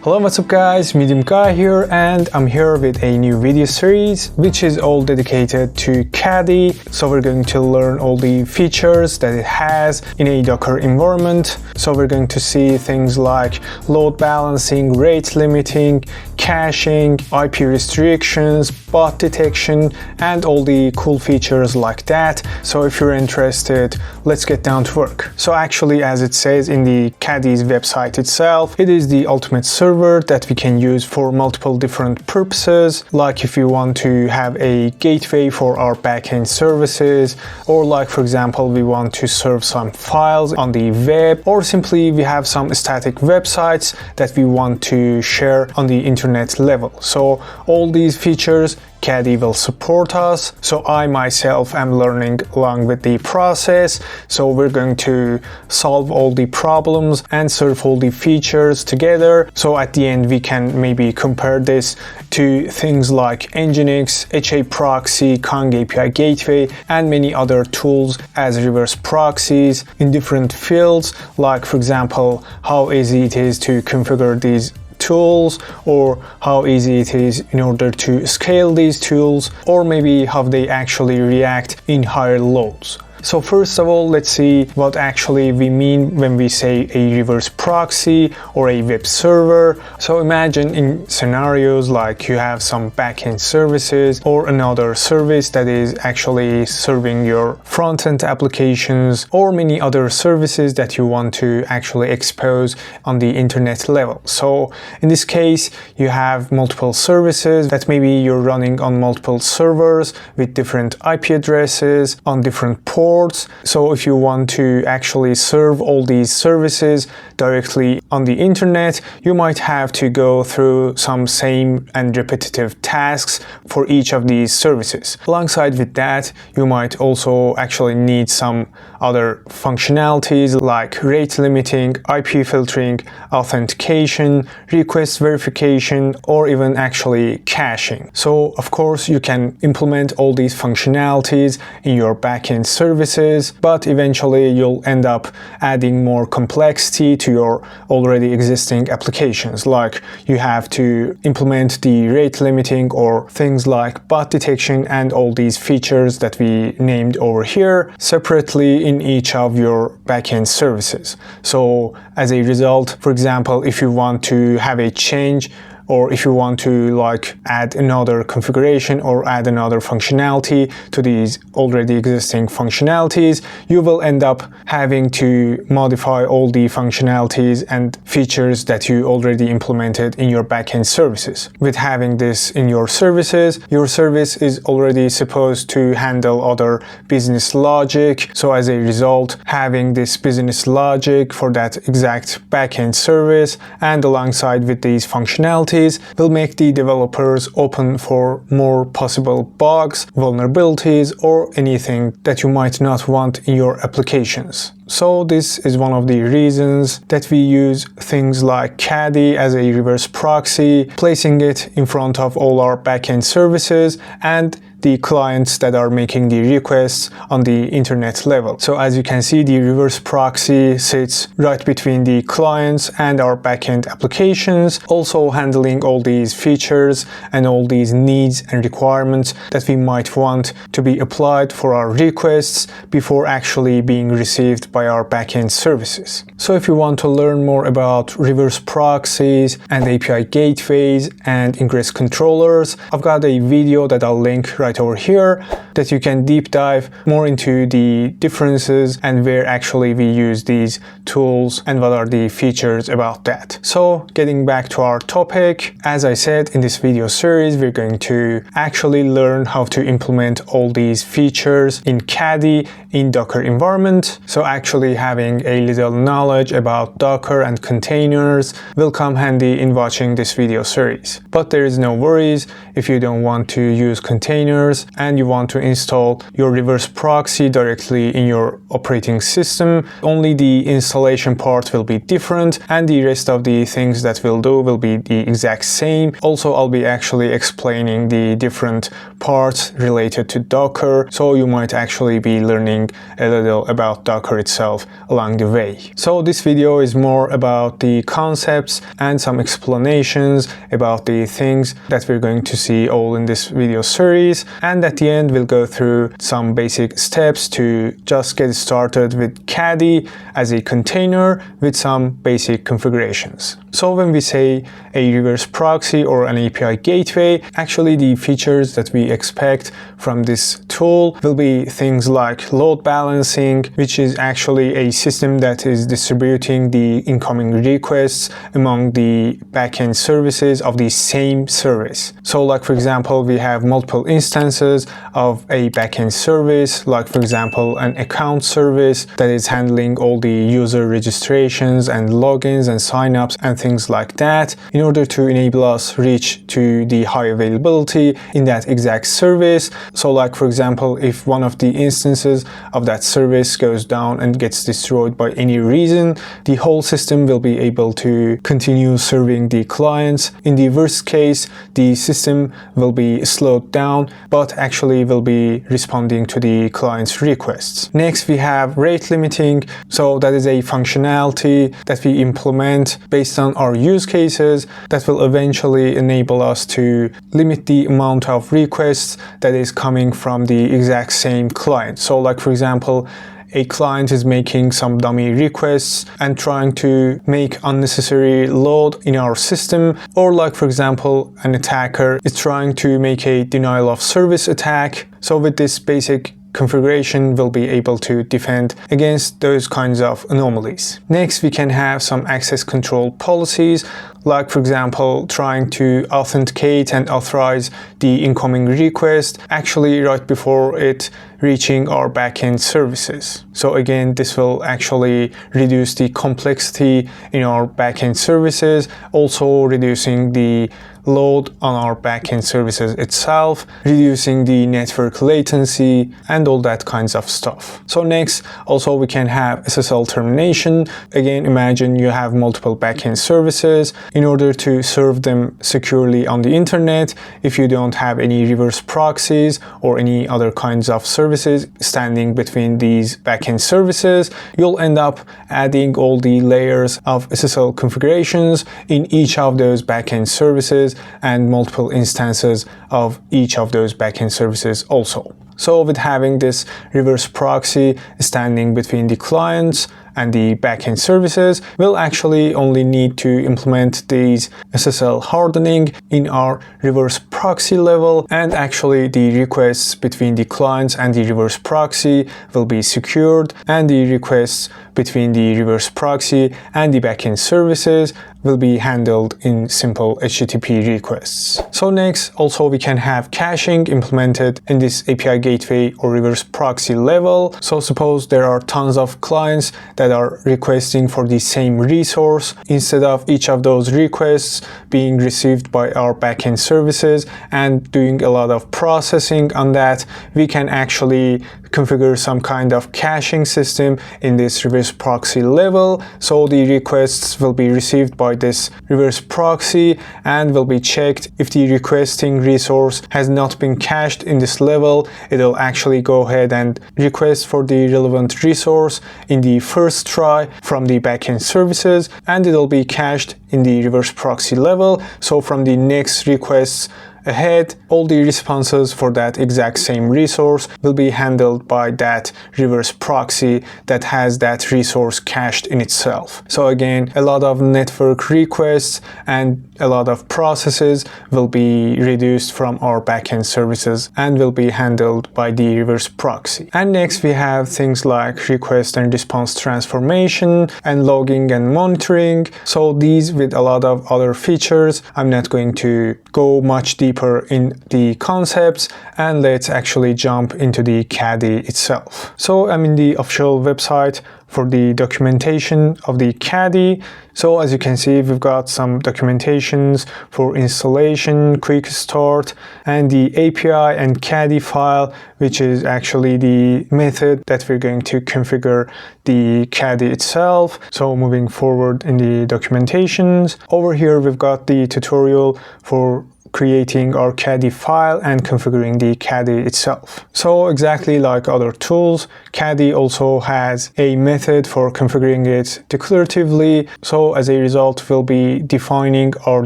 Hello, what's up guys, Medium Guy here, and I'm here with a new video series which is all dedicated to Caddy. So we're going to learn all the features that it has in a Docker environment. So we're going to see things like load balancing, rate limiting, caching, IP restrictions, bot detection, and all the cool features like that. So if you're interested, let's get down to work. So actually, as it says in the Caddy's website itself, it is the ultimate server that we can use for multiple different purposes, like if you want to have a gateway for our backend services, or like for example we want to serve some files on the web, or simply we have some static websites that we want to share on the internet level. So all these features Caddy will support us. So I myself am learning along with the process. So we're going to solve all the problems and serve all the features together. So at the end we can maybe compare this to things like Nginx, HA proxy, Kong API gateway, and many other tools as reverse proxies in different fields, like for example how easy it is to configure these tools, or how easy it is in order to scale these tools, or maybe how they actually react in higher loads. So first of all, let's see what actually we mean when we say a reverse proxy or a web server. So imagine in scenarios like you have some backend services or another service that is actually serving your front-end applications, or many other services that you want to actually expose on the internet level. So in this case, you have multiple services that maybe you're running on multiple servers with different IP addresses on different ports. So if you want to actually serve all these services directly on the internet, you might have to go through some same and repetitive tasks for each of these services. Alongside with that, you might also actually need some other functionalities like rate limiting, IP filtering, authentication, request verification, or even actually caching. So of course you can implement all these functionalities in your backend services, but eventually you'll end up adding more complexity to your already existing applications. Like you have to implement the rate limiting or things like bot detection and all these features that we named over here separately in each of your backend services. So as a result, for example, if you want to have a change, or if you want to like add another configuration or add another functionality to these already existing functionalities, you will end up having to modify all the functionalities and features that you already implemented in your backend services. With having this in your services, your service is already supposed to handle other business logic. So as a result, having this business logic for that exact backend service and alongside with these functionalities will make the developers open for more possible bugs, vulnerabilities, or anything that you might not want in your applications. So this is one of the reasons that we use things like Caddy as a reverse proxy, placing it in front of all our backend services and the clients that are making the requests on the internet level. So as you can see, the reverse proxy sits right between the clients and our backend applications, also handling all these features and all these needs and requirements that we might want to be applied for our requests before actually being received by our backend services. So if you want to learn more about reverse proxies and API gateways and ingress controllers, I've got a video that I'll link right over here that you can deep dive more into the differences and where actually we use these tools and what are the features about that. So getting back to our topic, as I said in this video series, we're going to actually learn how to implement all these features in Caddy in Docker environment. So actually having a little knowledge about Docker and containers will come handy in watching this video series. But there is no worries if you don't want to use containers containers and you want to install your reverse proxy directly in your operating system, only the installation part will be different and the rest of the things that we'll do will be the exact same. Also, I'll be actually explaining the different parts related to Docker, so you might actually be learning a little about Docker itself along the way. So this video is more about the concepts and some explanations about the things that we're going to see all in this video series, and at the end we'll go through some basic steps to just get started with Caddy as a container with some basic configurations. So when we say a reverse proxy or an API gateway, actually the features that we expect from this tool will be things like load balancing, which is actually a system that is distributing the incoming requests among the backend services of the same service. So like for example, we have multiple instances of a backend service, like for example an account service that is handling all the user registrations and logins and signups and things like that, in order to enable us reach to the high availability in that exact service. So like for example, if one of the instances of that service goes down and gets destroyed by any reason, the whole system will be able to continue serving the clients. In the worst case, the system will be slowed down, but actually will be responding to the client's requests. Next, we have rate limiting. So that is a functionality that we implement based on our use cases that will eventually enable us to limit the amount of requests that is coming from the exact same client. So like for example, a client is making some dummy requests and trying to make unnecessary load in our system, or like for example, an attacker is trying to make a denial of service attack. So with this basic configuration, we'll be able to defend against those kinds of anomalies. Next, we can have some access control policies, like for example, trying to authenticate and authorize the incoming request actually right before it reaching our backend services. So again, this will actually reduce the complexity in our backend services, also reducing the load on our backend services itself, reducing the network latency and all that kinds of stuff. So next, also we can have SSL termination. Again, imagine you have multiple backend services. In order to serve them securely on the internet, if you don't have any reverse proxies or any other kinds of services standing between these backend services, you'll end up adding all the layers of SSL configurations in each of those backend services and multiple instances of each of those backend services also. So with having this reverse proxy standing between the clients and the backend services, we'll actually only need to implement these SSL hardening in our reverse proxy level, and actually the requests between the clients and the reverse proxy will be secured, and the requests between the reverse proxy and the backend services will be handled in simple HTTP requests. So next, also we can have caching implemented in this API gateway or reverse proxy level. So suppose there are tons of clients that are requesting for the same resource. Instead of each of those requests being received by our backend services and doing a lot of processing on that, we can actually configure some kind of caching system in this reverse proxy level. So the requests will be received by this reverse proxy and will be checked. If the requesting resource has not been cached in this level, it will actually go ahead and request for the relevant resource in the first try from the backend services, and it will be cached in the reverse proxy level. So from the next requests ahead, all the responses for that exact same resource will be handled by that reverse proxy that has that resource cached in itself. So again, a lot of network requests and a lot of processes will be reduced from our backend services and will be handled by the reverse proxy. And next we have things like request and response transformation and logging and monitoring. So these with a lot of other features. I'm not going to go much deeper in the concepts, and let's actually jump into the Caddy itself. So I'm in the official website for the documentation of the Caddy. So as you can see, we've got some documentations for installation, quick start, and the API and Caddyfile, which is actually the method that we're going to configure the Caddy itself. So moving forward in the documentations, over here we've got the tutorial for creating our Caddyfile and configuring the Caddy itself. So exactly like other tools, Caddy also has a method for configuring it declaratively. So as a result, we'll be defining our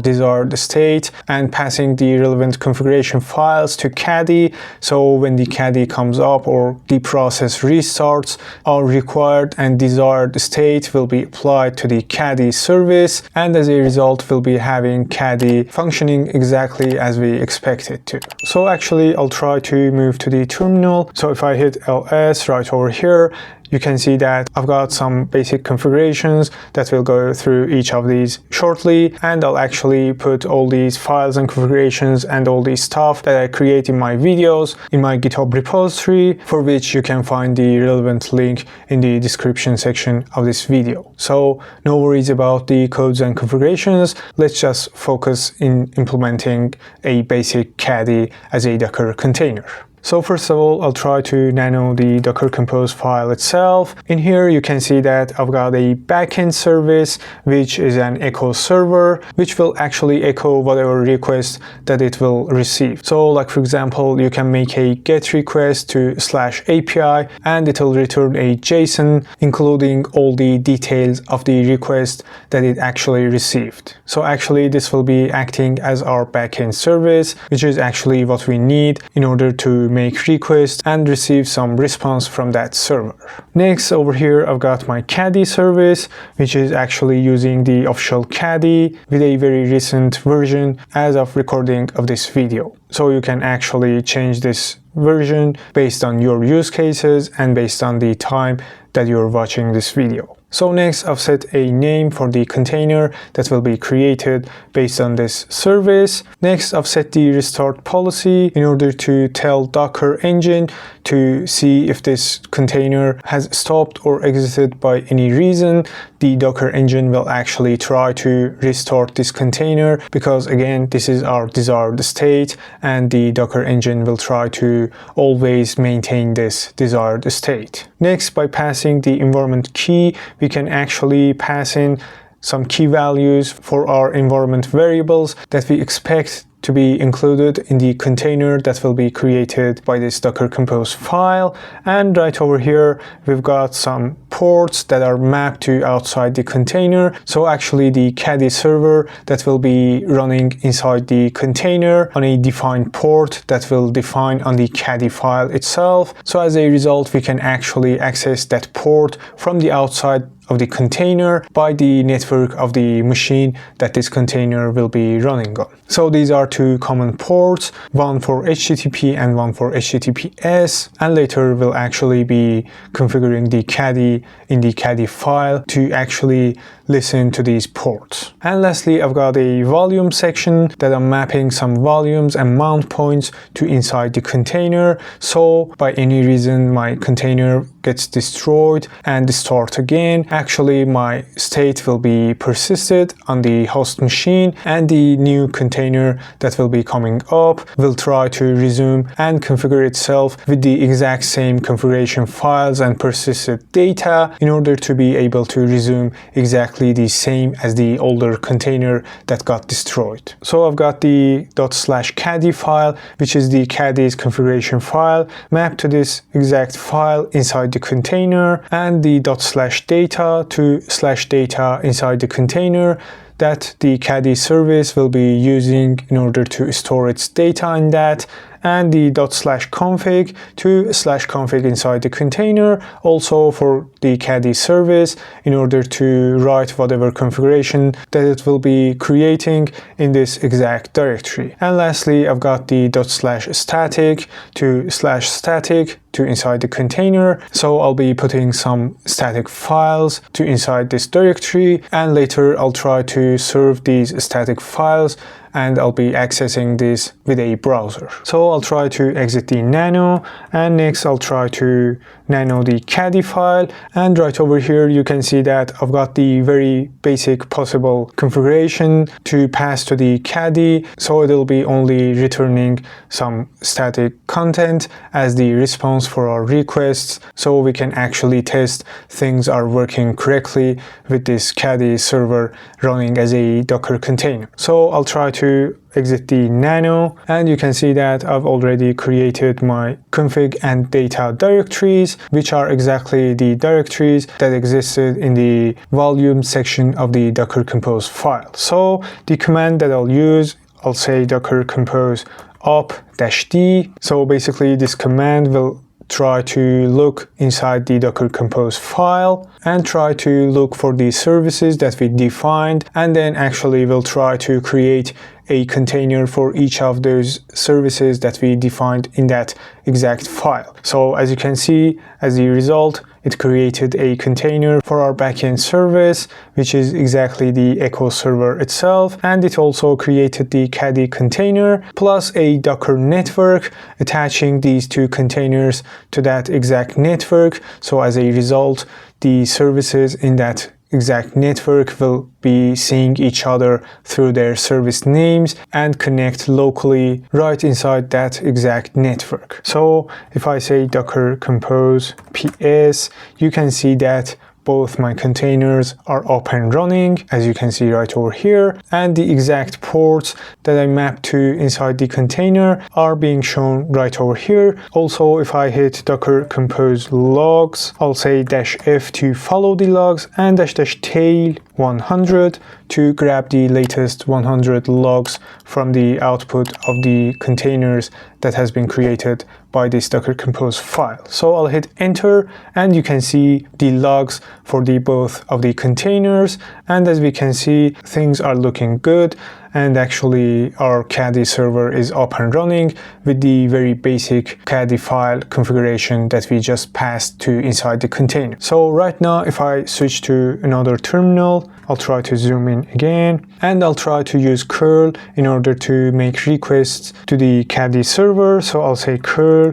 desired state and passing the relevant configuration files to Caddy. So when the Caddy comes up or the process restarts, our required and desired state will be applied to the Caddy service, and as a result, we'll be having Caddy functioning exactly as we expect it to. So actually, I'll try to move to the terminal. So if I hit ls right over here, you can see that I've got some basic configurations that we'll go through each of these shortly, and I'll actually put all these files and configurations and all these stuff that I create in my videos in my GitHub repository, for which you can find the relevant link in the description section of this video. So no worries about the codes and configurations. Let's just focus in implementing a basic Caddy as a Docker container. So first of all, I'll try to nano the Docker Compose file itself. In here, you can see that I've got a backend service, which is an echo server, which will actually echo whatever request that it will receive. So like for example, you can make a GET request to /API and it will return a JSON, including all the details of the request that it actually received. So actually, this will be acting as our backend service, which is actually what we need in order to make requests and receive some response from that server. Next, over here, I've got my Caddy service, which is actually using the official Caddy with a very recent version as of recording of this video. So you can actually change this version based on your use cases and based on the time that you're watching this video. So next, I've set a name for the container that will be created based on this service. Next, I've set the restart policy in order to tell Docker engine to see if this container has stopped or exited by any reason. The Docker engine will actually try to restart this container because again, this is our desired state, and the Docker engine will try to always maintain this desired state. Next, by passing the environment key, we can actually pass in some key values for our environment variables that we expect to be included in the container that will be created by this Docker Compose file. And right over here, we've got some ports that are mapped to outside the container. So actually the Caddy server that will be running inside the container on a defined port that will define on the Caddyfile itself. So as a result, we can actually access that port from the outside of the container by the network of the machine that this container will be running on. So these are two common ports, one for HTTP and one for HTTPS, and later we'll actually be configuring the Caddy in the Caddyfile to actually listen to these ports. And lastly, I've got a volume section that I'm mapping some volumes and mount points to inside the container. So by any reason my container gets destroyed and start again, actually my state will be persisted on the host machine, and the new container that will be coming up will try to resume and configure itself with the exact same configuration files and persisted data in order to be able to resume exactly the same as the older container that got destroyed. So I've got the ./caddy file, which is the Caddy's configuration file, mapped to this exact file inside the container, and the ./data to /data inside the container that the Caddy service will be using in order to store its data in that, and the ./config to /config inside the container, also for the Caddy service in order to write whatever configuration that it will be creating in this exact directory. And lastly, I've got the ./static to /static to inside the container. So I'll be putting some static files to inside this directory, and later I'll try to serve these static files and I'll be accessing this with a browser. So I'll try to exit the nano, and next I'll try to nano the Caddy file, and right over here you can see that I've got the very basic possible configuration to pass to the Caddy, so it'll be only returning some static content as the response for our requests, so we can actually test things are working correctly with this Caddy server running as a Docker container. So I'll try to exit the nano, and you can see that I've already created my config and data directories, which are exactly the directories that existed in the volume section of the Docker Compose file. So the command that I'll use, I'll say docker compose op-d. So basically this command will try to look inside the Docker Compose file and try to look for the services that we defined, and then actually we'll try to create a container for each of those services that we defined in that exact file. So as you can see, as a result, it created a container for our backend service, which is exactly the Echo server itself, and it also created the Caddy container plus a Docker network attaching these two containers to that exact network. So as a result, the services in that exact network will be seeing each other through their service names and connect locally right inside that exact network. So if I say docker compose ps, you can see that both my containers are up and running, as you can see right over here, and the exact ports that I mapped to inside the container are being shown right over here. Also, if I hit docker compose logs, I'll say -f to follow the logs and --tail 100 to grab the latest 100 logs from the output of the containers that has been created by this Docker Compose file. So I'll hit enter, and you can see the logs for the both of the containers, and as we can see, things are looking good, and actually our Caddy server is up and running with the very basic Caddyfile configuration that we just passed to inside the container. So right now, if I switch to another terminal, I'll try to zoom in again, and I'll try to use curl in order to make requests to the Caddy server. So I'll say curl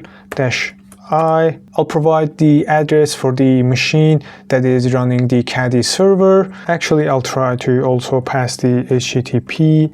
-I. I'll provide the address for the machine that is running the Caddy server. Actually, I'll try to also pass the http://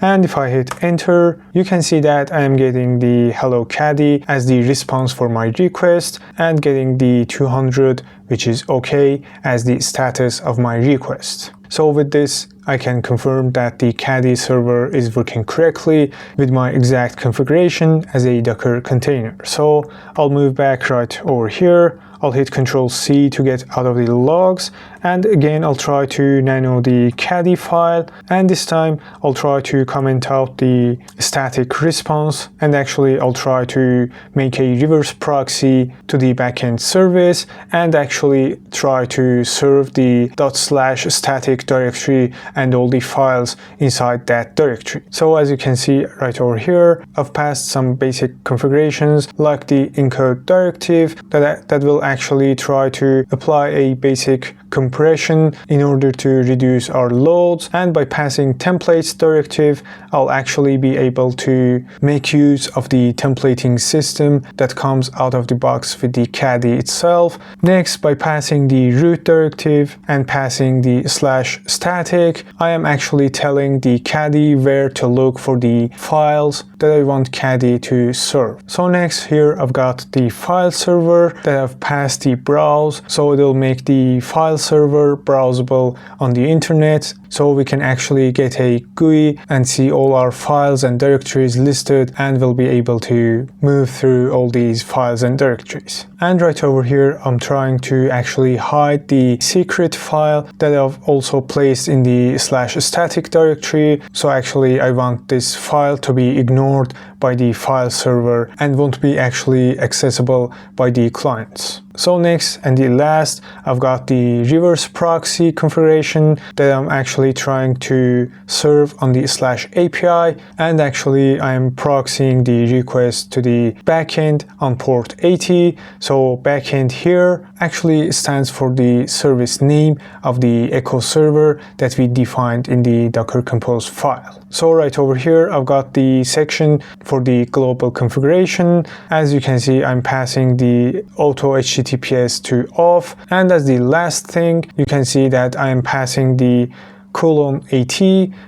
and if I hit enter, you can see that I am getting the hello Caddy as the response for my request and getting the 200, which is okay, as the status of my request. So with this, I can confirm that the Caddy server is working correctly with my exact configuration as a Docker container. So I'll move back right over here. I'll hit Ctrl+C to get out of the logs, and again I'll try to nano the Caddy file, and this time I'll try to comment out the static response, and actually I'll try to make a reverse proxy to the backend service and actually try to serve the /static directory and all the files inside that directory. So as you can see right over here, I've passed some basic configurations like the encode directive that will actually try to apply a basic compression in order to reduce our loads, and by passing templates directive, I'll actually be able to make use of the templating system that comes out of the box with the Caddy itself. Next, by passing the root directive and passing the /static, I am actually telling the Caddy where to look for the files that I want Caddy to serve. So next, here I've got the file server that I've passed the browse, so it'll make the file server browsable on the internet, so we can actually get a GUI and see all our files and directories listed, and we'll be able to move through all these files and directories. And right over here, I'm trying to actually hide the secret file that I've also placed in the /static directory. So actually I want this file to be ignored by the file server and won't be actually accessible by the clients. So next and the last, I've got the reverse proxy configuration that I'm actually trying to serve on the /API, and actually I'm proxying the request to the backend on port 80. So backend here actually stands for the service name of the echo server that we defined in the Docker Compose file. So right over here, I've got the section for the global configuration. As you can see, I'm passing the auto HTTPS to off. And as the last thing, you can see that I am passing the :AT.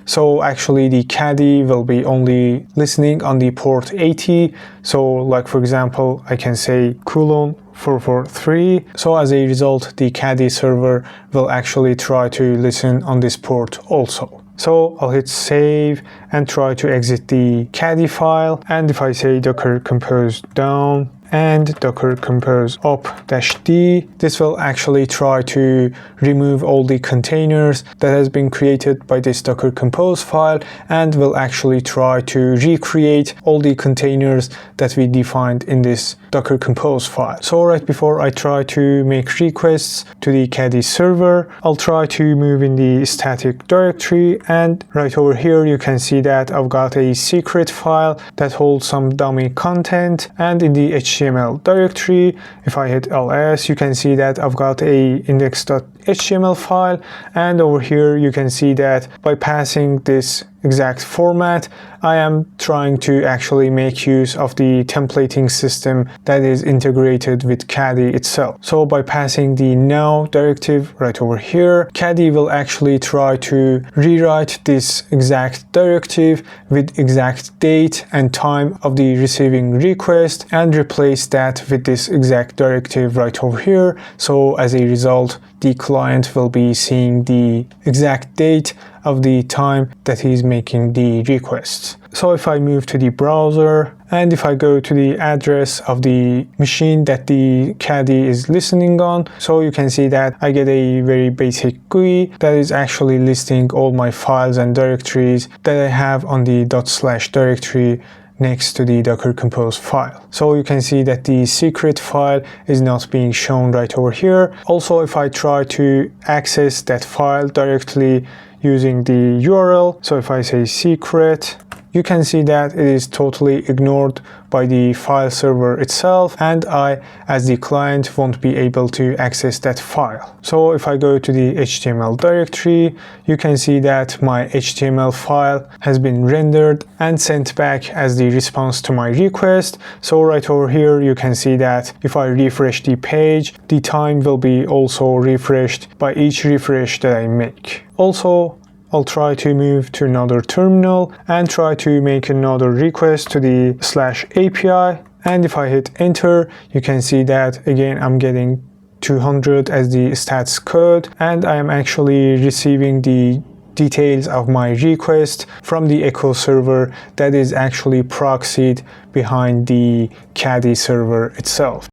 So actually the Caddy will be only listening on the port 80. So like for example, I can say :443. So as a result, the Caddy server will actually try to listen on this port also. So I'll hit save and try to exit the Caddyfile. And if I say docker compose down and docker compose up-d, this will actually try to remove all the containers that has been created by this docker compose file and will actually try to recreate all the containers that we defined in this docker compose file. So right before I try to make requests to the Caddy server, I'll try to move in the static directory, and right over here you can see that I've got a secret file that holds some dummy content, and in the HTML directory, if I hit ls, you can see that I've got a index.html file, and over here you can see that by passing this exact format, I am trying to actually make use of the templating system that is integrated with Caddy itself. So by passing the now directive right over here, Caddy will actually try to rewrite this exact directive with exact date and time of the receiving request and replace that with this exact directive right over here. So as a result, the client will be seeing the exact date of the time that he's making the requests. So if I move to the browser and if I go to the address of the machine that the Caddy is listening on, so you can see that I get a very basic GUI that is actually listing all my files and directories that I have on the // directory next to the Docker Compose file. So you can see that the secret file is not being shown right over here. Also, if I try to access that file directly using the URL, so if I say secret, you can see that it is totally ignored by the file server itself, and I, as the client, won't be able to access that file. So if I go to the HTML directory, you can see that my HTML file has been rendered and sent back as the response to my request. So right over here, you can see that if I refresh the page, the time will be also refreshed by each refresh that I make. Also, I'll try to move to another terminal and try to make another request to the /API. And if I hit enter, you can see that again I'm getting 200 as the stats code, and I am actually receiving the details of my request from the echo server that is actually proxied behind the Caddy server itself.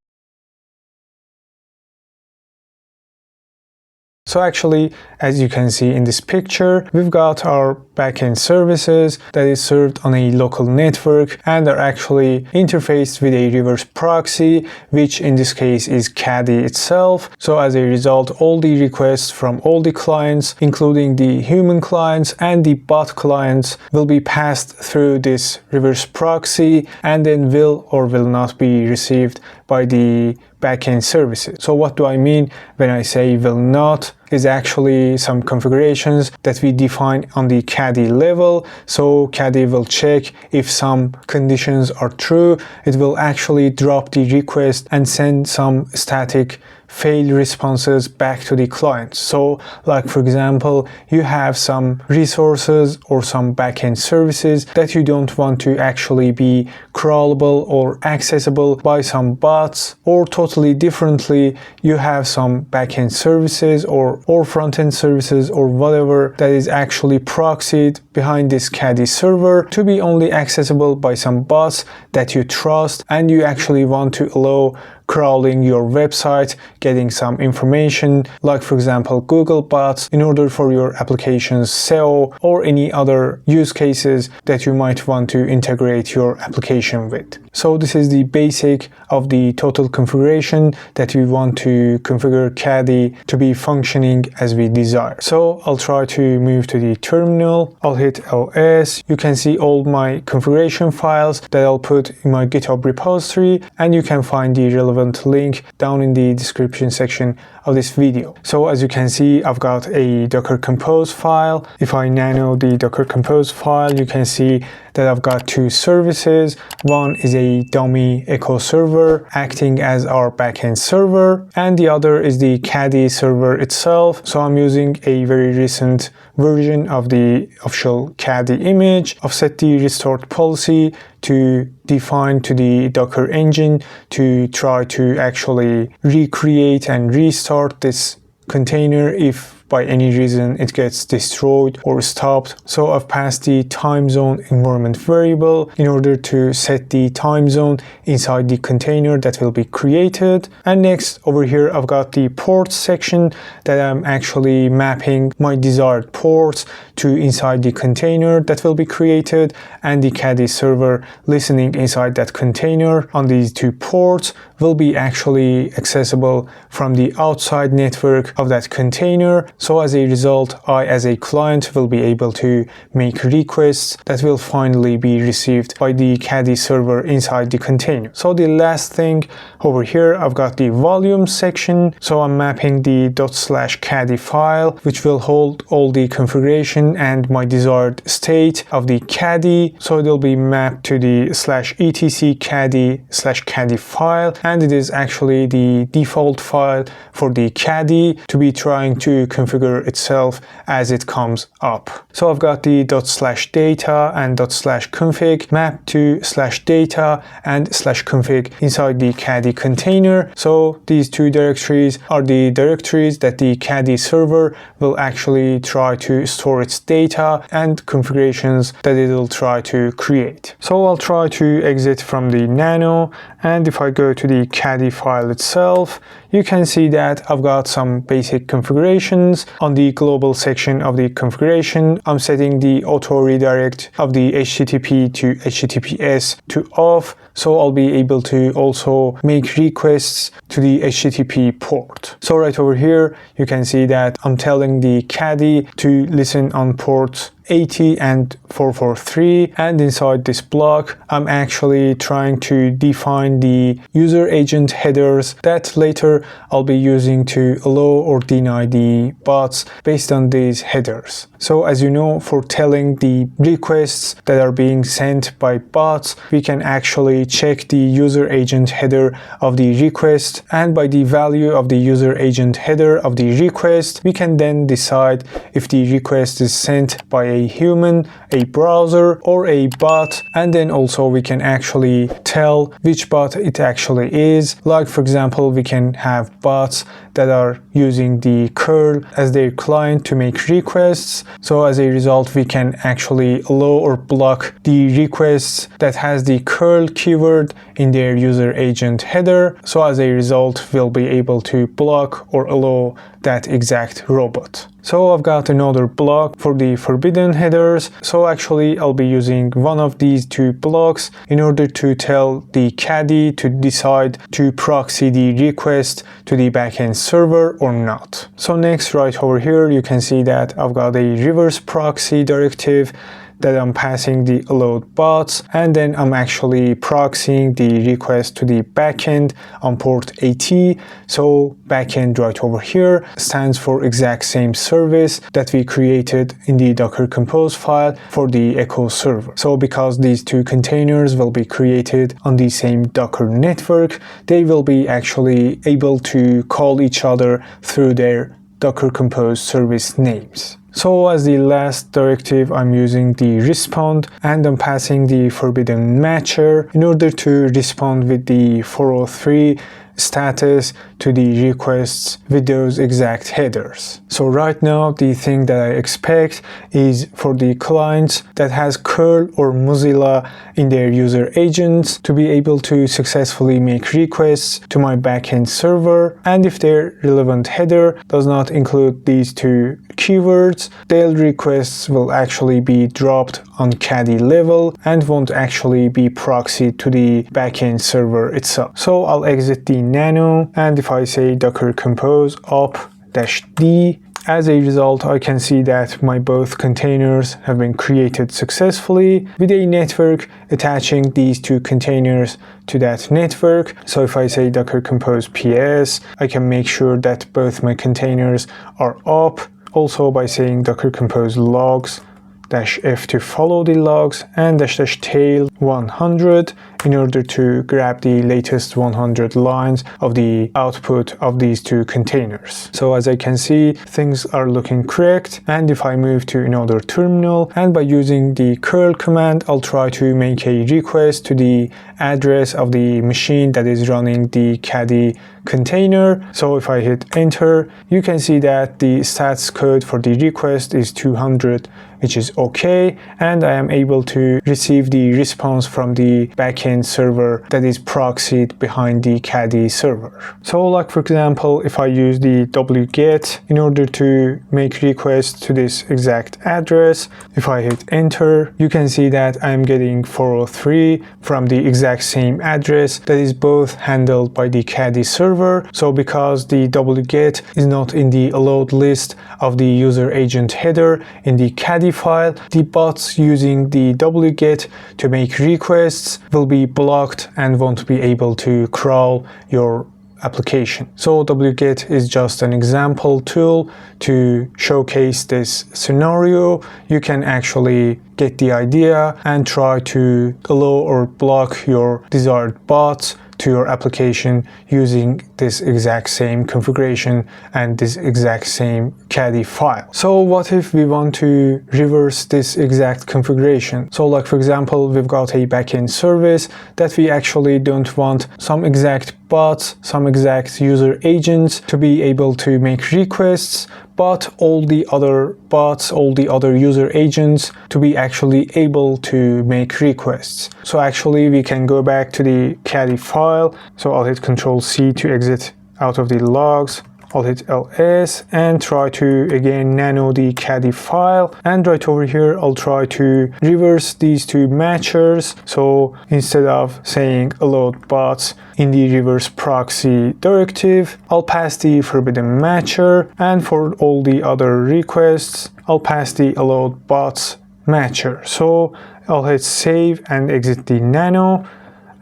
So actually, as you can see in this picture, we've got our backend services that is served on a local network and are actually interfaced with a reverse proxy, which in this case is Caddy itself. So as a result, all the requests from all the clients, including the human clients and the bot clients, will be passed through this reverse proxy and then will or will not be received by the backend services. So what do I mean when I say will not? Is actually some configurations that we define on the Caddy level. So Caddy will check if some conditions are true. It will actually drop the request and send some static failed responses back to the client. So like for example, you have some resources or some backend services that you don't want to actually be crawlable or accessible by some bots, or totally differently, you have some backend services or front-end services or whatever that is actually proxied behind this Caddy server to be only accessible by some bots that you trust, and you actually want to allow crawling your website, getting some information, like for example Google bots, in order for your application's SEO or any other use cases that you might want to integrate your application with. So this is the basic of the total configuration that we want to configure Caddy to be functioning as we desire. So I'll try to move to the terminal. I'll hit ls. You can see all my configuration files that I'll put in my GitHub repository, and you can find the relevant relevant link down in the description section of this video. So as you can see, I've got a Docker Compose file. If I nano the Docker Compose file, you can see that I've got two services. One is a dummy echo server acting as our backend server, and the other is the Caddy server itself. So I'm using a very recent version of the official Caddy image. I've set the restart policy to define to the Docker engine to try to actually recreate and restart this container if by any reason it gets destroyed or stopped. So I've passed the time zone environment variable in order to set the time zone inside the container that will be created. And next over here I've got the ports section that I'm actually mapping my desired ports to inside the container that will be created, and the Caddy server listening inside that container on these two ports will be actually accessible from the outside network of that container. So as a result, I as a client will be able to make requests that will finally be received by the Caddy server inside the container. So the last thing over here, I've got the volume section. So I'm mapping the ./caddyfile, which will hold all the configuration and my desired state of the Caddy. So it'll be mapped to the /etc caddy/caddy file, and it is actually the default file for the Caddy to be trying to configure itself as it comes up. So I've got the ./data and ./config mapped to /data and /config inside the Caddy container. So these two directories are the directories that the Caddy server will actually try to store its data and configurations that it will try to create. So I'll try to exit from the nano, and if I go to the Caddy file itself, you can see that I've got some basic configurations. On the global section of the configuration, I'm setting the auto redirect of the HTTP to HTTPS to off, so I'll be able to also make requests to the HTTP port. So right over here, you can see that I'm telling the Caddy to listen on ports 80 and 443, and inside this block I'm actually trying to define the user agent headers that later I'll be using to allow or deny the bots based on these headers. So as you know, for telling the requests that are being sent by bots, we can actually check the user agent header of the request, and by the value of the user agent header of the request, we can then decide if the request is sent by a human, a browser, or a bot, and then also we can actually tell which bot it actually is. Like for example, we can have bots that are using the curl as their client to make requests. So as a result, we can actually allow or block the requests that has the curl keyword in their user agent header. So as a result, we'll be able to block or allow that exact robot. So I've got another block for the forbidden headers. So actually I'll be using one of these two blocks in order to tell the Caddy to decide to proxy the request to the backend server or not. So next, right over here, you can see that I've got a reverse proxy directive that I'm passing the allowed bots, and then I'm actually proxying the request to the backend on port 80. So backend right over here stands for exact same service that we created in the Docker Compose file for the echo server. So because these two containers will be created on the same Docker network, they will be actually able to call each other through their Docker Compose service names. So as the last directive, I'm using the respond, and I'm passing the forbidden matcher in order to respond with the 403 status to the requests with those exact headers. So right now, the thing that I expect is for the clients that has curl or Mozilla in their user agents to be able to successfully make requests to my backend server, and if their relevant header does not include these two keywords, their requests will actually be dropped on Caddy level and won't actually be proxied to the backend server itself. So I'll exit the nano, and if I say docker compose op-d As a result, I can see that my both containers have been created successfully with a network attaching these two containers to that network. So if I say docker compose ps, I can make sure that both my containers are up. Also by saying docker compose logs -f to follow the logs and --tail 100 in order to grab the latest 100 lines of the output of these two containers. So as I can see, things are looking correct. And if I move to another terminal and by using the curl command, I'll try to make a request to the address of the machine that is running the Caddy container. So if I hit enter, you can see that the stats code for the request is 200, which is okay, and I am able to receive the response from the backend server that is proxied behind the Caddy server. So like for example, if I use the wget in order to make requests to this exact address, if I hit enter, you can see that I'm getting 403 from the exact same address that is both handled by the Caddy server. So because the wget is not in the allowed list of the user agent header in the Caddyfile, the bots using the wget to make requests will be blocked and won't be able to crawl your application. So wget is just an example tool to showcase this scenario. You can actually get the idea and try to allow or block your desired bots to your application using this exact same configuration and this exact same Caddy file. So what if we want to reverse this exact configuration? So like for example, we've got a backend service that we actually don't want some exact bots, some exact user agents to be able to make requests, but all the other bots, all the other user agents to be actually able to make requests. So actually we can go back to the Caddy file. So I'll hit Ctrl+C to exit out of the logs. I'll hit ls and try to again nano the Caddy file, and right over here I'll try to reverse these two matchers. So instead of saying allowed bots in the reverse proxy directive, I'll pass the forbidden matcher, and for all the other requests I'll pass the allowed bots matcher. So I'll hit save and exit the nano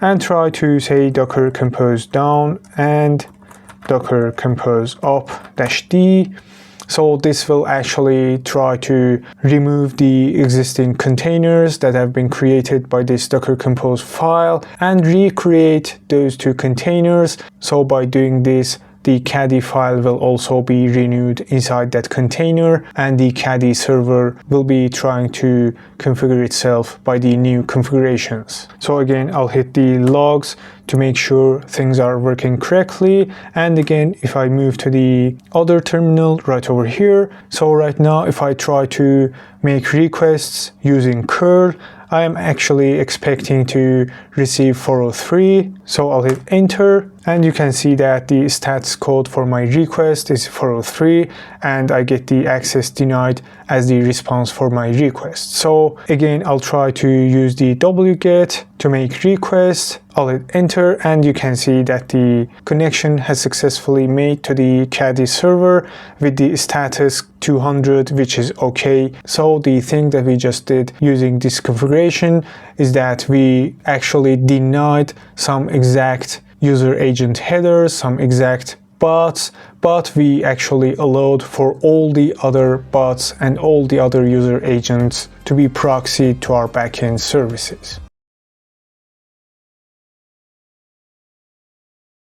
and try to say docker compose down and docker compose up -d. So this will actually try to remove the existing containers that have been created by this docker compose file and recreate those two containers. So by doing this, the Caddy file will also be renewed inside that container, and the Caddy server will be trying to configure itself by the new configurations. So again, I'll hit the logs to make sure things are working correctly. And again, if I move to the other terminal right over here, so right now if I try to make requests using curl, I am actually expecting to receive 403. So I'll hit enter, and you can see that the stats code for my request is 403, and I get the access denied as the response for my request. So again, I'll try to use the wget to make requests. I'll hit enter, and you can see that the connection has successfully made to the Caddy server with the status 200, which is okay. So the thing that we just did using this configuration is that we actually denied some exact user agent headers, some exact bots, but we actually allowed for all the other bots and all the other user agents to be proxied to our backend services.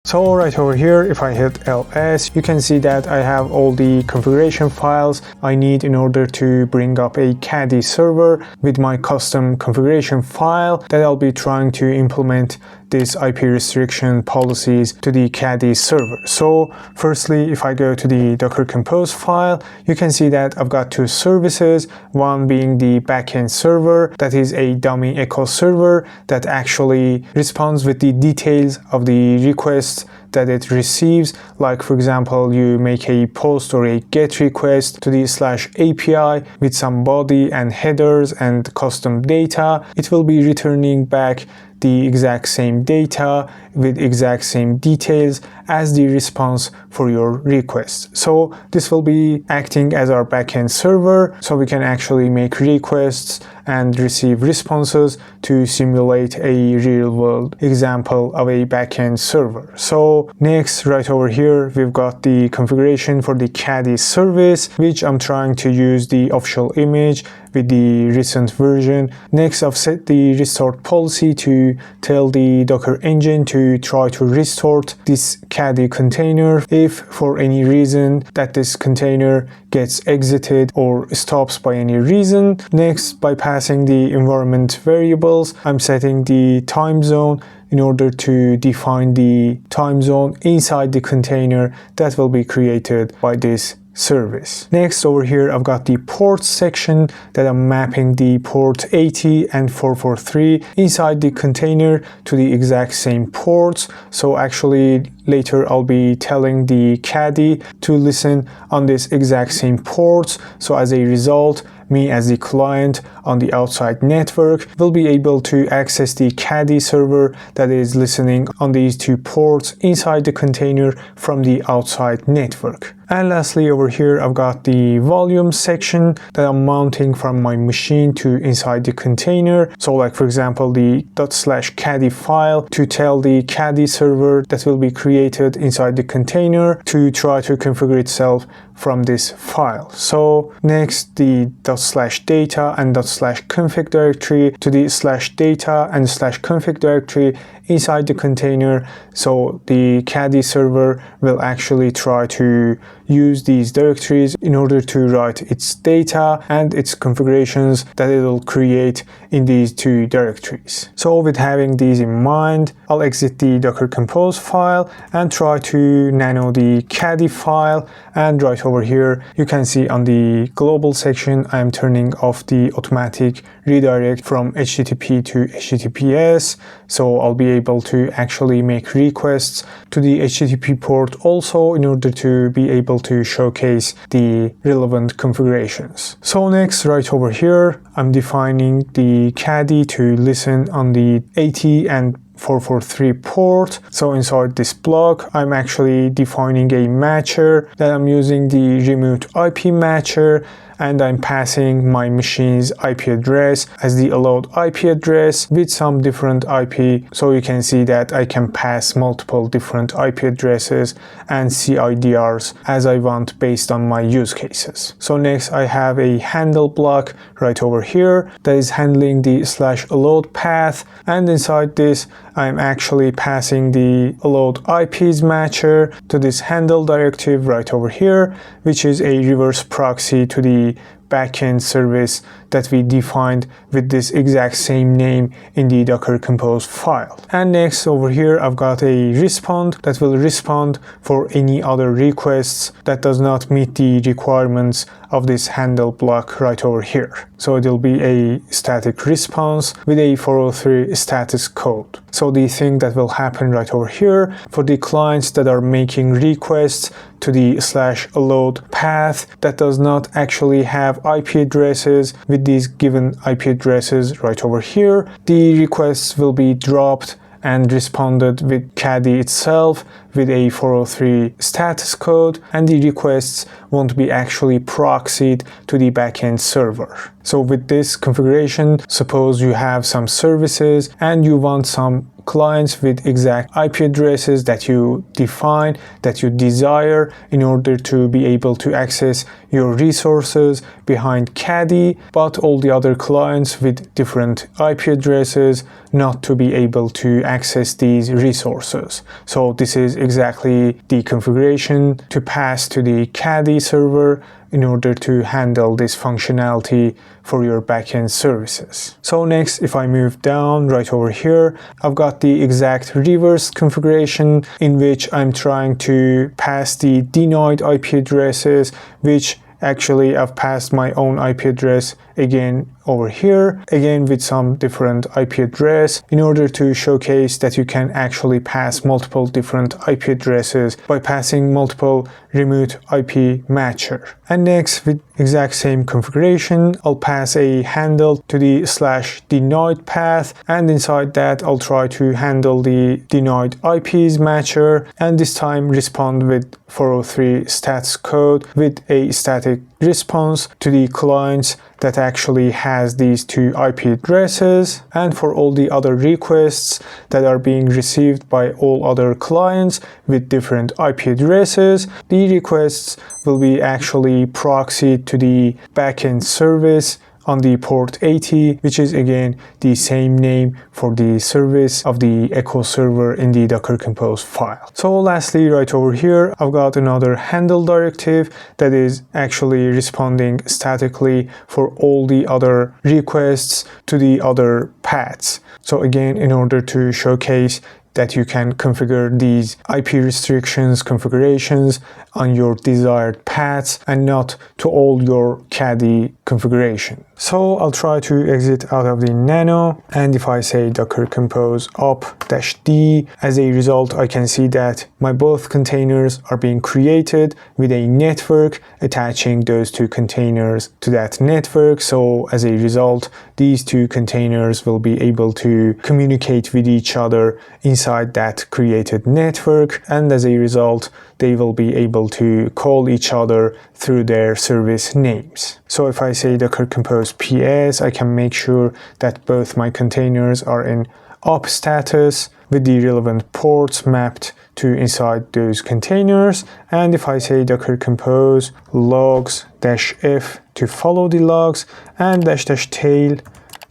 So right over here, if I hit ls, you can see that I have all the configuration files I need in order to bring up a Caddy server with my custom configuration file that I'll be trying to implement these IP restriction policies to the Caddy server. So firstly, if I go to the Docker Compose file, you can see that I've got two services, one being the backend server that is a dummy echo server that actually responds with the details of the requests that it receives, like for example, you make a post or a GET request to the /API with some body and headers and custom data, it will be returning back the exact same data with exact same details as the response for your request. So this will be acting as our backend server, so we can actually make requests and receive responses to simulate a real-world example of a backend server. So next, right over here, we've got the configuration for the Caddy service, which I'm trying to use the official image with the recent version. Next, I've set the restart policy to tell the Docker engine to try to restore this Caddy container if for any reason that this container gets exited or stops by any reason. Next, by passing the environment variables, I'm setting the time zone in order to define the time zone inside the container that will be created by this service. Next, over here I've got the ports section that I'm mapping the port 80 and 443 inside the container to the exact same ports. So actually later I'll be telling the Caddy to listen on this exact same ports. So as a result, me as the client on the outside network will be able to access the Caddy server that is listening on these two ports inside the container from the outside network. And lastly, over here I've got the volume section that I'm mounting from my machine to inside the container. So like for example the ./Caddyfile to tell the Caddy server that will be created inside the container to try to configure itself from this file. So next, the ./data and ./config directory to the /data and /config directory inside the container. So the Caddy server will actually try to use these directories in order to write its data and its configurations that it will create in these two directories. So with having these in mind, I'll exit the Docker Compose file and try to nano the Caddyfile, and right over here you can see on the global section I am turning off the automatic redirect from HTTP to HTTPS, so I'll be able to actually make requests to the HTTP port also in order to be able to showcase the relevant configurations. So next, right over here, I'm defining the Caddy to listen on the 80 and 443 port. So inside this block, I'm actually defining a matcher that I'm using the remote IP matcher, and I'm passing my machine's IP address as the allowed IP address with some different IP. So you can see that I can pass multiple different IP addresses and CIDRs as I want based on my use cases. So next I have a handle block right over here that is handling the /allowed path, and inside this I'm actually passing the allowed IPs matcher to this handle directive right over here, which is a reverse proxy to the backend service that we defined with this exact same name in the Docker Compose file. And next over here I've got a respond that will respond for any other requests that does not meet the requirements of this handle block right over here. So it'll be a static response with a 403 status code. So the thing that will happen right over here for the clients that are making requests to the /allowed path that does not actually have IP addresses with these given IP addresses right over here, the requests will be dropped and responded with Caddy itself with a 403 status code, and the requests won't be actually proxied to the backend server. So with this configuration, suppose you have some services and you want some clients with exact IP addresses that you define, that you desire in order to be able to access your resources behind Caddy, but all the other clients with different IP addresses not to be able to access these resources. So this is exactly the configuration to pass to the Caddy server in order to handle this functionality for your backend services. So next, if I move down right over here, I've got the exact reverse configuration in which I'm trying to pass the denied IP addresses, which actually I've passed my own IP address again over here, again with some different IP address, in order to showcase that you can actually pass multiple different IP addresses by passing multiple remote IP matcher. And next, with exact same configuration, I'll pass a handle to the /denied path, and inside that I'll try to handle the denied IPs matcher, and this time respond with 403 stats code with a static response to the clients that actually has these two IP addresses. And for all the other requests that are being received by all other clients with different IP addresses, the requests will be actually proxied to the backend service on the port 80, which is again the same name for the service of the echo server in the Docker Compose file. So lastly, right over here, I've got another handle directive that is actually responding statically for all the other requests to the other paths. So again, in order to showcase that you can configure these IP restrictions configurations on your desired paths and not to all your Caddy configuration. So I'll try to exit out of the nano, and if I say docker compose up-d, as a result I can see that my both containers are being created with a network attaching those two containers to that network. So as a result, these two containers will be able to communicate with each other inside that created network, and as a result they will be able to call each other through their service names. So if I say docker compose ps, I can make sure that both my containers are in up status with the relevant ports mapped to inside those containers. And if I say docker compose logs-f to follow the logs, and --tail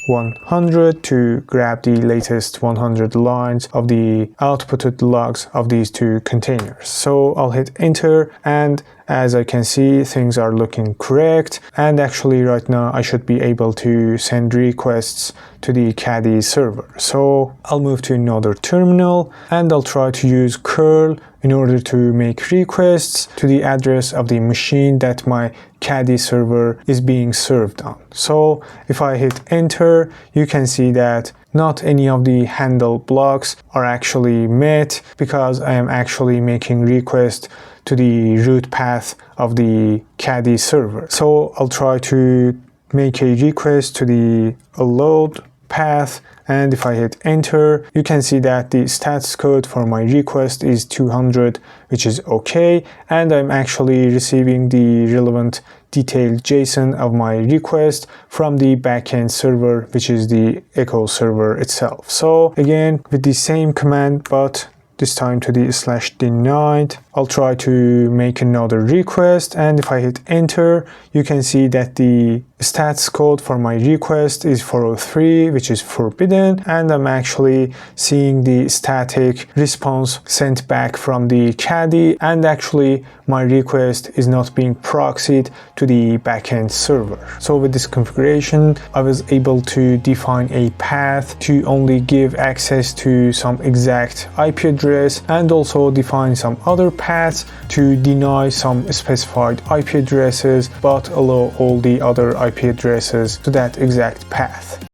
100 to grab the latest 100 lines of the outputted logs of these two containers. So I'll hit enter, and as I can see, things are looking correct, and actually right now I should be able to send requests to the Caddy server. So I'll move to another terminal, and I'll try to use curl in order to make requests to the address of the machine that my Caddy server is being served on. So if I hit enter, you can see that not any of the handle blocks are actually met, because I am actually making requests to the root path of the Caddy server. So I'll try to make a request to the allowed path, and if I hit enter, you can see that the stats code for my request is 200, which is okay, and I'm actually receiving the relevant detailed JSON of my request from the backend server, which is the echo server itself. So again, with the same command, but this time to the /denied, I'll try to make another request, and if I hit enter, you can see that the stats code for my request is 403, which is forbidden, and I'm actually seeing the static response sent back from the Caddy, and actually my request is not being proxied to the backend server. So with this configuration, I was able to define a path to only give access to some exact IP address, and also define some other paths to deny some specified IP addresses but allow all the other IP addresses to that exact path.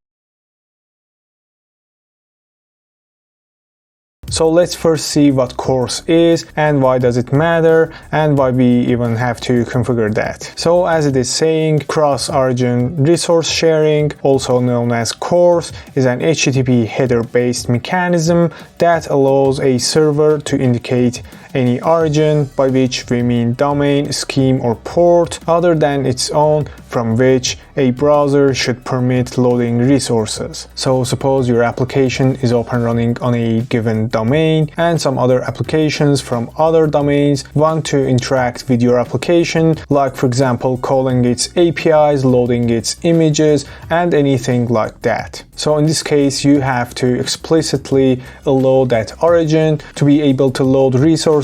So let's first see what course is and why does it matter and why we even have to configure that. So as it is saying, cross-origin resource sharing, also known as course, is an HTTP header-based mechanism that allows a server to indicate any origin, by which we mean domain, scheme or port, other than its own, from which a browser should permit loading resources. So suppose your application is up and running on a given domain, and some other applications from other domains want to interact with your application, like for example calling its APIs, loading its images, and anything like that. So in this case, you have to explicitly allow that origin to be able to load resources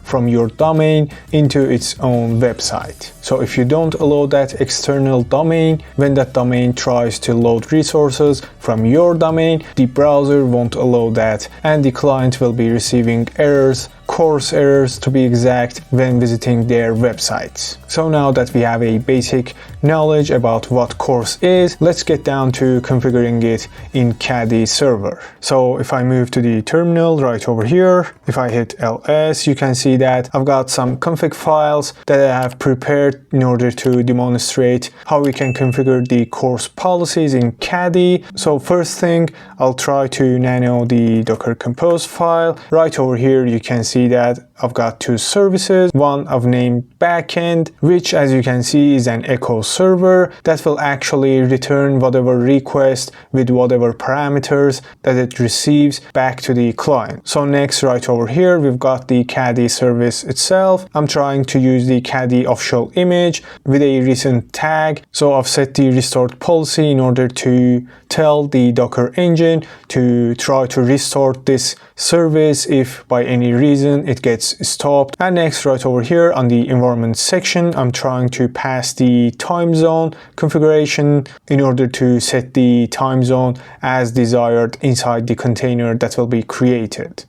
from your domain into its own website. So if you don't allow that external domain, when that domain tries to load resources from your domain, the browser won't allow that, and the client will be receiving errors course errors to be exact when visiting their websites. So now that we have a basic knowledge about what course is, let's get down to configuring it in Caddy Server. So if I move to the terminal right over here, if I hit ls, you can see that I've got some config files that I have prepared in order to demonstrate how we can configure the course policies in Caddy. So first thing, I'll try to nano the Docker Compose file. Right over here, you can see that I've got two services. One I've named backend, which as you can see is an echo server that will actually return whatever request with whatever parameters that it receives back to the client. So next, right over here, we've got the Caddy service itself. I'm trying to use the Caddy official image with a recent tag. So I've set the restored policy in order to tell the Docker engine to try to restart this service if by any reason it gets stopped. And next, right over here on the environment section, I'm trying to pass the time zone configuration in order to set the time zone as desired inside the container that will be created.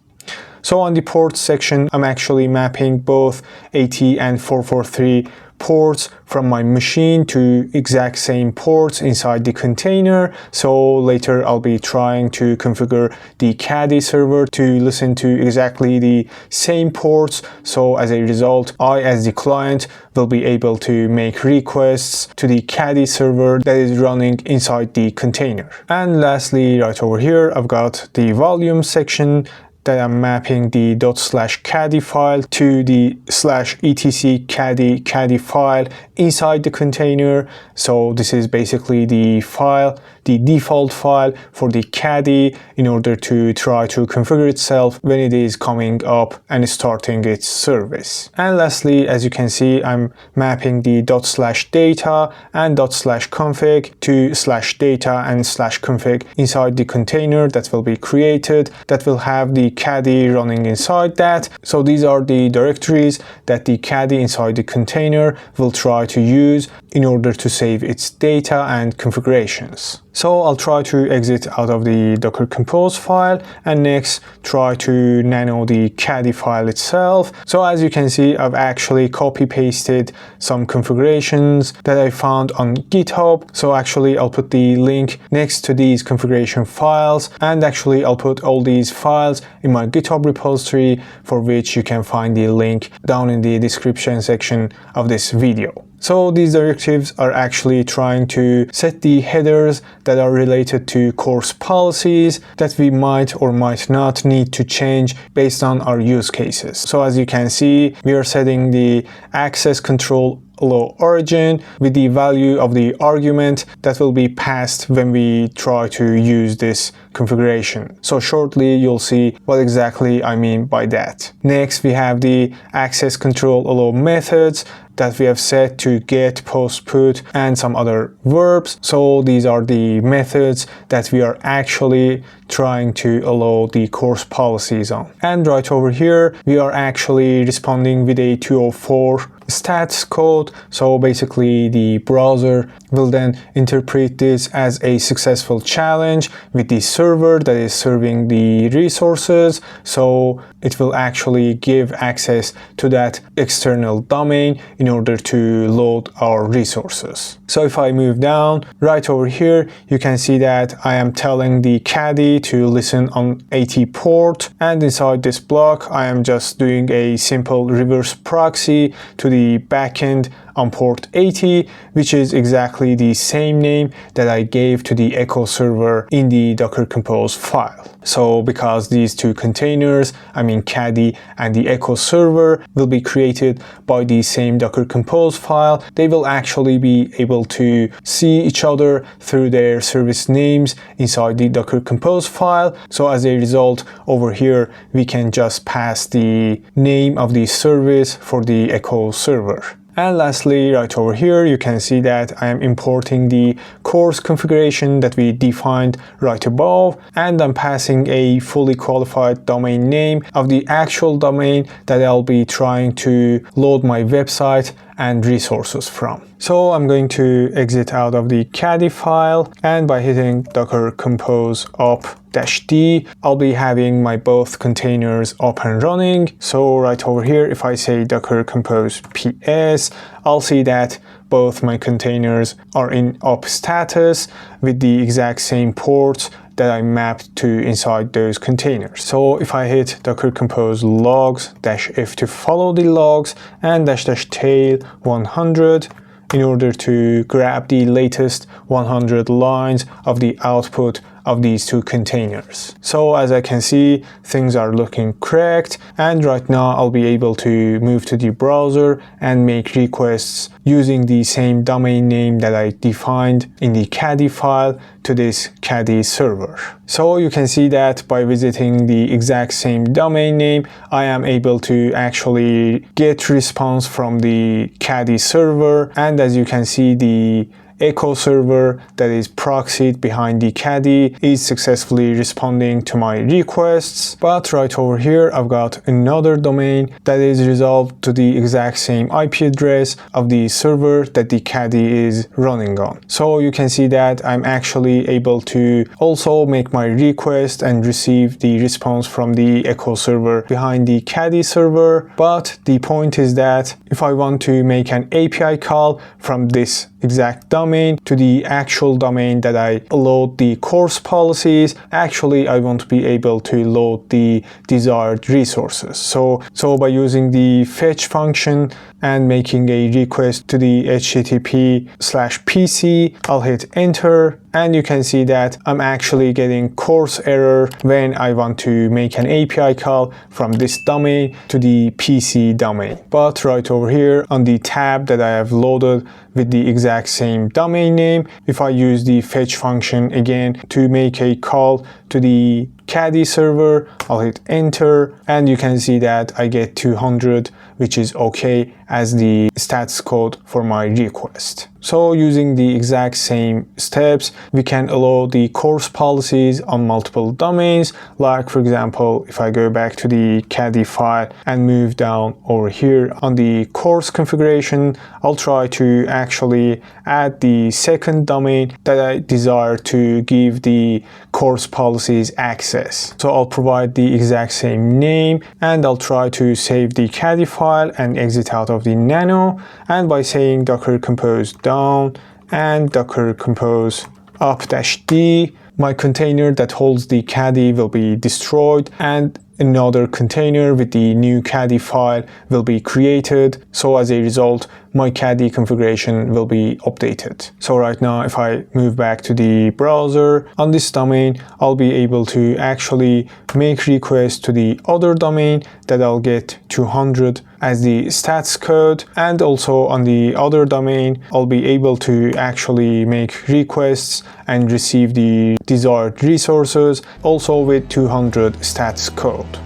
So on the port section, I'm actually mapping both 80 and 443 ports from my machine to exact same ports inside the container. So later I'll be trying to configure the Caddy server to listen to exactly the same ports. So as a result, I as the client will be able to make requests to the Caddy server that is running inside the container. And lastly, right over here, I've got the volume section that I'm mapping the ./caddy file to the /etc caddy file inside the container. So this is basically the file, the default file for the Caddy in order to try to configure itself when it is coming up and starting its service. And lastly, as you can see, I'm mapping the ./data and ./config to /data and /config inside the container that will be created, that will have the Caddy running inside that. So these are the directories that the Caddy inside the container will try to use in order to save its data and configurations. So I'll try to exit out of the Docker Compose file and next try to nano the Caddy file itself. So as you can see, I've actually copy pasted some configurations that I found on GitHub. So actually I'll put the link next to these configuration files, and actually I'll put all these files in my GitHub repository, for which you can find the link down in the description section of this video. So these directives are actually trying to set the headers that are related to course policies that we might or might not need to change based on our use cases. So as you can see, we are setting the access control allow origin with the value of the argument that will be passed when we try to use this configuration. So shortly you'll see what exactly I mean by that. Next, we have the access control allow methods that we have set to get, post, put, and some other verbs. So these are the methods that we are actually trying to allow the course policies on. And right over here, we are actually responding with a 204 stats code. So basically the browser will then interpret this as a successful challenge with the server that is serving the resources. So it will actually give access to that external domain in order to load our resources. So if I move down, right over here, you can see that I am telling the Caddy to listen on 80 port, and inside this block, I am just doing a simple reverse proxy to the backend on port 80, which is exactly the same name that I gave to the echo server in the Docker Compose file. So because these two containers, I mean Caddy and the echo server, will be created by the same Docker Compose file, they will actually be able to see each other through their service names inside the Docker Compose file. So as a result, over here, we can just pass the name of the service for the echo server. And lastly, right over here, you can see that I am importing the course configuration that we defined right above, and I'm passing a fully qualified domain name of the actual domain that I'll be trying to load my website and resources from. So I'm going to exit out of the Caddyfile, and by hitting docker compose up-d, I'll be having my both containers up and running. So right over here, if I say docker compose ps, I'll see that both my containers are in up status with the exact same ports that I mapped to inside those containers. So if I hit docker compose logs -f to follow the logs and --tail 100 in order to grab the latest 100 lines of the output of these two containers. So as I can see, things are looking correct, and right now I'll be able to move to the browser and make requests using the same domain name that I defined in the Caddyfile to this Caddy server. So you can see that by visiting the exact same domain name, I am able to actually get response from the Caddy server, and as you can see, the echo server that is proxied behind the Caddy is successfully responding to my requests. But right over here, I've got another domain that is resolved to the exact same IP address of the server that the Caddy is running on. So you can see that I'm actually able to also make my request and receive the response from the echo server behind the Caddy server. But the point is that if I want to make an API call from this exact domain to the actual domain that I load the course policies, actually I want to be able to load the desired resources. So by using the fetch function and making a request to the HTTP/PC, I'll hit enter, and you can see that I'm actually getting course error when I want to make an API call from this domain to the PC domain. But right over here on the tab that I have loaded with the exact same domain name, if I use the fetch function again to make a call to the Caddy server, I'll hit enter, and you can see that I get 200, which is okay as the stats code for my request. So using the exact same steps, we can allow the course policies on multiple domains. Like for example, if I go back to the Caddyfile and move down over here on the course configuration, I'll try to actually add the second domain that I desire to give the course policies access. So I'll provide the exact same name, and I'll try to save the Caddyfile and exit out of the nano, and by saying docker compose down and docker compose up-d, my container that holds the Caddy will be destroyed, and another container with the new Caddyfile will be created. So as a result, my Caddy configuration will be updated. So right now, if I move back to the browser on this domain, I'll be able to actually make requests to the other domain that I'll get 200 as the stats code, and also on the other domain, I'll be able to actually make requests and receive the desired resources also with 200 stats code.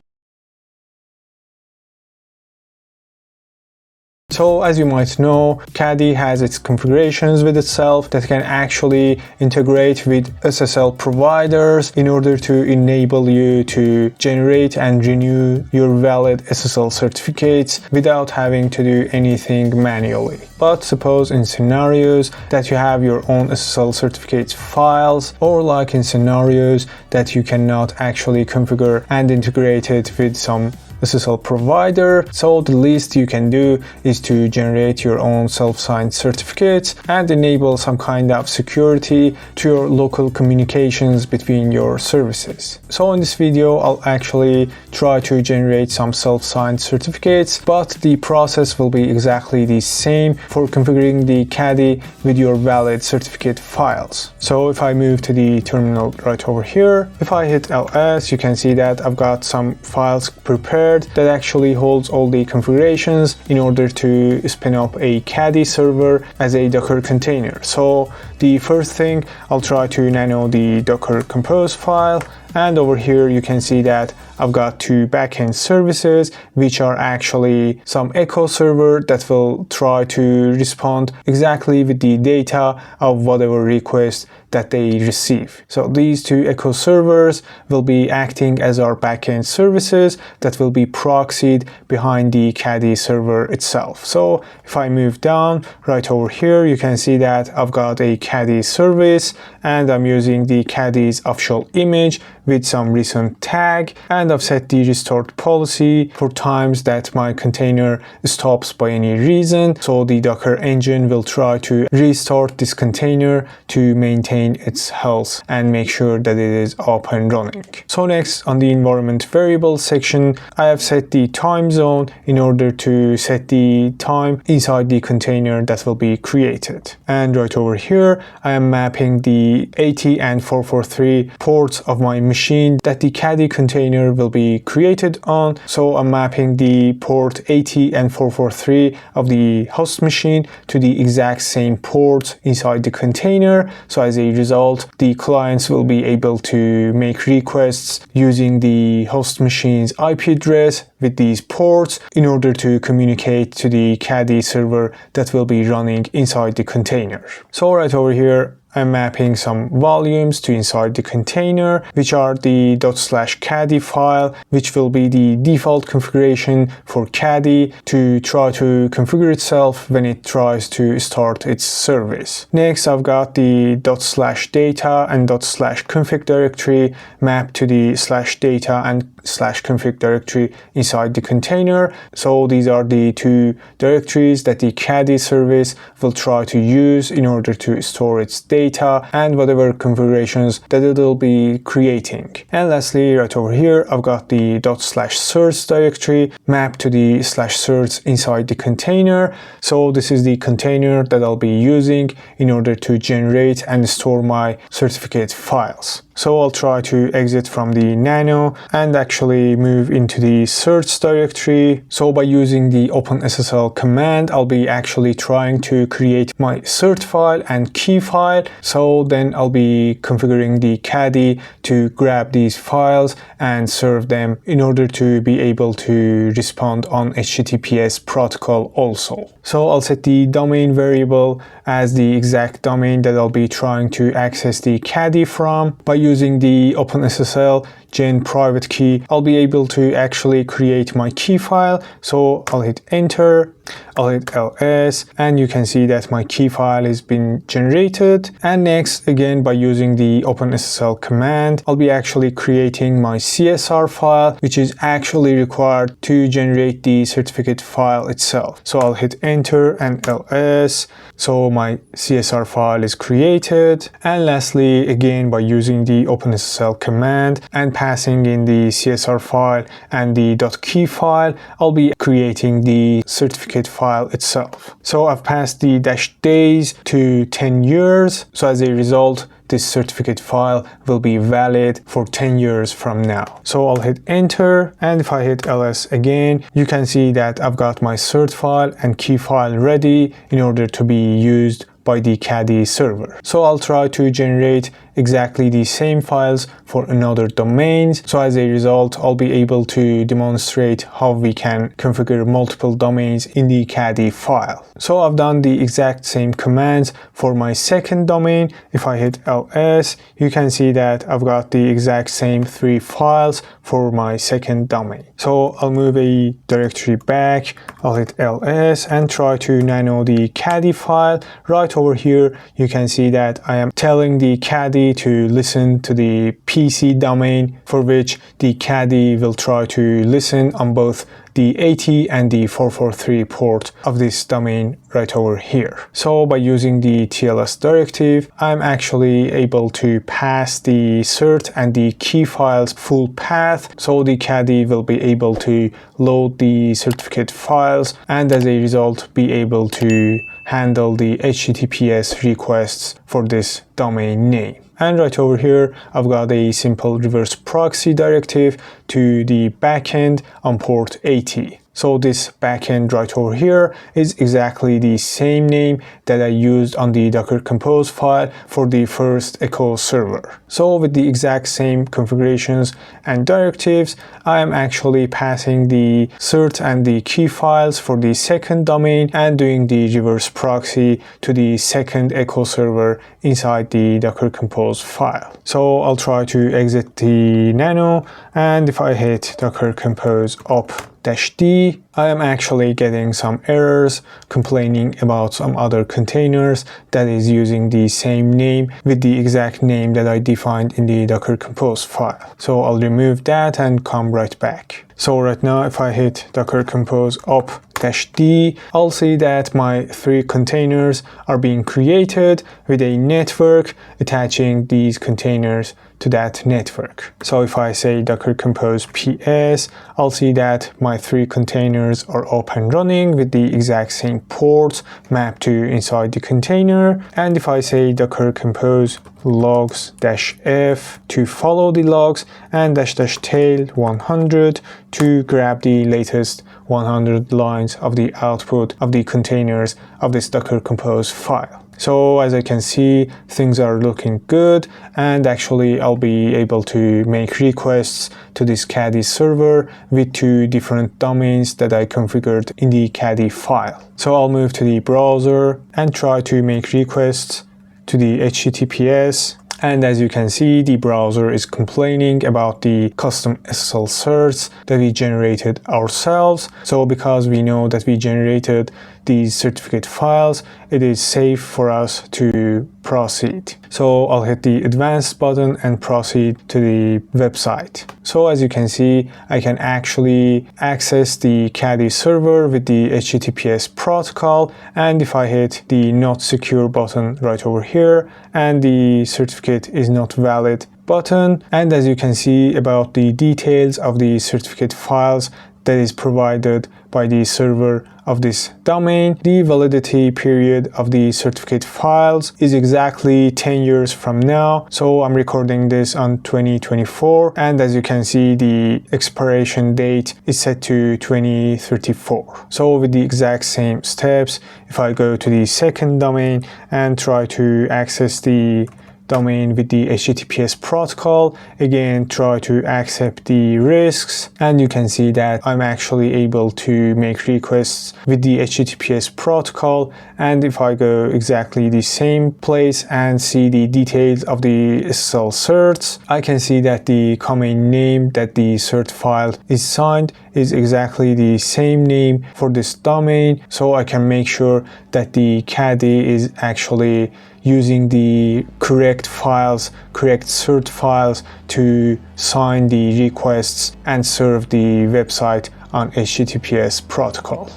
So as you might know, Caddy has its configurations with itself that can actually integrate with SSL providers in order to enable you to generate and renew your valid SSL certificates without having to do anything manually. But suppose in scenarios that you have your own SSL certificates files, or like in scenarios that you cannot actually configure and integrate it with some SSL provider, so the least you can do is to generate your own self-signed certificates and enable some kind of security to your local communications between your services. So in this video, I'll actually try to generate some self-signed certificates, but the process will be exactly the same for configuring the Caddy with your valid certificate files. So if I move to the terminal right over here, if I hit ls, you can see that I've got some files prepared that actually holds all the configurations in order to spin up a Caddy server as a Docker container. So the first thing, I'll try to nano the Docker compose file, and over here you can see that I've got two backend services which are actually some echo server that will try to respond exactly with the data of whatever request that they receive. So these two echo servers will be acting as our backend services that will be proxied behind the Caddy server itself. So if I move down right over here, you can see that I've got a Caddy service and I'm using the Caddy's official image with some recent tag, and I've set the restart policy for times that my container stops by any reason. So the Docker engine will try to restart this container to maintain its health and make sure that it is up and running. So next, on the environment variable section, I have set the time zone in order to set the time inside the container that will be created. And right over here, I am mapping the 80 and 443 ports of my machine that the Caddy container will be created on. So I'm mapping the port 80 and 443 of the host machine to the exact same ports inside the container. So as a result, the clients will be able to make requests using the host machine's IP address with these ports in order to communicate to the Caddy server that will be running inside the container. So right over here, I'm mapping some volumes to inside the container, which are the ./caddyfile, which will be the default configuration for Caddy to try to configure itself when it tries to start its service. Next, I've got the ./data and ./config directory mapped to the /data and /config directory inside the container. So these are the two directories that the Caddy service will try to use in order to store its data and whatever configurations that it will be creating. And lastly, right over here, I've got the ./certs directory mapped to the /certs inside the container. So this is the container that I'll be using in order to generate and store my certificate files. So I'll try to exit from the nano and actually move into the certs directory. So by using the OpenSSL command, I'll be actually trying to create my cert file and key file. So then I'll be configuring the Caddy to grab these files and serve them in order to be able to respond on HTTPS protocol also. So I'll set the domain variable as the exact domain that I'll be trying to access the Caddy from. By using the OpenSSL gen private key, I'll be able to actually create my key file. So I'll hit enter, I'll hit ls, and you can see that my key file has been generated. And next, again, by using the OpenSSL command, I'll be actually creating my CSR file, which is actually required to generate the certificate file itself. So I'll hit enter and ls. So my CSR file is created. And lastly, again, by using the OpenSSL command and passing in the CSR file and the .key file, I'll be creating the certificate file itself. So I've passed the -days to 10 years. So as a result, this certificate file will be valid for 10 years from now. So I'll hit enter, and if I hit ls again, you can see that I've got my cert file and key file ready in order to be used by the Caddy server. So I'll try to generate exactly the same files for another domains. So as a result, I'll be able to demonstrate how we can configure multiple domains in the Caddy file. So I've done the exact same commands for my second domain. If I hit ls, you can see that I've got the exact same 3 files for my second domain. So I'll move a directory back, I'll hit ls and try to nano the Caddy file. Right over here, you can see that I am telling the Caddy to listen to the PC domain, for which the Caddy will try to listen on both the 80 and the 443 port of this domain right over here. So by using the TLS directive, I'm actually able to pass the cert and the key files full path. So the Caddy will be able to load the certificate files and as a result be able to handle the HTTPS requests for this domain name. And right over here, I've got a simple reverse proxy directive to the backend on port 80. So this backend right over here is exactly the same name that I used on the Docker Compose file for the first echo server. So with the exact same configurations and directives, I am actually passing the cert and the key files for the second domain and doing the reverse proxy to the second echo server inside the Docker Compose file. So I'll try to exit the nano, and if I hit Docker Compose up-d, I am actually getting some errors complaining about some other containers that is using the same name with the exact name that I defined in the Docker Compose file. So I'll remove that and come right back. So right now if I hit Docker Compose up-d, I'll see that my 3 containers are being created with a network attaching these containers to that network. So if I say Docker Compose ps, I'll see that my 3 containers are up and running with the exact same ports mapped to inside the container. And if I say Docker Compose logs-f to follow the logs and --tail 100 to grab the latest 100 lines of the output of the containers of this Docker Compose file. So as I can see, things are looking good, and actually I'll be able to make requests to this Caddy server with 2 different domains that I configured in the Caddyfile. So I'll move to the browser and try to make requests to the HTTPS. And as you can see, the browser is complaining about the custom SSL certs that we generated ourselves. So because we know that we generated these certificate files, it is safe for us to proceed. So I'll hit the advanced button and proceed to the website. So as you can see, I can actually access the Caddy server with the HTTPS protocol. And if I hit the not secure button right over here, and the certificate is not valid button, and as you can see about the details of the certificate files that is provided by the server of this domain, the validity period of the certificate files is exactly 10 years from now. So I'm recording this on 2024, and as you can see, the expiration date is set to 2034. So with the exact same steps, if I go to the second domain and try to access the domain with the HTTPS protocol, again try to accept the risks, and you can see that I'm actually able to make requests with the HTTPS protocol. And if I go exactly the same place and see the details of the SSL certs, I can see that the common name that the cert file is signed is exactly the same name for this domain. So I can make sure that the Caddy is actually using the correct files, correct cert files to sign the requests and serve the website on HTTPS protocol.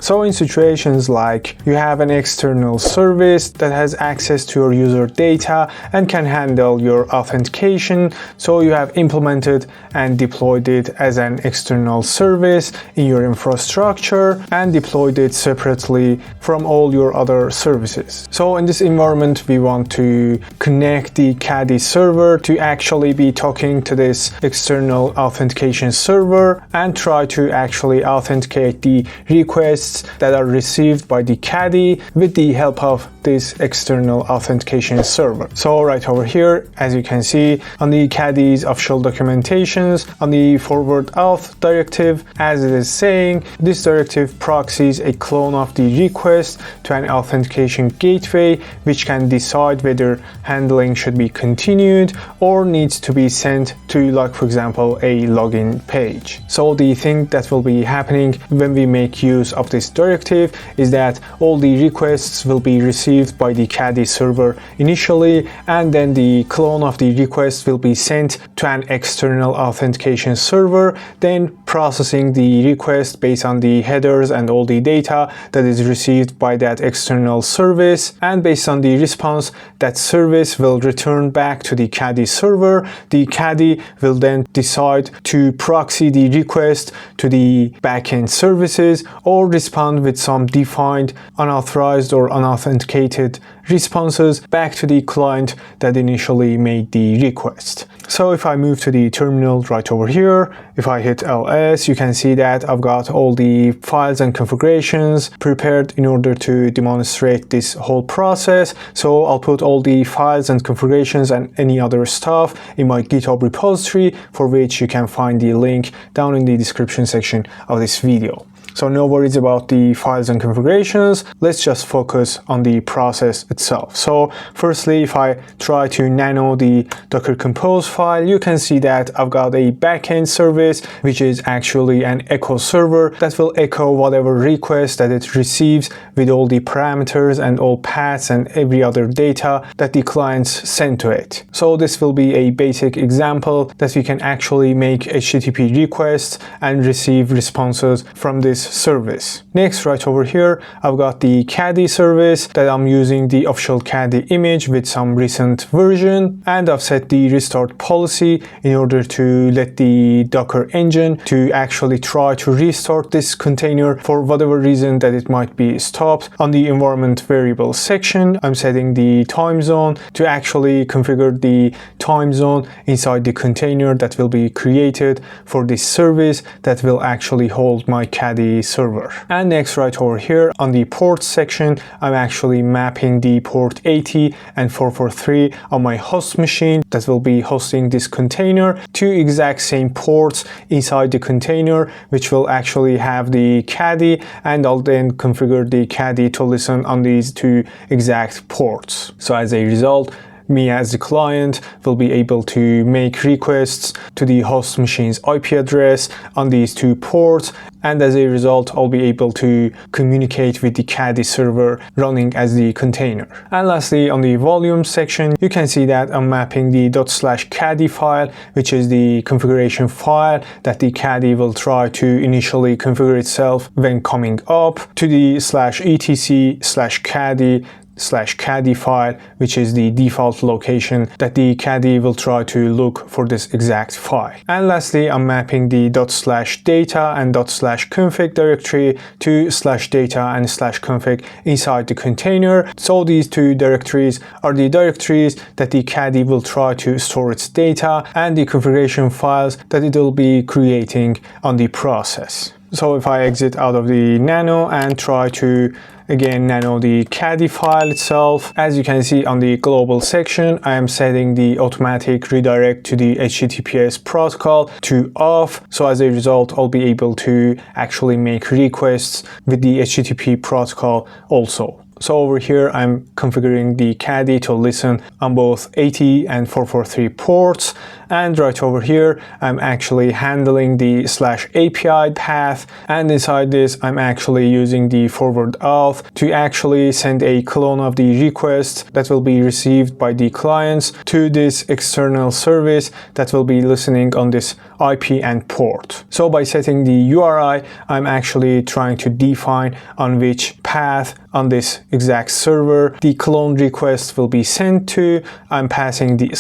So in situations like you have an external service that has access to your user data and can handle your authentication, so you have implemented and deployed it as an external service in your infrastructure and deployed it separately from all your other services. So in this environment, we want to connect the Caddy server to actually be talking to this external authentication server and try to actually authenticate the requests that are received by the Caddy with the help of this external authentication server. So right over here, as you can see on the Caddy's official documentations, on the forward auth directive, as it is saying, this directive proxies a clone of the request to an authentication gateway, which can decide whether handling should be continued or needs to be sent to, like for example, a login page. So the thing that will be happening when we make use of this directive is that all the requests will be received by the Caddy server initially, and then the clone of the request will be sent to an external authentication server, then processing the request based on the headers and all the data that is received by that external service, and based on the response, that service will return back to the Caddy server. The Caddy will then decide to proxy the request to the backend services or respond with some defined unauthorized or unauthenticated authenticated responses back to the client that initially made the request. So if I move to the terminal right over here, if I hit ls, you can see that I've got all the files and configurations prepared in order to demonstrate this whole process. So I'll put all the files and configurations and any other stuff in my GitHub repository, for which you can find the link down in the description section of this video. So no worries about the files and configurations. Let's just focus on the process itself. So firstly, if I try to nano the Docker Compose file, you can see that I've got a backend service, which is actually an echo server that will echo whatever request that it receives with all the parameters and all paths and every other data that the clients send to it. So this will be a basic example that we can actually make HTTP requests and receive responses from this service. Next, right over here, I've got the Caddy service that I'm using the official Caddy image with some recent version, and I've set the restart policy in order to let the Docker engine to actually try to restart this container for whatever reason that it might be stopped. On the environment variable section, I'm setting the time zone to actually configure the time zone inside the container that will be created for this service that will actually hold my Caddy server. And next, right over here on the port section, I'm actually mapping the port 80 and 443 on my host machine that will be hosting this container to exact same ports inside the container, which will actually have the Caddy, and I'll then configure the Caddy to listen on these two exact ports. So as a result, me as the client will be able to make requests to the host machine's IP address on these two ports, and as a result I'll be able to communicate with the Caddy server running as the container. And lastly, on the volume section, you can see that I'm mapping the .caddyfile, which is the configuration file that the Caddy will try to initially configure itself when coming up, to the /etc/caddy/Caddyfile, which is the default location that the Caddy will try to look for this exact file. And lastly, I'm mapping the ./data and ./config directory to /data and /config inside the container. So these two directories are the directories that the Caddy will try to store its data and the configuration files that it will be creating on the process. So if I exit out of the nano and try to again nano the Caddy file itself, as you can see on the global section, I am setting the automatic redirect to the HTTPS protocol to off. So as a result, I'll be able to actually make requests with the HTTP protocol also. So over here, I'm configuring the Caddy to listen on both 80 and 443 ports. And right over here, I'm actually handling the /API path. And inside this, I'm actually using the forward auth to actually send a clone of the request that will be received by the clients to this external service that will be listening on this IP and port. So by setting the URI, I'm actually trying to define on which path on this exact server the clone request will be sent to. I'm passing the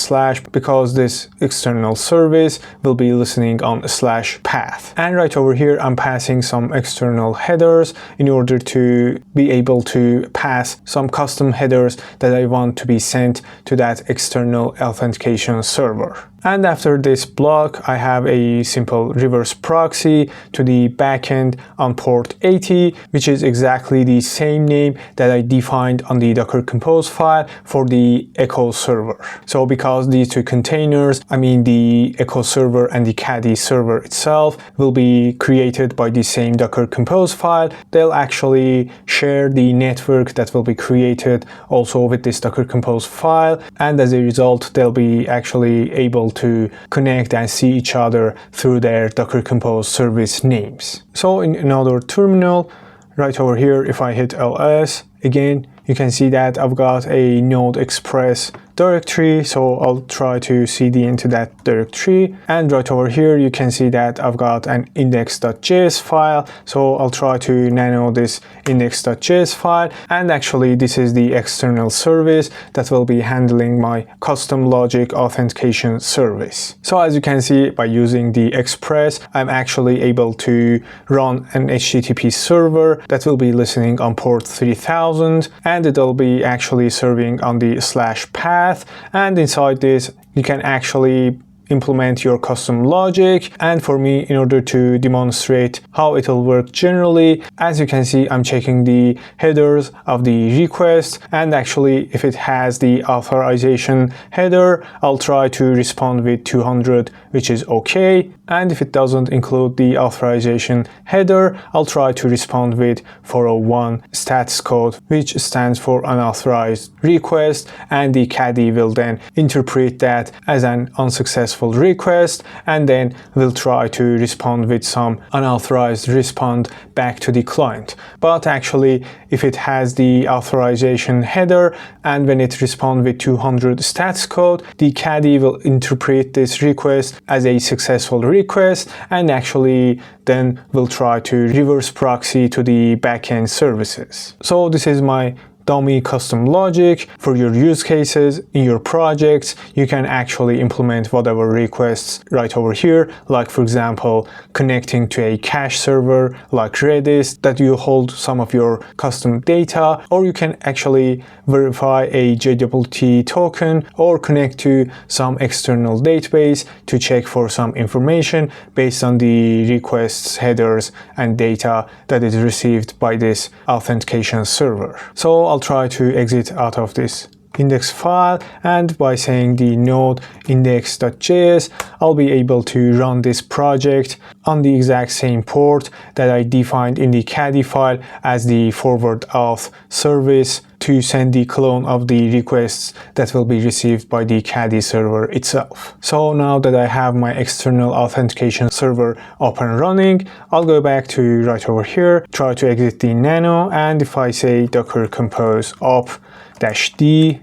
/ because this external service will be listening on /path. And right over here, I'm passing some external headers in order to be able to pass some custom headers that I want to be sent to that external authentication server. And after this block, I have a simple reverse proxy to the backend on port 80, which is exactly the same name that I defined on the Docker Compose file for the echo server. So because these two containers, I mean the echo server and the Caddy server itself, will be created by the same Docker Compose file, they'll actually share the network that will be created also with this Docker Compose file, and as a result, they'll be actually able to connect and see each other through their Docker Compose service names. So in another terminal, right over here, if I hit ls, again, you can see that I've got a node express directory, so I'll try to cd into that directory. And right over here you can see that I've got an index.js file, so I'll try to nano this index.js file, and actually this is the external service that will be handling my custom logic authentication service. So as you can see, by using the express, I'm actually able to run an HTTP server that will be listening on port 3000, and it'll be actually serving on the /path, and inside this you can actually implement your custom logic. And for me, in order to demonstrate how it will work generally, as you can see, I'm checking the headers of the request, and actually if it has the authorization header, I'll try to respond with 200, which is okay. And if it doesn't include the authorization header, I'll try to respond with 401 status code, which stands for unauthorized request, and the Caddy will then interpret that as an unsuccessful request, and then we'll try to respond with some unauthorized response back to the client. But actually, if it has the authorization header and when it responds with 200 status code, the Caddy will interpret this request as a successful request, and actually then we'll try to reverse proxy to the backend services. So this is my dummy custom logic. For your use cases in your projects, you can actually implement whatever requests right over here, like for example connecting to a cache server like Redis that you hold some of your custom data, or you can actually verify a JWT token or connect to some external database to check for some information based on the requests, headers and data that is received by this authentication server. So I'll try to exit out of this index file, and by saying the node index.js, I'll be able to run this project on the exact same port that I defined in the Caddyfile as the forward auth service to send the clone of the requests that will be received by the Caddy server itself. So now that I have my external authentication server up and running, I'll go back to right over here, try to exit the nano, and if I say docker compose up-d,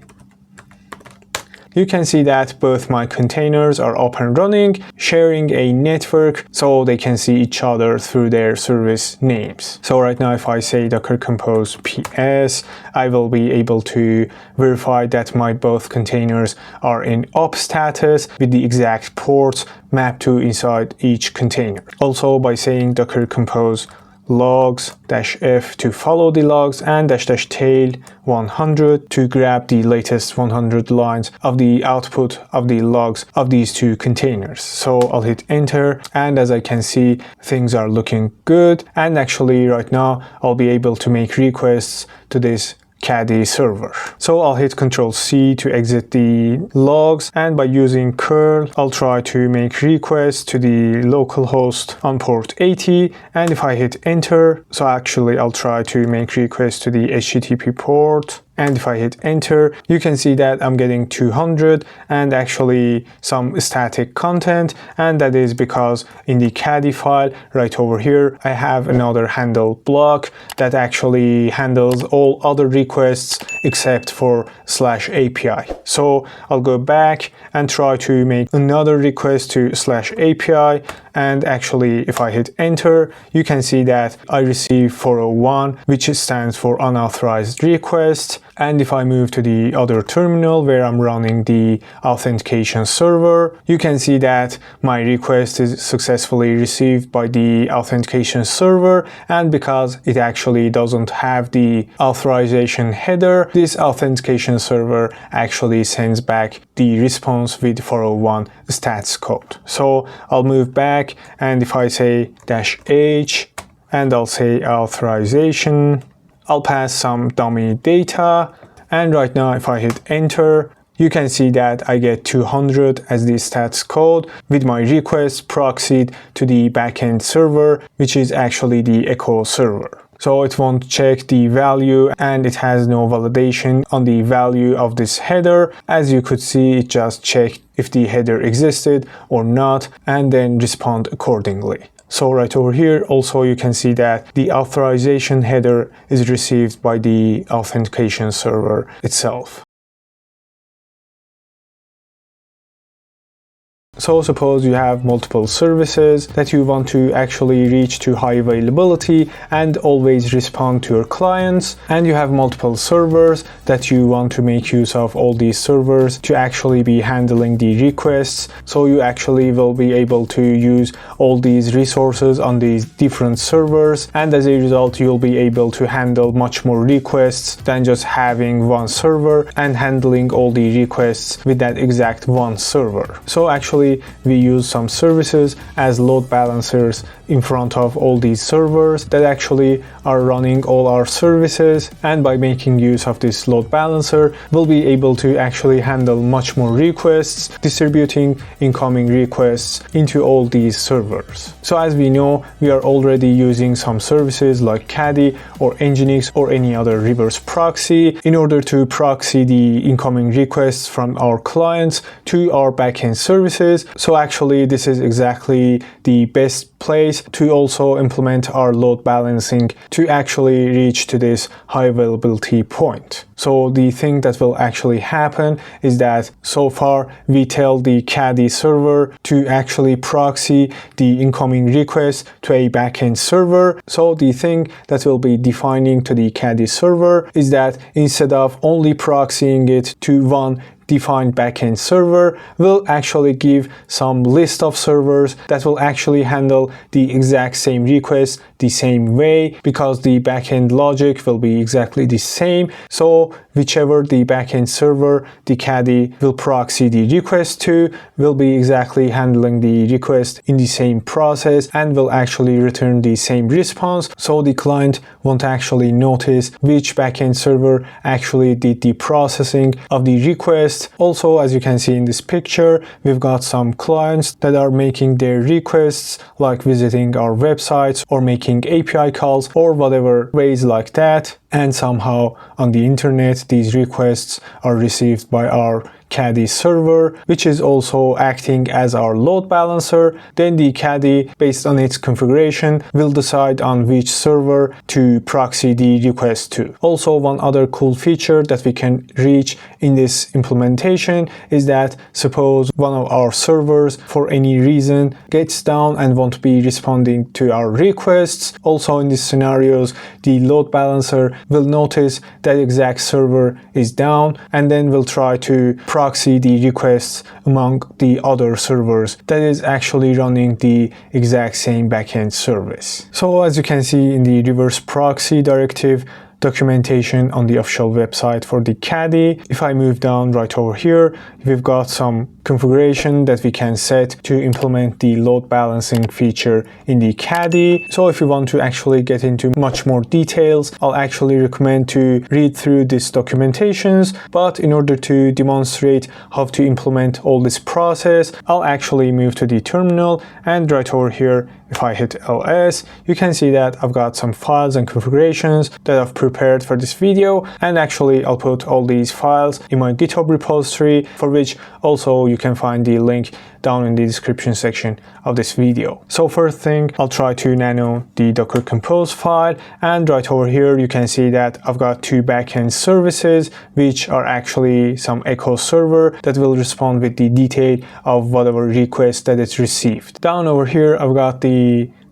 you can see that both my containers are up and running, sharing a network so they can see each other through their service names. So right now if I say docker compose ps, I will be able to verify that my both containers are in up status with the exact ports mapped to inside each container. Also by saying docker compose logs-f to follow the logs, and --tail 100 to grab the latest 100 lines of the output of the logs of these two containers. So I'll hit enter, and as I can see, things are looking good, and actually right now I'll be able to make requests to this Caddy server. So I'll hit Ctrl+C to exit the logs, and by using curl, I'll try to make requests to the localhost on port 80, and if I hit enter, so actually I'll try to make requests to the HTTP port, and if I hit enter, you can see that I'm getting 200 and actually some static content, and that is because in the Caddyfile right over here I have another handle block that actually handles all other requests except for /API. So I'll go back and try to make another request to /API, and actually if I hit enter, you can see that I receive 401, which stands for unauthorized request. And if I move to the other terminal where I'm running the authentication server, you can see that my request is successfully received by the authentication server, and because it actually doesn't have the authorization header, this authentication server actually sends back the response with 401 stats code. So I'll move back, and if I say -h and I'll say authorization, I'll pass some dummy data, and right now if I hit enter, you can see that I get 200 as the stats code with my request proxied to the backend server, which is actually the echo server. So it won't check the value, and it has no validation on the value of this header. As you could see, it just checked if the header existed or not and then respond accordingly. So right over here also you can see that the authorization header is received by the authentication server itself. So suppose you have multiple services that you want to actually reach to high availability and always respond to your clients, and you have multiple servers that you want to make use of all these servers to actually be handling the requests. So you actually will be able to use all these resources on these different servers, and as a result you'll be able to handle much more requests than just having one server and handling all the requests with that exact one server. So actually we use some services as load balancers in front of all these servers that actually are running all our services, and by making use of this load balancer we'll be able to actually handle much more requests, distributing incoming requests into all these servers. So as we know, we are already using some services like Caddy or Nginx or any other reverse proxy in order to proxy the incoming requests from our clients to our backend services. So actually this is exactly the best place to also implement our load balancing to actually reach to this high availability point. So the thing that will actually happen is that so far we tell the Caddy server to actually proxy the incoming request to a backend server. So the thing that will be defining to the Caddy server is that instead of only proxying it to one defined backend server, will actually give some list of servers that will actually handle the exact same request the same way, because the backend logic will be exactly the same. So whichever the backend server the Caddy will proxy the request to will be exactly handling the request in the same process and will actually return the same response. So the client won't actually notice which backend server actually did the processing of the request. Also, as you can see in this picture, we've got some clients that are making their requests like visiting our websites or making API calls or whatever ways like that, and somehow on the internet these requests are received by our Caddy server, which is also acting as our load balancer. Then the Caddy, based on its configuration, will decide on which server to proxy the request to. Also, one other cool feature that we can reach in this implementation is that suppose one of our servers for any reason gets down and won't be responding to our requests. Also in these scenarios, the load balancer will notice that exact server is down and then will try to proxy the requests among the other servers that is actually running the exact same backend service. So as you can see in the reverse proxy directive documentation on the official website for the Caddy, if I move down right over here, we've got some configuration that we can set to implement the load balancing feature in the Caddy. So if you want to actually get into much more details, I'll actually recommend to read through these documentations, but in order to demonstrate how to implement all this process, I'll actually move to the terminal, and right over here if I hit ls, you can see that I've got some files and configurations that I've prepared for this video, and actually I'll put all these files in my GitHub repository, for which also you can find the link down in the description section of this video. So first thing, I'll try to nano the Docker Compose file, and right over here you can see that I've got two backend services which are actually some echo server that will respond with the detail of whatever request that it's received. Down over here I've got the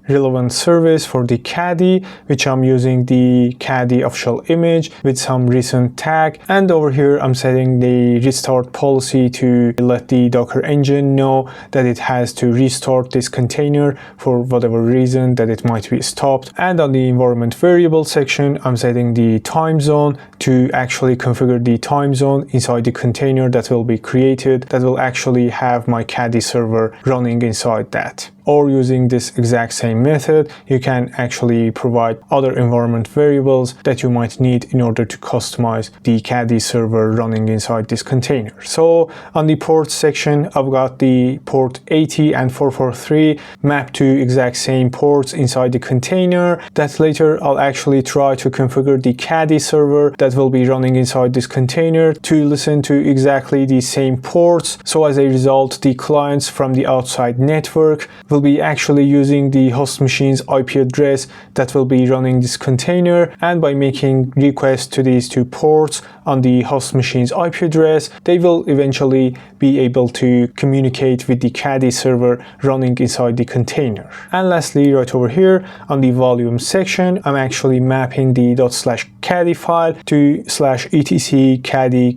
relevant service for the Caddy, which I'm using the Caddy official image with some recent tag, and over here I'm setting the restart policy to let the Docker engine know that it has to restart this container for whatever reason that it might be stopped. And on the environment variable section, I'm setting the time zone to actually configure the time zone inside the container that will be created, that will actually have my Caddy server running inside that. Or using this exact same method, you can actually provide other environment variables that you might need in order to customize the Caddy server running inside this container. So on the port section, I've got the port 80 and 443 mapped to exact same ports inside the container. That later I'll actually try to configure the Caddy server that will be running inside this container to listen to exactly the same ports. So as a result, the clients from the outside network will be actually using the host machine's IP address that will be running this container, and by making requests to these two ports, on the host machine's IP address, they will eventually be able to communicate with the Caddy server running inside the container. And lastly, right over here on the volume section, I'm actually mapping the ./caddyfile to /etc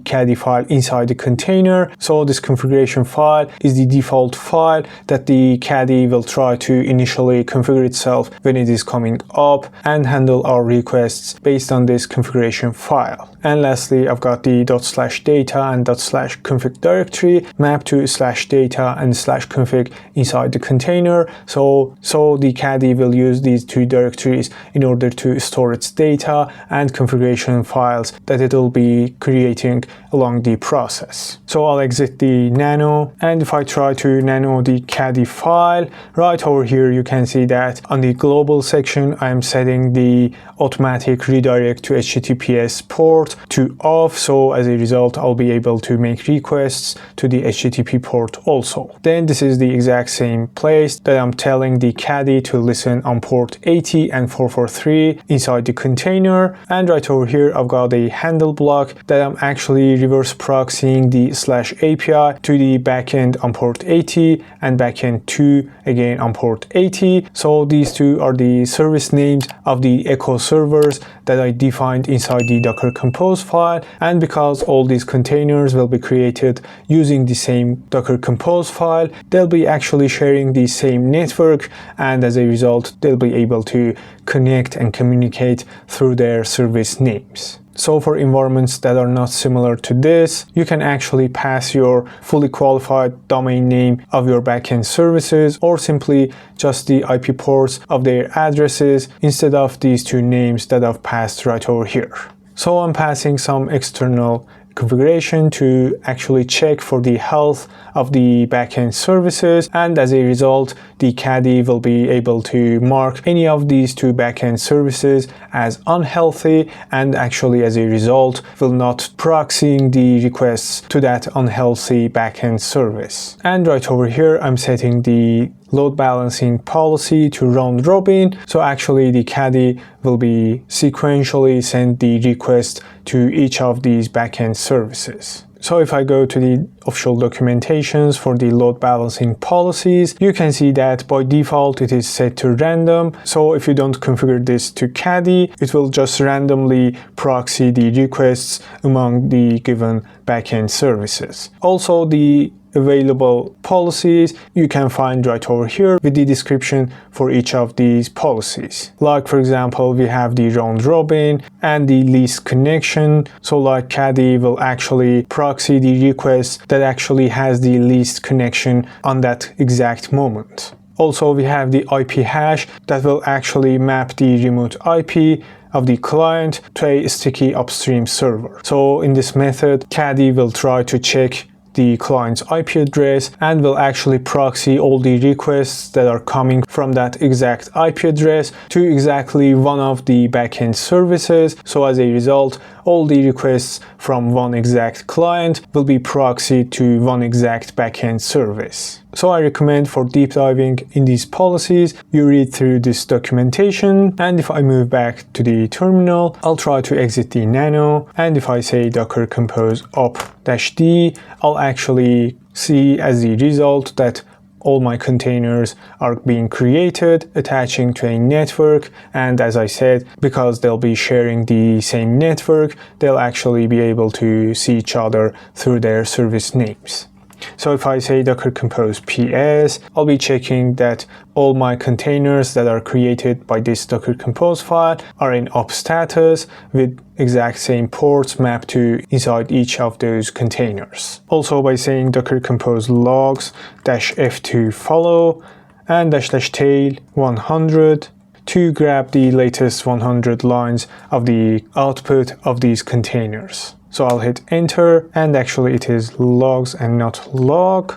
caddyfile inside the container. So this configuration file is the default file that the Caddy will try to initially configure itself when it is coming up and handle our requests based on this configuration file. And lastly, I've got the ./data and ./config directory mapped to /data and /config inside the container. So the Caddy will use these two directories in order to store its data and configuration files that it will be creating along the process. So I'll exit the nano, and if I try to nano the Caddy file, right over here you can see that on the global section I'm setting the automatic redirect to HTTPS port to off, so as a result I'll be able to make requests to the HTTP port also. Then this is the exact same place that I'm telling the Caddy to listen on port 80 and 443 inside the container, and right over here I've got a handle block that I'm actually reverse proxying the /API to the backend on port 80 and backend 2 again on port 80. So these two are the service names of the echo servers that I defined inside the Docker Compose file, and because all these containers will be created using the same Docker Compose file, they'll be actually sharing the same network, and as a result they'll be able to connect and communicate through their service names. So for environments that are not similar to this, you can actually pass your fully qualified domain name of your backend services, or simply just the IP ports of their addresses instead of these two names that I've passed right over here. So I'm passing some external configuration to actually check for the health of the backend services, and as a result the Caddy will be able to mark any of these two backend services as unhealthy, and actually as a result will not proxying the requests to that unhealthy backend service. And right over here I'm setting the load balancing policy to round robin, so actually the Caddy will be sequentially send the request to each of these backend services. So if I go to the official documentations for the load balancing policies, you can see that by default it is set to random. So if you don't configure this to Caddy, it will just randomly proxy the requests among the given backend services. Also, the available policies you can find right over here with the description for each of these policies. Like for example, we have the round robin and the least connection. So like Caddy will actually proxy the request that actually has the least connection on that exact moment. Also, we have the IP hash that will actually map the remote IP of the client to a sticky upstream server. So in this method, Caddy will try to check the client's IP address and will actually proxy all the requests that are coming from that exact IP address to exactly one of the backend services. So as a result, all the requests from one exact client will be proxied to one exact backend service. So I recommend for deep diving in these policies, you read through this documentation, and if I move back to the terminal, I'll try to exit the nano, and if I say docker compose up-d, I'll actually see as the result that all my containers are being created, attaching to a network, and as I said, because they'll be sharing the same network, they'll actually be able to see each other through their service names. So if I say docker compose ps, I'll be checking that all my containers that are created by this docker compose file are in up status with exact same ports mapped to inside each of those containers. Also by saying docker compose logs -f2 follow and --tail 100 to grab the latest 100 lines of the output of these containers. So I'll hit enter, and actually it is logs and not log.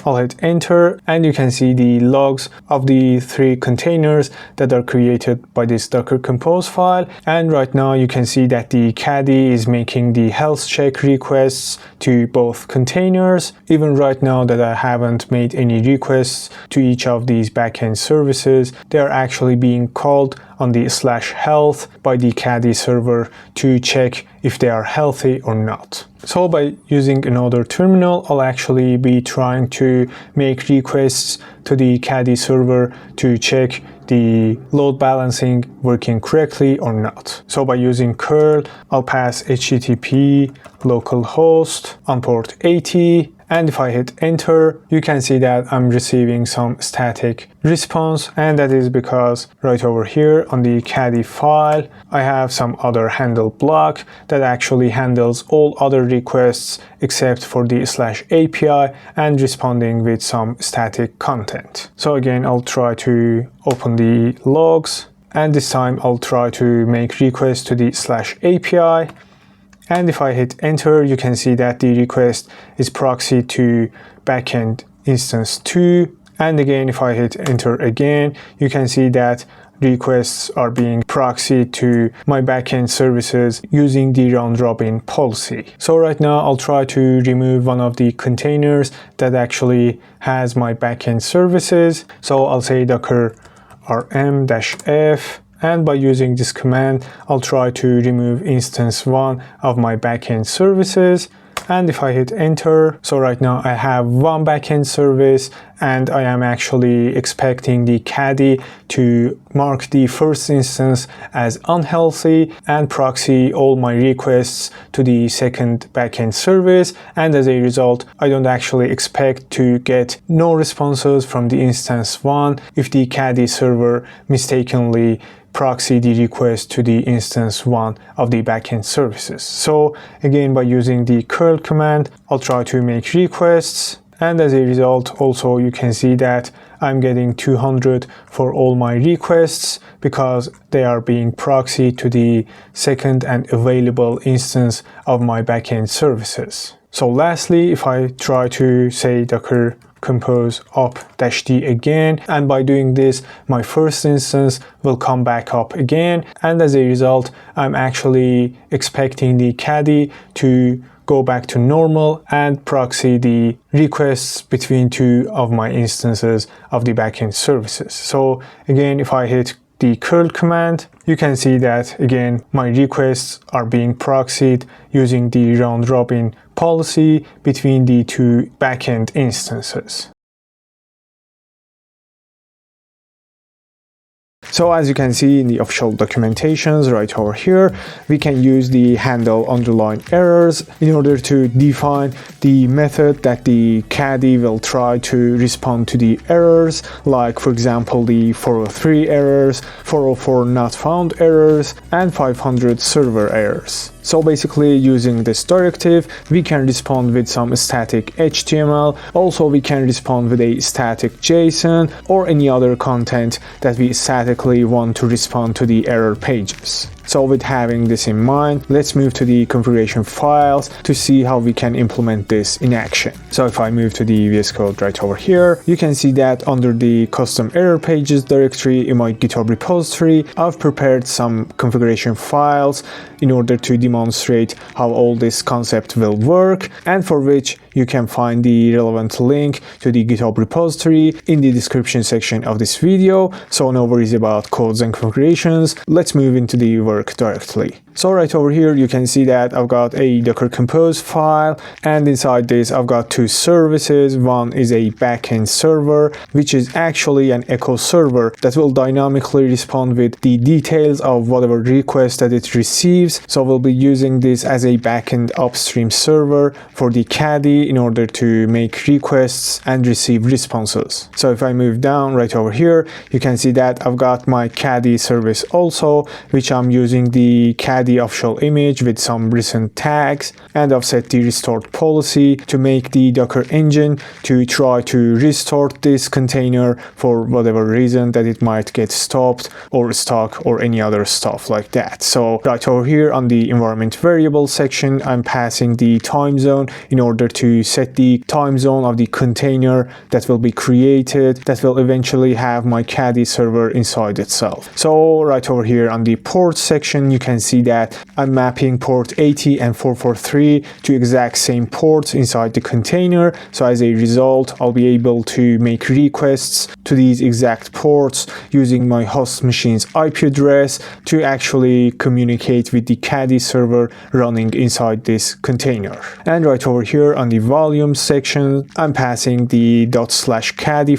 I'll hit enter, and you can see the logs of the 3 containers that are created by this docker compose file. And right now you can see that the Caddy is making the health check requests to both containers. Even right now that I haven't made any requests to each of these backend services, they are actually being called on the /health by the Caddy server to check if they are healthy or not. So by using another terminal, I'll actually be trying to make requests to the Caddy server to check the load balancing working correctly or not. So by using curl, I'll pass HTTP localhost on port 80, and if I hit enter, you can see that I'm receiving some static response, and that is because right over here on the Caddyfile, I have some other handle block that actually handles all other requests except for the /API and responding with some static content. So again, I'll try to open the logs, and this time I'll try to make requests to the /API. And if I hit enter, you can see that the request is proxied to backend instance 2. And again, if I hit enter again, you can see that requests are being proxied to my backend services using the round robin policy. So right now I'll try to remove one of the containers that actually has my backend services. So I'll say docker rm-f. And by using this command, I'll try to remove instance 1 of my backend services. And if I hit enter, so right now I have one backend service, and I am actually expecting the Caddy to mark the first instance as unhealthy and proxy all my requests to the second backend service. And as a result, I don't actually expect to get no responses from the instance 1 if the Caddy server mistakenly proxy the request to the instance 1 of the backend services. So again, by using the curl command, I'll try to make requests, and as a result also you can see that I'm getting 200 for all my requests because they are being proxied to the second and available instance of my backend services. So lastly, if I try to say docker compose up-d again, and by doing this my first instance will come back up again, and as a result I'm actually expecting the Caddy to go back to normal and proxy the requests between two of my instances of the backend services. So again, if I hit the curl command, you can see that again my requests are being proxied using the round robin policy between the two backend instances. So as you can see in the official documentations right over here, we can use the handle underline errors in order to define the method that the Caddy will try to respond to the errors, like for example the 403 errors, 404 not found errors, and 500 server errors. So basically using this directive, we can respond with some static HTML. Also, we can respond with a static JSON or any other content that we statically want to respond to the error pages. So with having this in mind, let's move to the configuration files to see how we can implement this in action. So if I move to the VS Code right over here, you can see that under the custom error pages directory in my GitHub repository, I've prepared some configuration files in order to demonstrate how all this concept will work, and for which you can find the relevant link to the GitHub repository in the description section of this video. So no worries about codes and configurations. Let's move into the work directly. So right over here, you can see that I've got a Docker Compose file, and inside this I've got two services. One is a backend server, which is actually an echo server that will dynamically respond with the details of whatever request that it receives. So we'll be using this as a backend upstream server for the Caddy in order to make requests and receive responses. So if I move down right over here, you can see that I've got my Caddy service also, which I'm using the Caddy official image with some recent tags, and I've set the restored policy to make the Docker engine to try to restore this container for whatever reason that it might get stopped or stuck or any other stuff like that. So right over here on the environment variable section, I'm passing the time zone in order to set the time zone of the container that will be created that will eventually have my Caddy server inside itself. So right over here on the port section, section, you can see that I'm mapping port 80 and 443 to exact same ports inside the container. So as a result, I'll be able to make requests to these exact ports using my host machine's IP address to actually communicate with the Caddy server running inside this container. And right over here on the volume section, I'm passing the ./caddy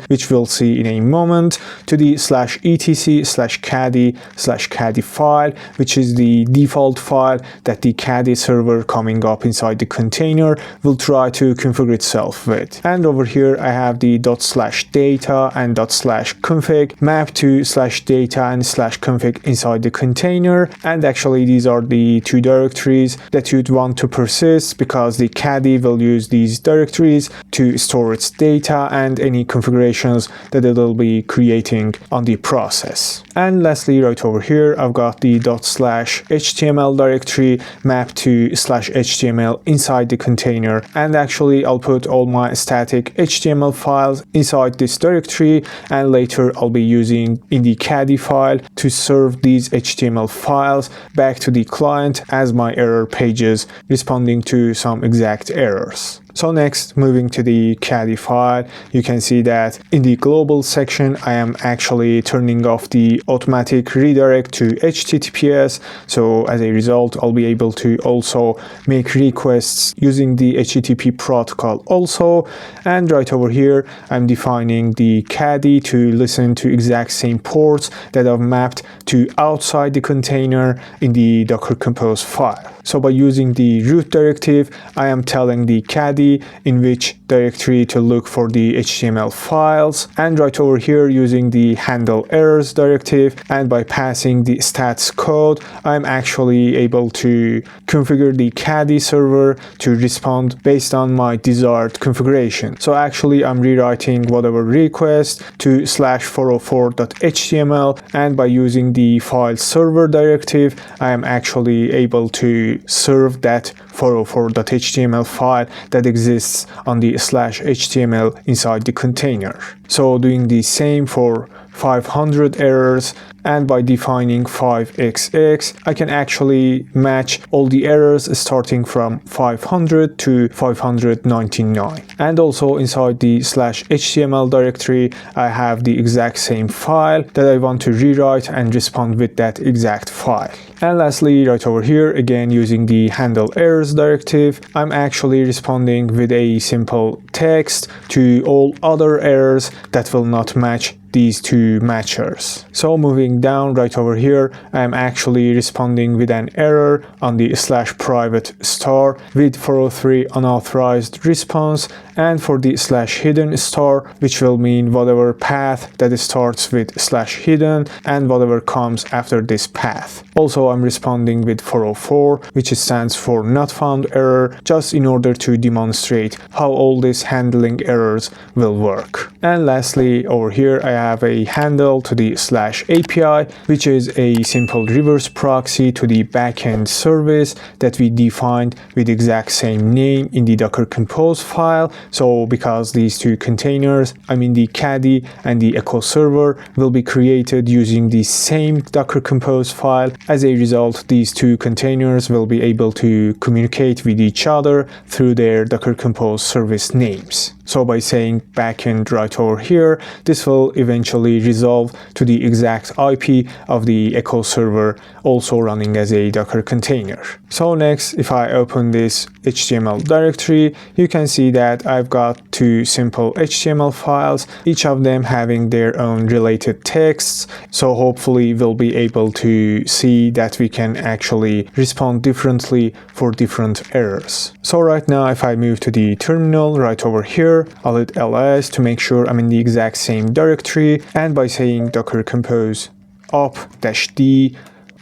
which we'll see in a moment, to the /etc/caddy/caddyfile, which is the default file that the Caddy server coming up inside the container will try to configure itself with. And over here I have the ./data and ./config mapped to /data and /config inside the container. And actually these are the two directories that you'd want to persist, because the Caddy will use these directories to store its data and any configurations that it will be creating on the process. And lastly, right over here, I've got the ./html directory mapped to /html inside the container. And actually, I'll put all my static HTML files inside this directory, and later I'll be using in the Caddyfile to serve these HTML files back to the client as my error pages, responding to some exact errors. So next, moving to the Caddyfile, you can see that in the global section, I am actually turning off the automatic redirect to HTTPS. So as a result, I'll be able to also make requests using the HTTP protocol also. And right over here, I'm defining the Caddy to listen to exact same ports that I've mapped to outside the container in the Docker Compose file. So by using the root directive, I am telling the Caddy in which directory to look for the HTML files. And right over here, using the handle errors directive, and by passing the stats code, I'm actually able to configure the Caddy server to respond based on my desired configuration. So actually, I'm rewriting whatever request to /404.html, and by using the file server directive, I am actually able to serve that 404.html file that exists on the /html inside the container. So doing the same for 500 errors, and by defining 5xx, I can actually match all the errors starting from 500 to 599. And also inside the /html directory, I have the exact same file that I want to rewrite and respond with that exact file. And lastly, right over here, again using the handle errors directive, I'm actually responding with a simple text to all other errors that will not match these two matchers. So moving down right over here, I'm actually responding with an error on the /private star with 403 unauthorized response, and for the /hidden star, which will mean whatever path that starts with /hidden and whatever comes after this path. Also, I'm responding with 404, which stands for not found error, just in order to demonstrate how all these handling errors will work. And lastly, over here, I have a handle to the /API, which is a simple reverse proxy to the backend service that we defined with the exact same name in the Docker Compose file. So because these two containers, I mean the Caddy and the Echo server, will be created using the same Docker Compose file, as a result, these two containers will be able to communicate with each other through their Docker Compose service names. So by saying backend right over here, this will eventually resolve to the exact IP of the Echo server, also running as a Docker container. So next, if I open this HTML directory, you can see that I've got two simple HTML files, each of them having their own related texts. So hopefully we'll be able to see that we can actually respond differently for different errors. So right now, if I move to the terminal right over here, I'll hit ls to make sure I'm in the exact same directory, and by saying docker compose up-d,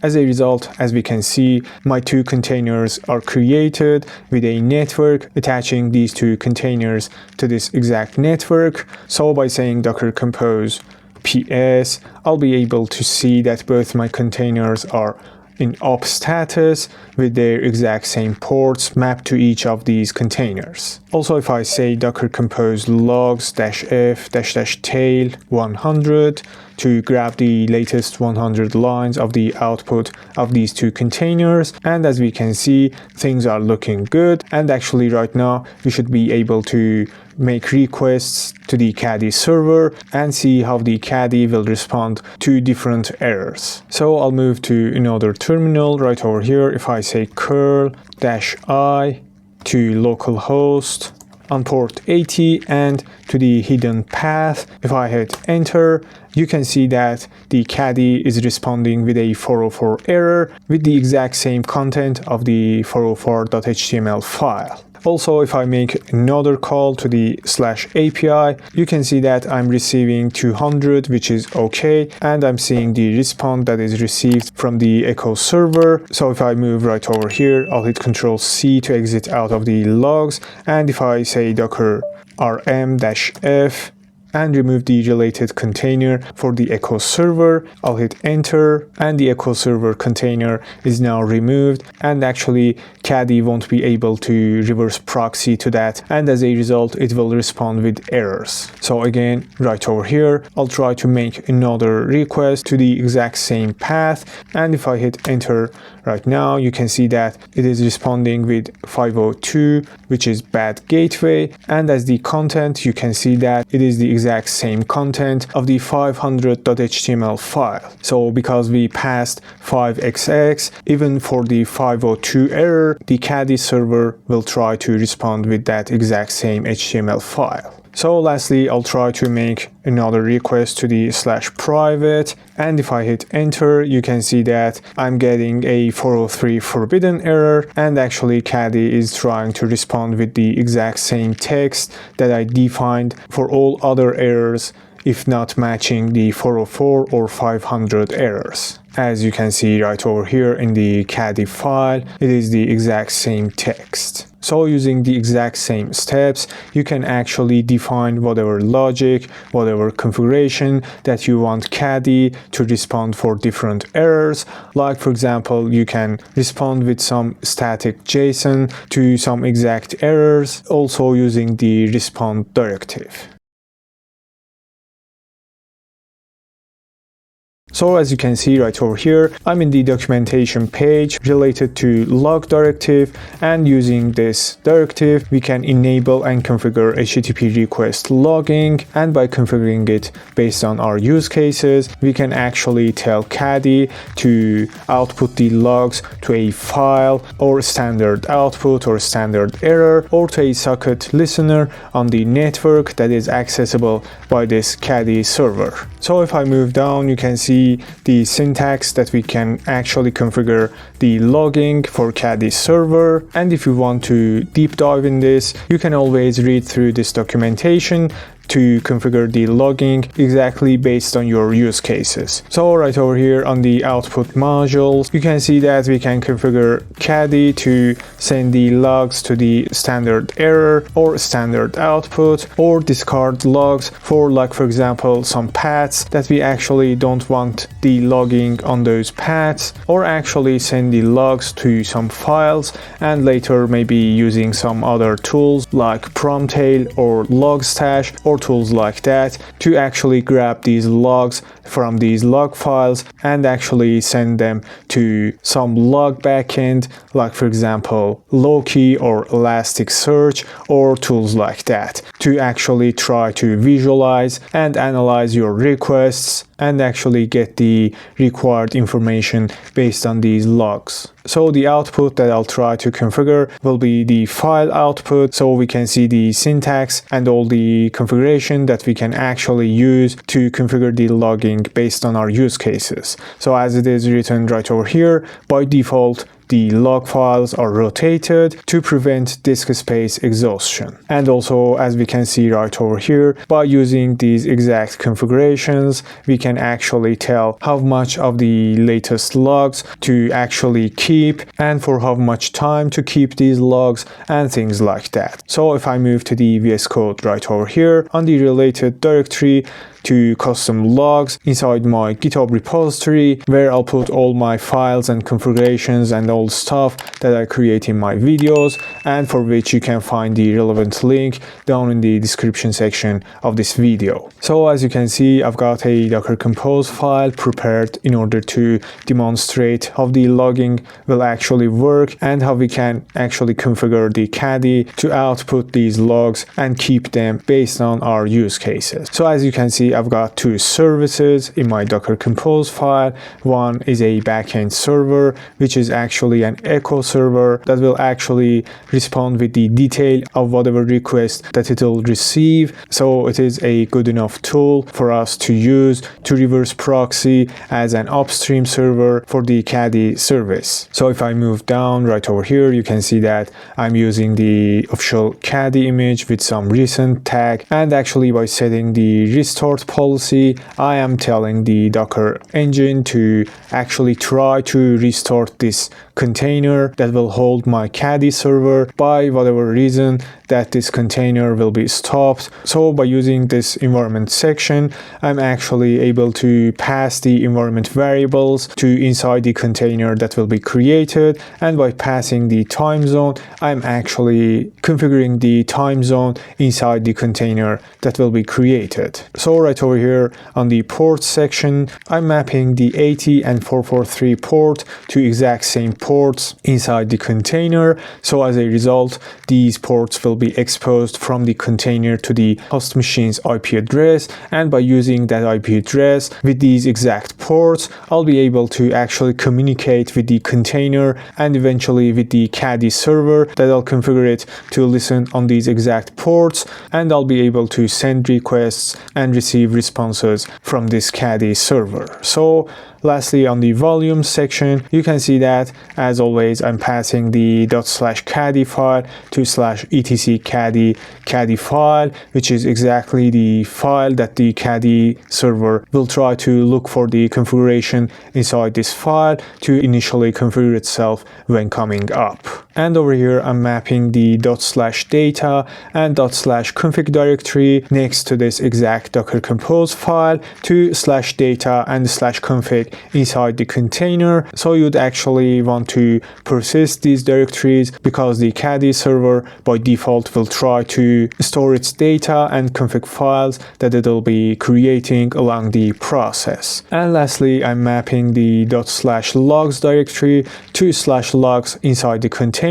as a result, as we can see, my two containers are created with a network attaching these two containers to this exact network. So by saying docker compose ps, I'll be able to see that both my containers are in up status with their exact same ports mapped to each of these containers. Also, if I say docker compose logs -f -tail 100, to grab the latest 100 lines of the output of these two containers. And as we can see, things are looking good, and actually right now we should be able to make requests to the Caddy server and see how the Caddy will respond to different errors. So I'll move to another terminal right over here. If I say curl-i to localhost on port 80 and to the hidden path, if I hit enter, you can see that the Caddy is responding with a 404 error with the exact same content of the 404.html file. Also, if I make another call to the /API, you can see that I'm receiving 200, which is okay, and I'm seeing the response that is received from the echo server. So if I move right over here, I'll hit Ctrl+C to exit out of the logs, and if I say docker rm-f and remove the related container for the echo server, I'll hit enter, and the echo server container is now removed, and actually Caddy won't be able to reverse proxy to that, and as a result it will respond with errors. So again, right over here, I'll try to make another request to the exact same path, and if I hit enter right now, you can see that it is responding with 502, which is bad gateway, and as the content, you can see that it is the exact same content of the 500.html file. So because we passed 5xx, even for the 502 error, the Caddy server will try to respond with that exact same HTML file. So lastly, I'll try to make another request to the /private, and if I hit enter, you can see that I'm getting a 403 forbidden error, and actually Caddy is trying to respond with the exact same text that I defined for all other errors, if not matching the 404 or 500 errors. As you can see right over here in the Caddyfile, it is the exact same text. So using the exact same steps, you can actually define whatever logic, whatever configuration that you want Caddy to respond for different errors. Like for example, you can respond with some static JSON to some exact errors, also using the respond directive. So as you can see right over here, I'm in the documentation page related to log directive, and using this directive, we can enable and configure HTTP request logging, and by configuring it based on our use cases, we can actually tell Caddy to output the logs to a file or standard output or standard error, or to a socket listener on the network that is accessible by this Caddy server. So if I move down, you can see the syntax that we can actually configure the logging for Caddy server, and if you want to deep dive in this, you can always read through this documentation to configure the logging exactly based on your use cases. So right over here on the output modules, you can see that we can configure Caddy to send the logs to the standard error or standard output, or discard logs for, like for example, some paths that we actually don't want the logging on those paths, or actually send the logs to some files and later maybe using some other tools like Promtail or Logstash or tools like that to actually grab these logs from these log files and actually send them to some log backend, like for example Loki or Elasticsearch or tools like that, to actually try to visualize and analyze your requests and actually get the required information based on these logs. So the output that I'll try to configure will be the file output, so we can see the syntax and all the configuration that we can actually use to configure the logging based on our use cases. So as it is written right over here, by default the log files are rotated to prevent disk space exhaustion. And also, as we can see right over here, by using these exact configurations, we can actually tell how much of the latest logs to actually keep and for how much time to keep these logs and things like that. So if I move to the VS Code right over here, on the related directory, to custom logs inside my GitHub repository, where I'll put all my files and configurations and all stuff that I create in my videos, and for which you can find the relevant link down in the description section of this video. So as you can see, I've got a Docker Compose file prepared in order to demonstrate how the logging will actually work and how we can actually configure the Caddy to output these logs and keep them based on our use cases. So as you can see, I've got two services in my Docker Compose file. One is a backend server, which is actually an echo server that will actually respond with the detail of whatever request that it will receive. So it is a good enough tool for us to use to reverse proxy as an upstream server for the Caddy service. So if I move down right over here, you can see that I'm using the official Caddy image with some recent tag, and actually by setting the restart policy, I am telling the Docker engine to actually try to restart this container that will hold my Caddy server by whatever reason that this container will be stopped. So by using this environment section, I'm actually able to pass the environment variables to inside the container that will be created, and by passing the time zone, I'm actually configuring the time zone inside the container that will be created. So right over here on the port section, I'm mapping the 80 and 443 port to exact same ports inside the container. So as a result, these ports will be exposed from the container to the host machine's IP address, and by using that IP address with these exact ports, I'll be able to actually communicate with the container and eventually with the Caddy server that I'll configure it to listen on these exact ports, and I'll be able to send requests and receive responses from this Caddy server. So lastly, on the volume section, you can see that as always, I'm passing the ./caddyfile to /etc_caddy file, which is exactly the file that the Caddy server will try to look for the configuration inside this file to initially configure itself when coming up. And over here, I'm mapping the ./data and ./config directory next to this exact Docker Compose file to /data and /config inside the container. So you'd actually want to persist these directories because the Caddy server by default will try to store its data and config files that it'll be creating along the process. And lastly, I'm mapping the ./logs directory to /logs inside the container.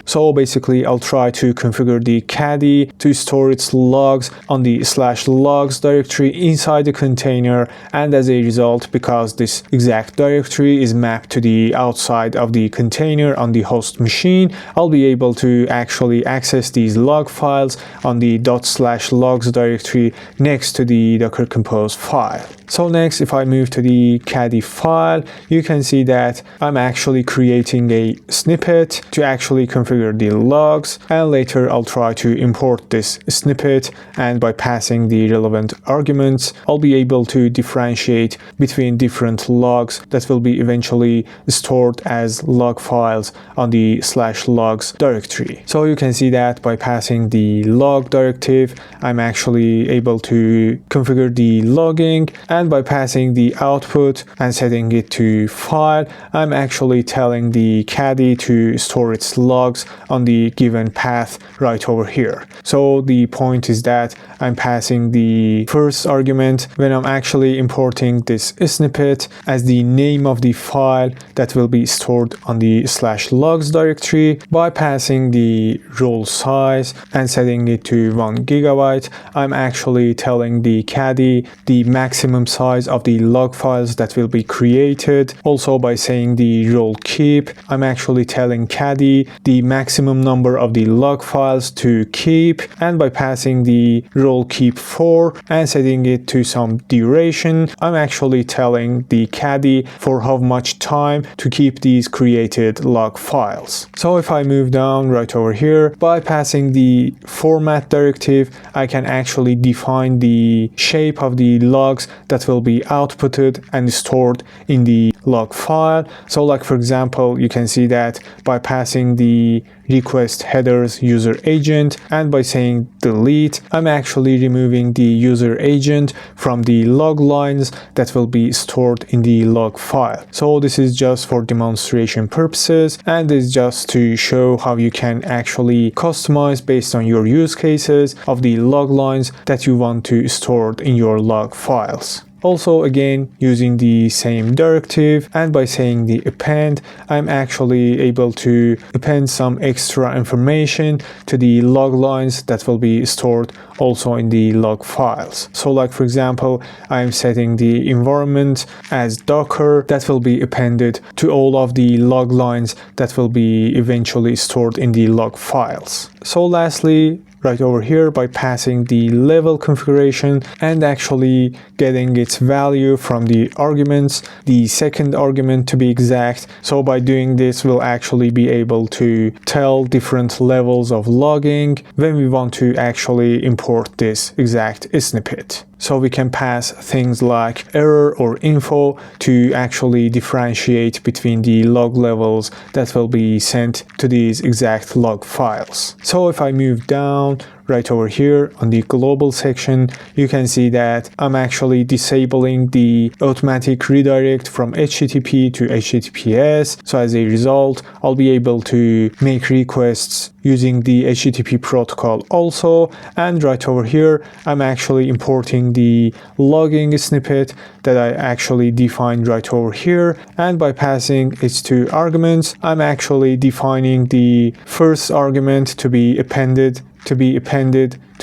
So basically, I'll try to configure the Caddy to store its logs on the /logs directory inside the container, and as a result, because this exact directory is mapped to the outside of the container on the host machine, I'll be able to actually access these log files on the ./logs directory next to the Docker Compose file. So next, if I move to the Caddyfile, you can see that I'm actually creating a snippet to actually configure the logs, and later I'll try to import this snippet, and by passing the relevant arguments, I'll be able to differentiate between different logs that will be eventually stored as log files on the /logs directory. So you can see that by passing the log directive, I'm actually able to configure the logging, and by passing the output and setting it to file, I'm actually telling the Caddy to store its logs on the given path right over here. So the point is that I'm passing the first argument when I'm actually importing this snippet as the name of the file that will be stored on the /logs directory. By passing the role size and setting it to 1 GB, I'm actually telling the Caddy the maximum size of the log files that will be created. Also by saying the role keep, I'm actually telling Caddy the maximum number of the log files to keep, and by passing the role keep for and setting it to some duration, I'm actually telling the Caddy for how much time to keep these created log files. So if I move down right over here, by passing the format directive, I can actually define the shape of the logs that will be outputted and stored in the log file. So like for example, you can see that by passing the request headers user agent and by saying delete, I'm actually removing the user agent from the log lines that will be stored in the log file. So this is just for demonstration purposes, and is just to show how you can actually customize based on your use cases of the log lines that you want to store in your log files. Also, again, using the same directive, and by saying the append, I'm actually able to append some extra information to the log lines that will be stored also in the log files. So like for example, I'm setting the environment as Docker that will be appended to all of the log lines that will be eventually stored in the log files. So lastly, right over here, by passing the level configuration and actually getting its value from the arguments, the second argument to be exact. So by doing this, we'll actually be able to tell different levels of logging when we want to actually import this exact snippet. So we can pass things like error or info to actually differentiate between the log levels that will be sent to these exact log files. So if I move down right over here on the global section, you can see that I'm actually disabling the automatic redirect from HTTP to HTTPS. So as a result, I'll be able to make requests using the HTTP protocol also. And right over here, I'm actually importing the logging snippet that I actually defined right over here. And by passing its two arguments, I'm actually defining the first argument to be appended to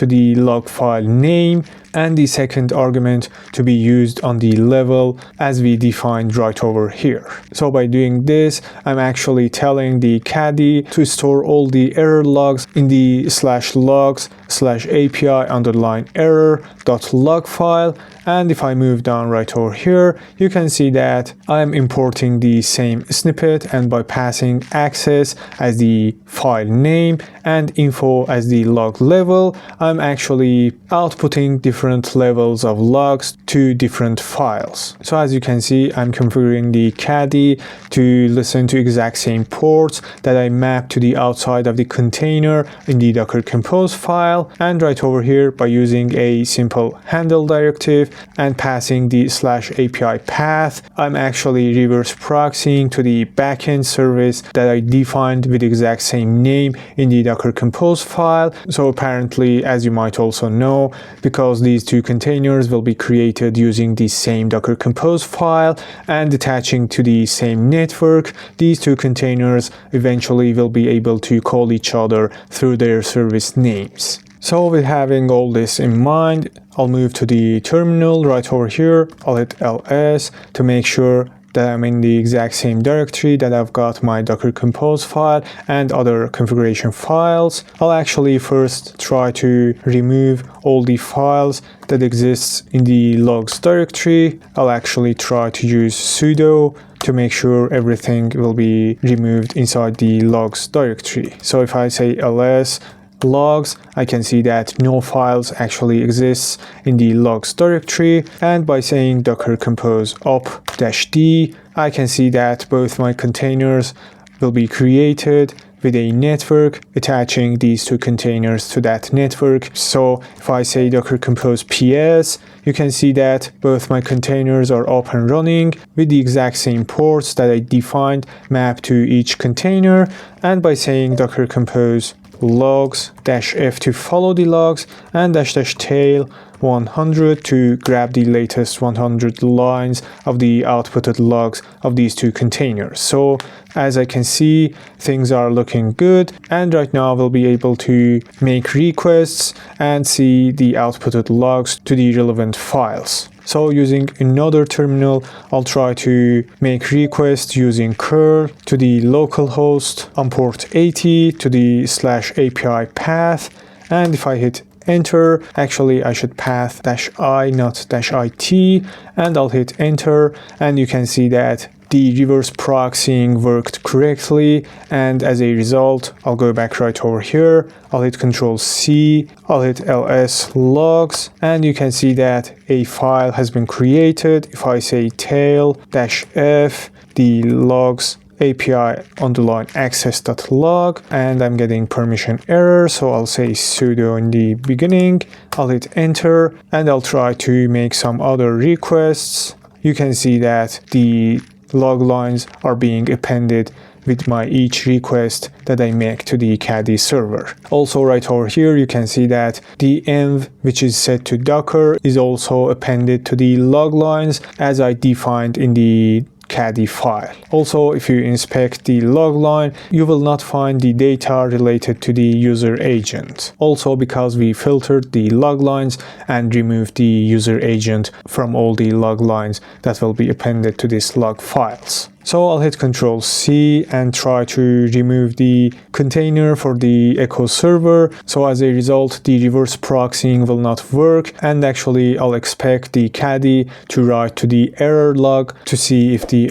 the log file name, and the second argument to be used on the level as we defined right over here. So by doing this, I'm actually telling the Caddy to store all the error logs in the /logs/API_error.log file. And if I move down right over here, you can see that I'm importing the same snippet, and by passing access as the file name and info as the log level, I'm actually outputting different levels of logs to different files. So as you can see, I'm configuring the Caddy to listen to exact same ports that I map to the outside of the container in the Docker Compose file. And right over here, by using a simple handle directive and passing the /API path, I'm actually reverse proxying to the backend service that I defined with the exact same name in the Docker Compose file. So apparently, as you might also know, because these two containers will be created using the same Docker Compose file and attaching to the same network, these two containers eventually will be able to call each other through their service names. So with having all this in mind, I'll move to the terminal right over here. I'll hit ls to make sure that I'm in the exact same directory that I've got my Docker Compose file and other configuration files. I'll actually first try to remove all the files that exists in the logs directory. I'll actually try to use sudo to make sure everything will be removed inside the logs directory. So if I say ls logs, I can see that no files actually exists in the logs directory. And by saying docker compose up-d, I can see that both my containers will be created with a network attaching these two containers to that network. So if I say docker compose ps, you can see that both my containers are up and running with the exact same ports that I defined mapped to each container. And by saying docker compose logs-f to follow the logs and --tail 100 to grab the latest 100 lines of the outputted logs of these two containers. So as I can see, things are looking good, and right now we'll be able to make requests and see the outputted logs to the relevant files. So using another terminal, I'll try to make requests using curl to the localhost on port 80 to the /API path. And if I hit enter, actually I should path -i, not -it, and I'll hit enter, and you can see that the reverse proxying worked correctly, and as a result, I'll go back right over here, I'll hit Ctrl C, I'll hit ls logs, and you can see that a file has been created. If I say tail-f, the logs API_access.log, and I'm getting permission error, so I'll say sudo in the beginning, I'll hit enter, and I'll try to make some other requests. You can see that the log lines are being appended with my each request that I make to the Caddy server. Also right over here you can see that the env, which is set to Docker, is also appended to the log lines as I defined in the Caddy file. Also, if you inspect the log line, you will not find the data related to the user agent. Also, because we filtered the log lines and removed the user agent from all the log lines that will be appended to these log files. So I'll hit Ctrl C and try to remove the container for the echo server. So as a result, the reverse proxying will not work, and actually I'll expect the Caddy to write to the error log to see if the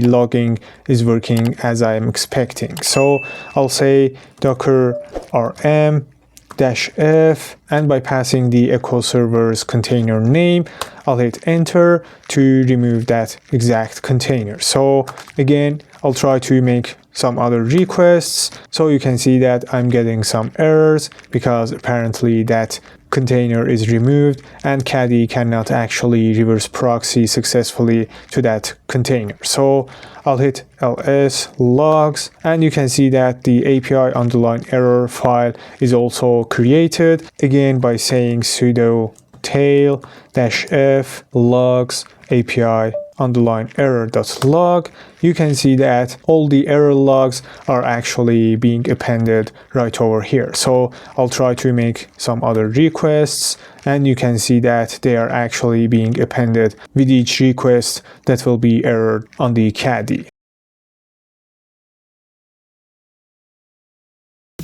logging is working as I am expecting. So I'll say docker rm -f, and by passing the echo server's container name, I'll hit enter to remove that exact container. So again, I'll try to make some other requests. So you can see that I'm getting some errors because apparently that container is removed and Caddy cannot actually reverse proxy successfully to that container. So I'll hit ls logs, and you can see that the API_error file is also created, again by saying sudo tail-f logs API_error.log. You can see that all the error logs are actually being appended right over here. So I'll try to make some other requests, and you can see that they are actually being appended with each request that will be errored on the Caddy.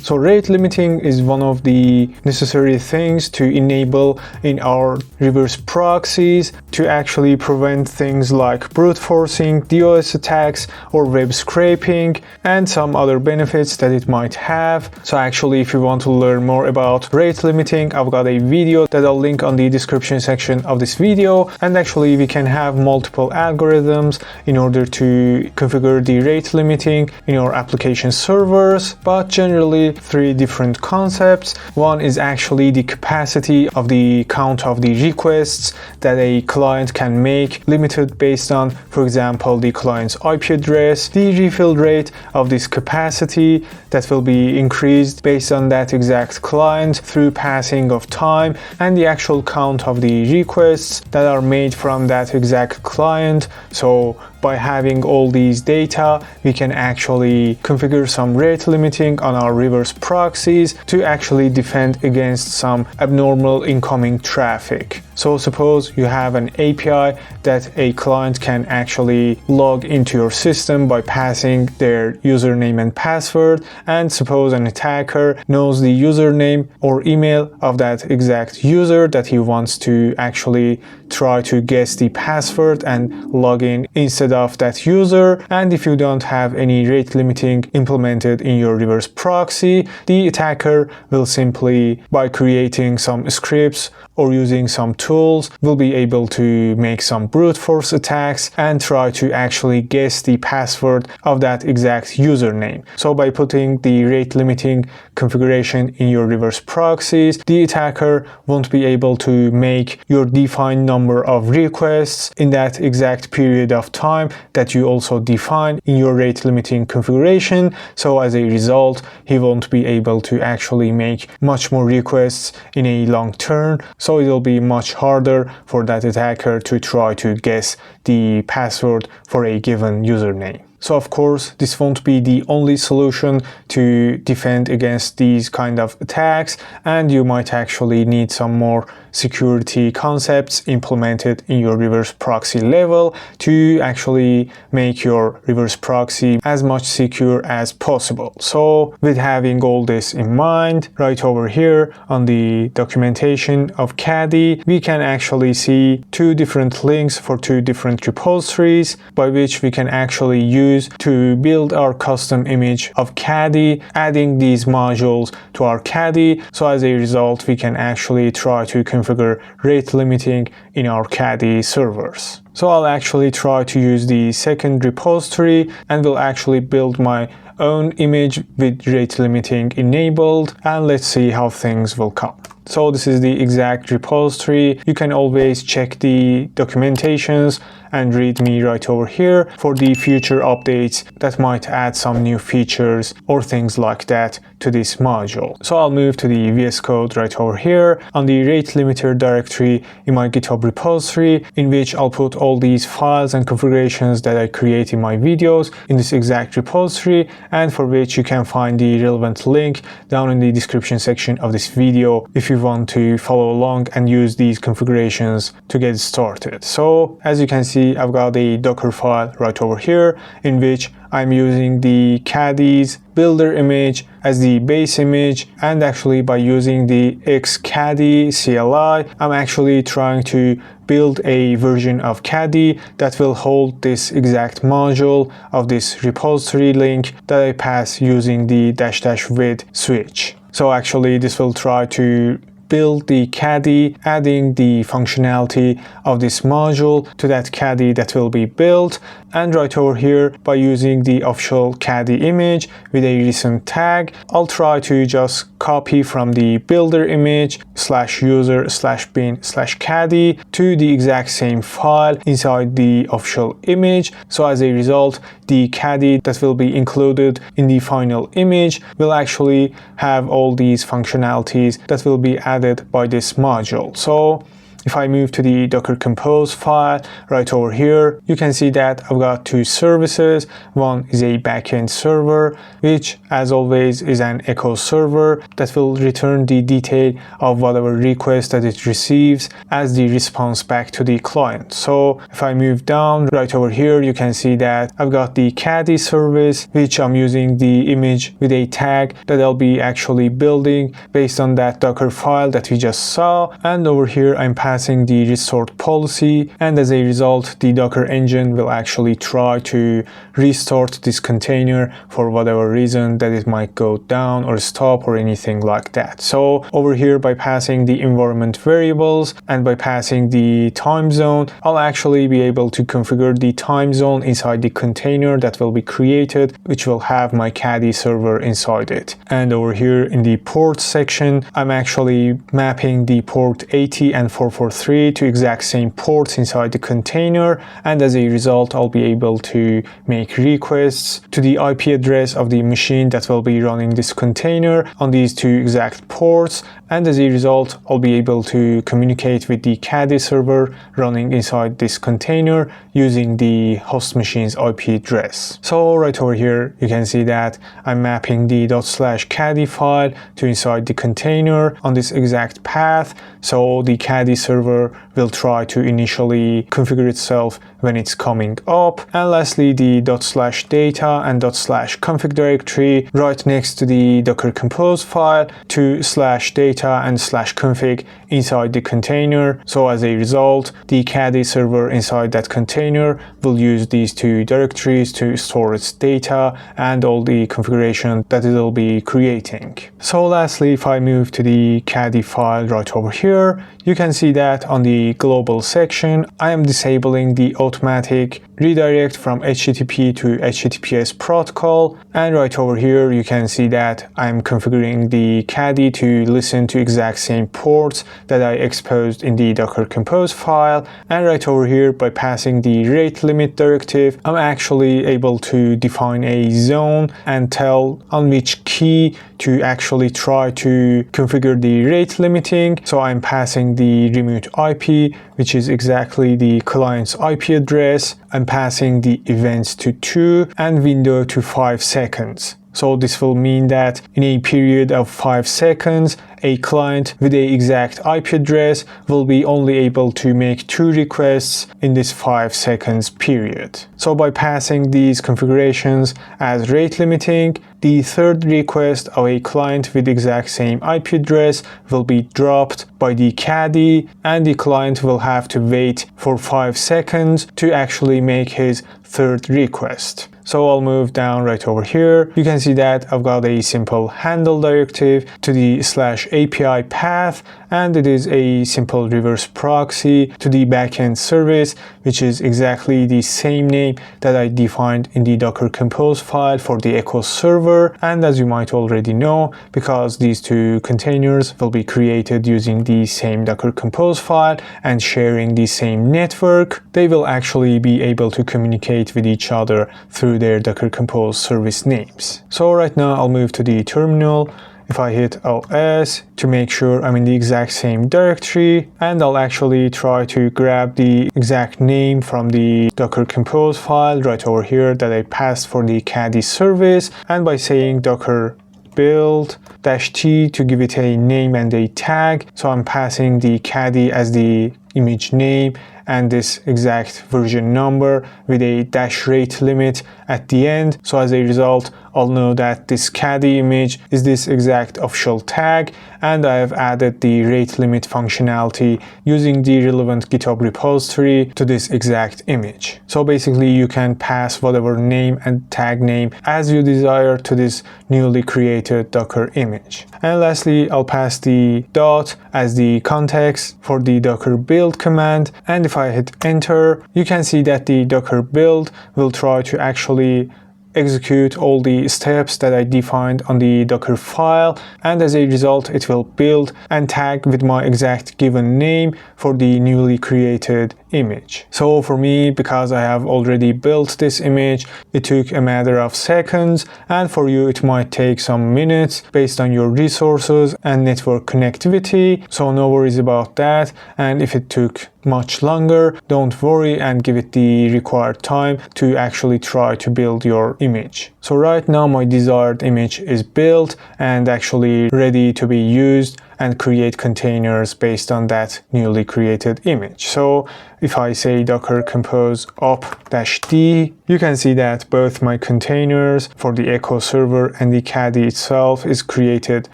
So rate limiting is one of the necessary things to enable in our reverse proxies to actually prevent things like brute forcing, DOS attacks, or web scraping, and some other benefits that it might have. So actually, if you want to learn more about rate limiting, I've got a video that I'll link on the description section of this video. And actually, we can have multiple algorithms in order to configure the rate limiting in our application servers, but generally three different concepts. One is actually the capacity of the count of the requests that a client can make, limited based on, for example, the client's IP address, the refill rate of this capacity that will be increased based on that exact client through passing of time, and the actual count of the requests that are made from that exact client. So by having all these data, we can actually configure some rate limiting on our reverse proxies to actually defend against some abnormal incoming traffic. So suppose you have an API that a client can actually log into your system by passing their username and password, and suppose an attacker knows the username or email of that exact user that he wants to actually try to guess the password and log in instead of that user. And if you don't have any rate limiting implemented in your reverse proxy, the attacker will simply, by creating some scripts or using some tools, will be able to make some brute force attacks and try to actually guess the password of that exact username. So by putting the rate limiting configuration in your reverse proxies, the attacker won't be able to make your defined number of requests in that exact period of time that you also define in your rate limiting configuration. So as a result, he won't be able to actually make much more requests in a long term. So it will be much harder for that attacker to try to guess the password for a given username. So of course, this won't be the only solution to defend against these kind of attacks, and you might actually need some more security concepts implemented in your reverse proxy level to actually make your reverse proxy as much secure as possible. So with having all this in mind, right over here on the documentation of Caddy, we can actually see two different links for two different repositories by which we can actually use to build our custom image of Caddy, adding these modules to our Caddy. So as a result, we can actually try to configure rate limiting in our Caddy servers. So I'll actually try to use the second repository and will actually build my own image with rate limiting enabled, and let's see how things will come. So this is the exact repository. You can always check the documentations and read me right over here for the future updates that might add some new features or things like that to this module. So I'll move to the VS Code right over here on the rate limiter directory in my GitHub repository, in which I'll put all these files and configurations that I create in my videos in this exact repository, and for which you can find the relevant link down in the description section of this video if you want to follow along and use these configurations to get started. So as you can see, I've got a Docker file right over here in which I'm using the Caddy's builder image as the base image, and actually by using the xcaddy CLI, I'm actually trying to build a version of Caddy that will hold this exact module of this repository link that I pass using the --with switch. So actually this will try to build the Caddy, adding the functionality of this module to that Caddy that will be built. And right over here, by using the official Caddy image with a recent tag, I'll try to just copy from the builder image /user/bin/caddy to the exact same file inside the official image. So as a result, the Caddy that will be included in the final image will actually have all these functionalities that will be added by this module. So if I move to the Docker Compose file right over here, you can see that I've got two services. One is a backend server, which as always is an echo server that will return the detail of whatever request that it receives as the response back to the client. So if I move down right over here, you can see that I've got the Caddy service, which I'm using the image with a tag that I'll be actually building based on that Docker file that we just saw. And over here, I'm passing the restart policy, and as a result, the Docker engine will actually try to restart this container for whatever reason that it might go down or stop or anything like that. So over here, by passing the environment variables and by passing the time zone, I'll actually be able to configure the time zone inside the container that will be created, which will have my Caddy server inside it. And over here in the port section, I'm actually mapping the port 80 and 443 to exact same ports inside the container, and as a result, I'll be able to make requests to the IP address of the machine that will be running this container on these two exact ports, and as a result, I'll be able to communicate with the Caddy server running inside this container using the host machine's IP address. So right over here, you can see that I'm mapping the ./caddy file to inside the container on this exact path. So the Caddy server will try to initially configure itself when it's coming up. And lastly, the ./data and ./config directory right next to the Docker Compose file to /data and /config inside the container. So as a result, the Caddy server inside that container will use these two directories to store its data and all the configuration that it will be creating. So lastly, if I move to the Caddyfile right over here, you can see that on the global section, I am disabling the automatic redirect from HTTP to HTTPS protocol, and right over here you can see that I'm configuring the Caddy to listen to exact same ports that I exposed in the Docker Compose file. And right over here, by passing the rate limit directive, I'm actually able to define a zone and tell on which key to actually try to configure the rate limiting. So I'm passing the remote IP, which is exactly the client's IP address. I'm I'm passing the events to 2 and window to 5 seconds. So this will mean that in a period of 5 seconds, a client with the exact IP address will be only able to make 2 requests in this 5 seconds period. So by passing these configurations as rate limiting, the third request of a client with the exact same IP address will be dropped by the Caddy, and the client will have to wait for 5 seconds to actually make his third request. So I'll move down right over here. You can see that I've got a simple handle directive to the /API path, and it is a simple reverse proxy to the backend service, which is exactly the same name that I defined in the Docker Compose file for the Echo server. And as you might already know, because these two containers will be created using the same Docker Compose file and sharing the same network, they will actually be able to communicate with each other through their Docker Compose service names. So right now I'll move to the terminal. If I hit ls to make sure I'm in the exact same directory, and I'll actually try to grab the exact name from the Docker Compose file right over here that I passed for the Caddy service, and by saying docker build -t to give it a name and a tag. So I'm passing the Caddy as the image name and this exact version number with a -rate limit at the end. So as a result, I'll know that this Caddy image is this exact official tag, and I have added the rate limit functionality using the relevant GitHub repository to this exact image. So basically you can pass whatever name and tag name as you desire to this newly created Docker image. And lastly, I'll pass the dot as the context for the docker build command, and if I hit enter, you can see that the docker build will try to actually execute all the steps that I defined on the Docker file, and as a result it will build and tag with my exact given name for the newly created image. So for me, because I have already built this image, it took a matter of seconds, and for you it might take some minutes based on your resources and network connectivity, so no worries about that. And if it took much longer, don't worry and give it the required time to actually try to build your image. So right now my desired image is built and actually ready to be used and create containers based on that newly created image. So if I say docker compose up-d, you can see that both my containers for the Echo server and the Caddy itself is created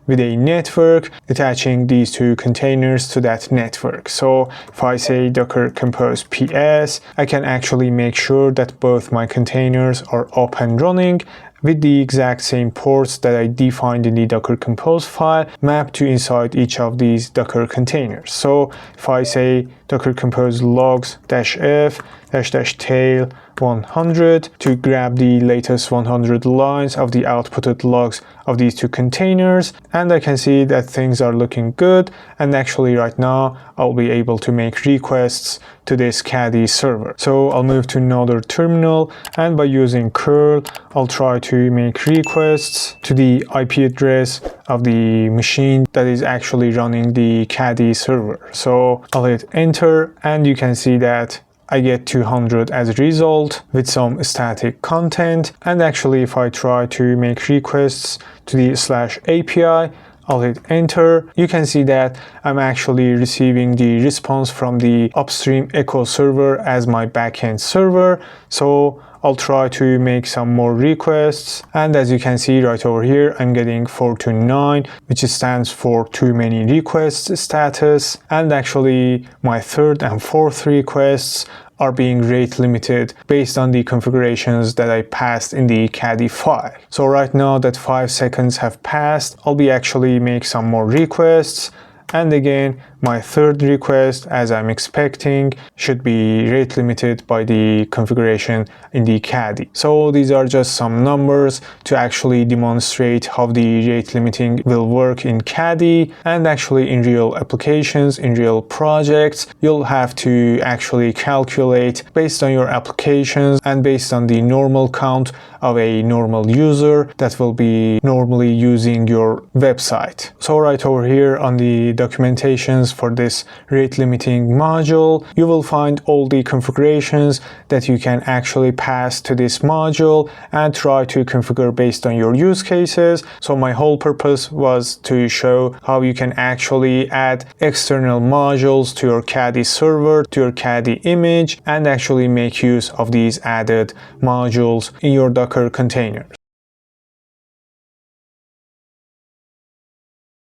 with a network attaching these two containers to that network. So if I say docker compose ps, I can actually make sure that both my containers are up and running with the exact same ports that I defined in the Docker Compose file mapped to inside each of these Docker containers. So if I say docker compose logs -f --tail 100 to grab the latest 100 lines of the outputted logs of these two containers, and I can see that things are looking good, and actually right now I'll be able to make requests to this Caddy server. So I'll move to another terminal, and by using curl I'll try to make requests to the IP address of the machine that is actually running the Caddy server. So I'll hit enter, and you can see that I get 200 as a result with some static content. And actually if I try to make requests to the /API, I'll hit enter, you can see that I'm actually receiving the response from the upstream Echo server as my backend server. So I'll try to make some more requests, and as you can see right over here, I'm getting 429, which stands for too many requests status, and actually my third and fourth requests are being rate limited based on the configurations that I passed in the Caddyfile. So right now that 5 seconds have passed, I'll be actually make some more requests, and again my third request, as I'm expecting, should be rate limited by the configuration in the Caddy. So these are just some numbers to actually demonstrate how the rate limiting will work in Caddy, and actually in real applications, in real projects, you'll have to actually calculate based on your applications and based on the normal count of a normal user that will be normally using your website. So right over here on the documentations for this rate limiting module, you will find all the configurations that you can actually pass to this module and try to configure based on your use cases. So my whole purpose was to show how you can actually add external modules to your Caddy server, to your Caddy image, and actually make use of these added modules in your Docker containers.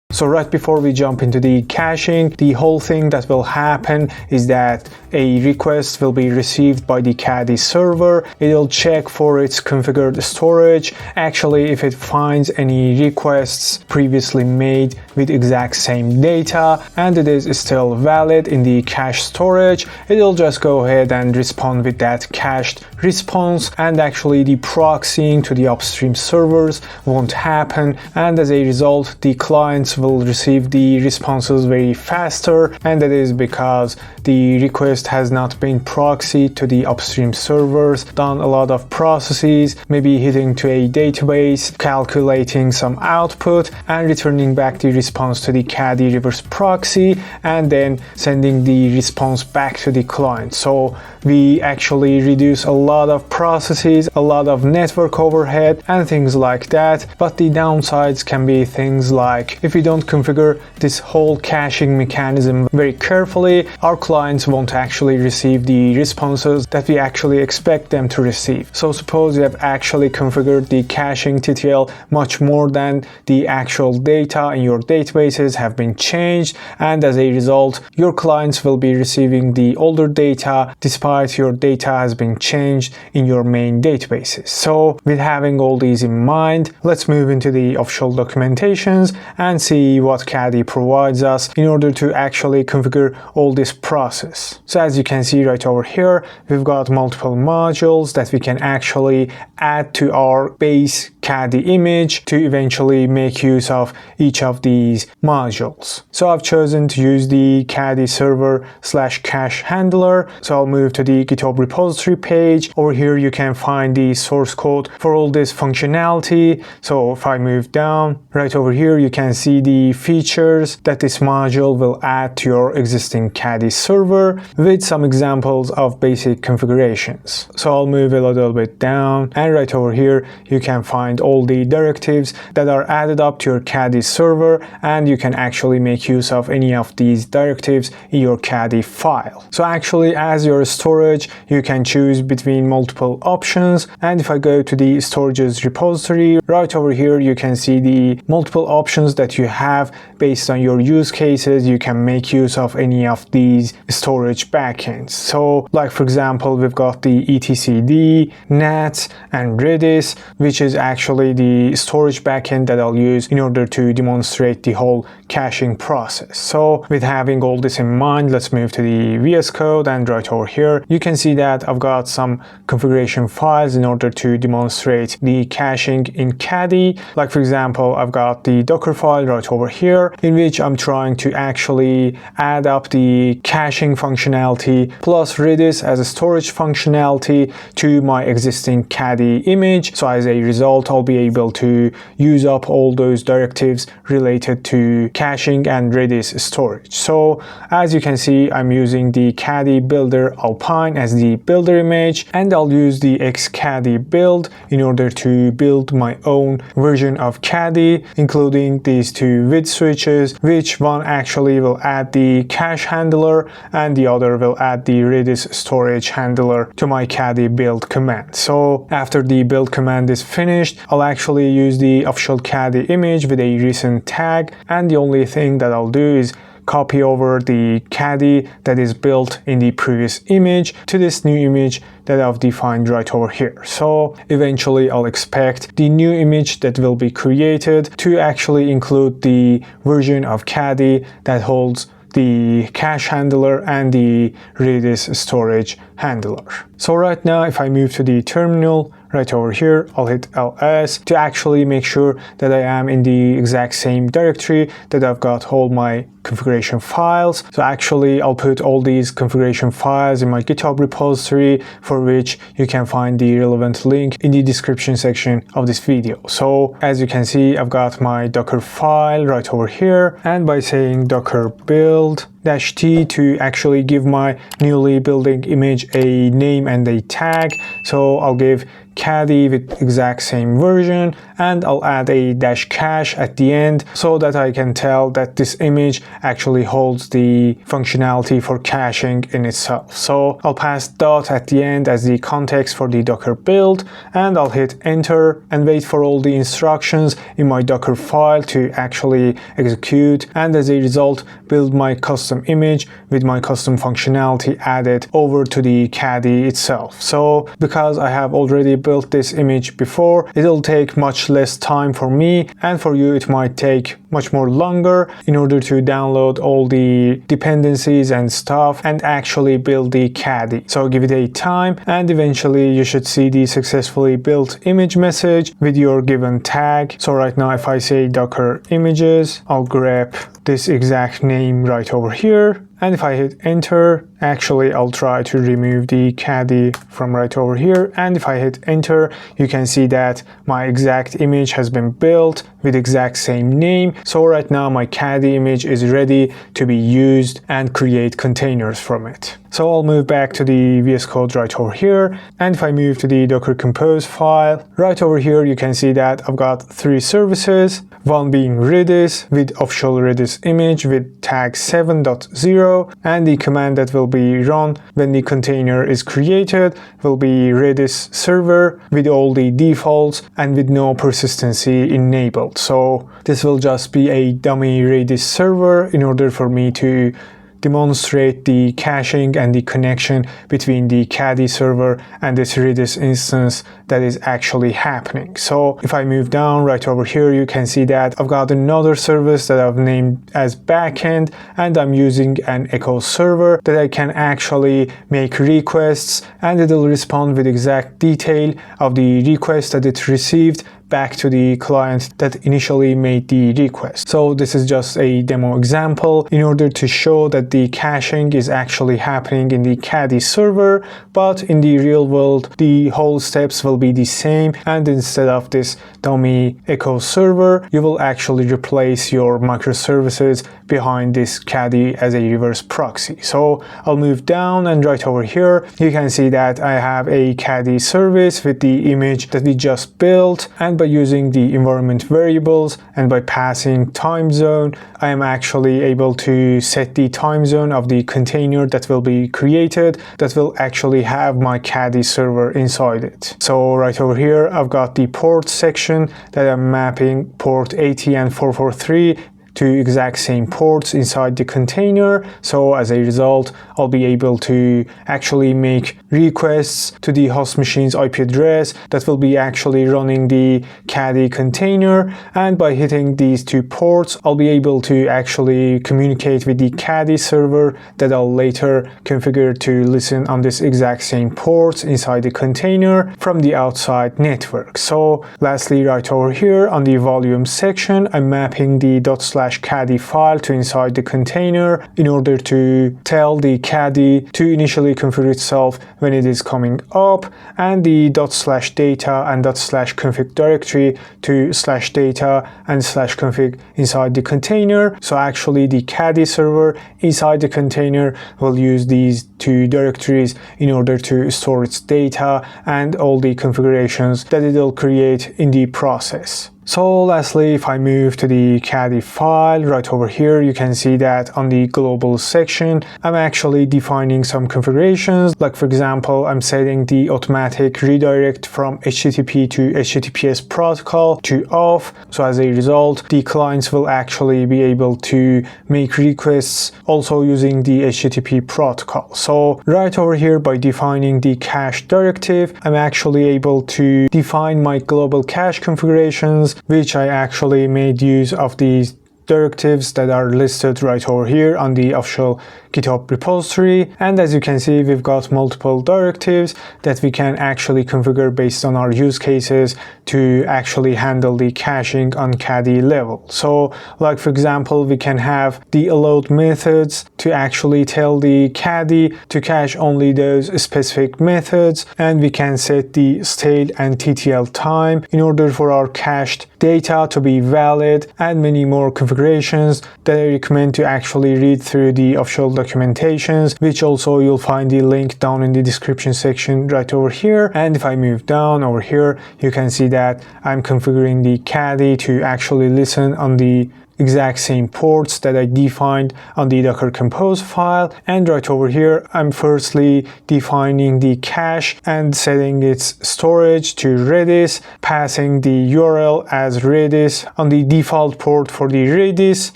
So right before we jump into the caching, the whole thing that will happen is that a request will be received by the Caddy server. It'll check for its configured storage. Actually, if it finds any requests previously made with exact same data and it is still valid in the cache storage, it'll just go ahead and respond with that cached response, and actually the proxying to the upstream servers won't happen, and as a result the clients will receive the responses very faster, and that is because the request has not been proxied to the upstream servers, done a lot of processes, maybe hitting to a database, calculating some output and returning back the response to the Caddy reverse proxy, and then sending the response back to the client. So we actually reduce a lot of processes, a lot of network overhead and things like that. But the downsides can be things like, if we don't configure this whole caching mechanism very carefully, our clients won't actually receive the responses that we actually expect them to receive. So suppose you have actually configured the caching TTL much more than the actual data in your databases have been changed, and as a result your clients will be receiving the older data despite your data has been changed in your main databases. So with having all these in mind, let's move into the official documentations and see what Caddy provides us in order to actually configure all this process. So as you can see right over here, we've got multiple modules that we can actually add to our base Caddy image to eventually make use of each of these modules. So I've chosen to use the Caddy server/cache handler. So I'll move to the GitHub repository page. Over here you can find the source code for all this functionality. So if I move down, right over here you can see the features that this module will add to your existing Caddy server with some examples of basic configurations. So I'll move a little bit down, and right over here you can find all the directives that are added up to your Caddy server, and you can actually make use of any of these directives in your Caddyfile. So actually, as your storage, you can choose between multiple options, and if I go to the storages repository, right over here you can see the multiple options that you have based on your use cases. You can make use of any of these storage backends. So like for example, we've got the etcd, NAT and Redis, which is actually the storage backend that I'll use in order to demonstrate the whole caching process. So with having all this in mind, let's move to the VS Code, and right over here you can see that I've got some configuration files in order to demonstrate the caching in Caddy. Like for example, I've got the Docker file right over here in which I'm trying to actually add up the caching functionality plus Redis as a storage functionality to my existing Caddy image. So as a result, I'll be able to use up all those directives related to caching and Redis storage. So as you can see, I'm using the Caddy builder Alpine as the builder image, and I'll use the xcaddy build in order to build my own version of Caddy, including these two with switches, which one actually will add the cache handler and the other will add the Redis storage handler to my Caddy build command. So after the build command is finished, I'll actually use the official Caddy image with a recent tag, and the only thing that I'll do is copy over the Caddy that is built in the previous image to this new image that I've defined right over here. So eventually I'll expect the new image that will be created to actually include the version of Caddy that holds the cache handler and the Redis storage handler. So right now, if I move to the terminal, right over here, I'll hit ls to actually make sure that I am in the exact same directory that I've got all my configuration files. So actually I'll put all these configuration files in my GitHub repository, for which you can find the relevant link in the description section of this video. So as you can see, I've got my Docker file right over here, and by saying docker build -t to actually give my newly building image a name and a tag, so I'll give Caddy with exact same version, and I'll add a -cache at the end so that I can tell that this image actually holds the functionality for caching in itself. So I'll pass dot at the end as the context for the Docker build, and I'll hit enter and wait for all the instructions in my Docker file to actually execute, and as a result build my custom image with my custom functionality added over to the Caddy itself. So because I have already built this image before, it'll take much less time for me, and for you it might take much more longer in order to download all the dependencies and stuff and actually build the Caddy. So give it a time, and eventually you should see the successfully built image message with your given tag. So right now if I say Docker images, I'll grab this exact name right over here, and if I hit enter, actually I'll try to remove the Caddy from right over here, and if I hit enter, you can see that my exact image has been built with exact same name. So right now my Caddy image is ready to be used and create containers from it. So I'll move back to the VS Code right over here, and if I move to the Docker Compose file, right over here you can see that I've got 3 services, one being Redis with official Redis image with tag 7.0, and the command that will be run when the container is created will be Redis server with all the defaults and with no persistency enabled. So this will just be a dummy Redis server in order for me to demonstrate the caching and the connection between the Caddy server and this Redis instance that is actually happening. So if I move down right over here, you can see that I've got another service that I've named as backend, and I'm using an echo server that I can actually make requests, and it'll respond with exact detail of the request that it received back to the client that initially made the request. So this is just a demo example in order to show that the caching is actually happening in the Caddy server, but in the real world the whole steps will be the same, and instead of this dummy echo server, you will actually replace your microservices behind this Caddy as a reverse proxy. So I'll move down, and right over here you can see that I have a Caddy service with the image that we just built, and by using the environment variables and by passing time zone, I am actually able to set the time zone of the container that will be created that will actually have my Caddy server inside it. So right over here I've got the port section that I'm mapping port 80 and 443 to exact same ports inside the container. So as a result, I'll be able to actually make requests to the host machine's IP address that will be actually running the Caddy container. And by hitting these 2 ports, I'll be able to actually communicate with the Caddy server that I'll later configure to listen on this exact same ports inside the container from the outside network. So lastly, right over here on the volume section, I'm mapping the ./Caddyfile to inside the container in order to tell the Caddy to initially configure itself when it is coming up, and the ./data and ./config directory to /data and /config inside the container. So actually the Caddy server inside the container will use these 2 directories in order to store its data and all the configurations that it will create in the process. So lastly, if I move to the Caddyfile, right over here, you can see that on the global section, I'm actually defining some configurations. Like for example, I'm setting the automatic redirect from HTTP to HTTPS protocol to off. So as a result, the clients will actually be able to make requests also using the HTTP protocol. So right over here, by defining the cache directive, I'm actually able to define my global cache configurations, which I actually made use of these directives that are listed right over here on the official GitHub repository. And as you can see, we've got multiple directives that we can actually configure based on our use cases to actually handle the caching on Caddy level. So like for example, we can have the allowed methods to actually tell the Caddy to cache only those specific methods, and we can set the stale and TTL time in order for our cached data to be valid, and many more configurations that I recommend to actually read through the official documentations, which also you'll find the link down in the description section right over here. And if I move down over here, you can see that I'm configuring the Caddy to actually listen on the exact same ports that I defined on the Docker Compose file. And right over here, I'm firstly defining the cache and setting its storage to Redis, passing the URL as Redis on the default port for the Redis.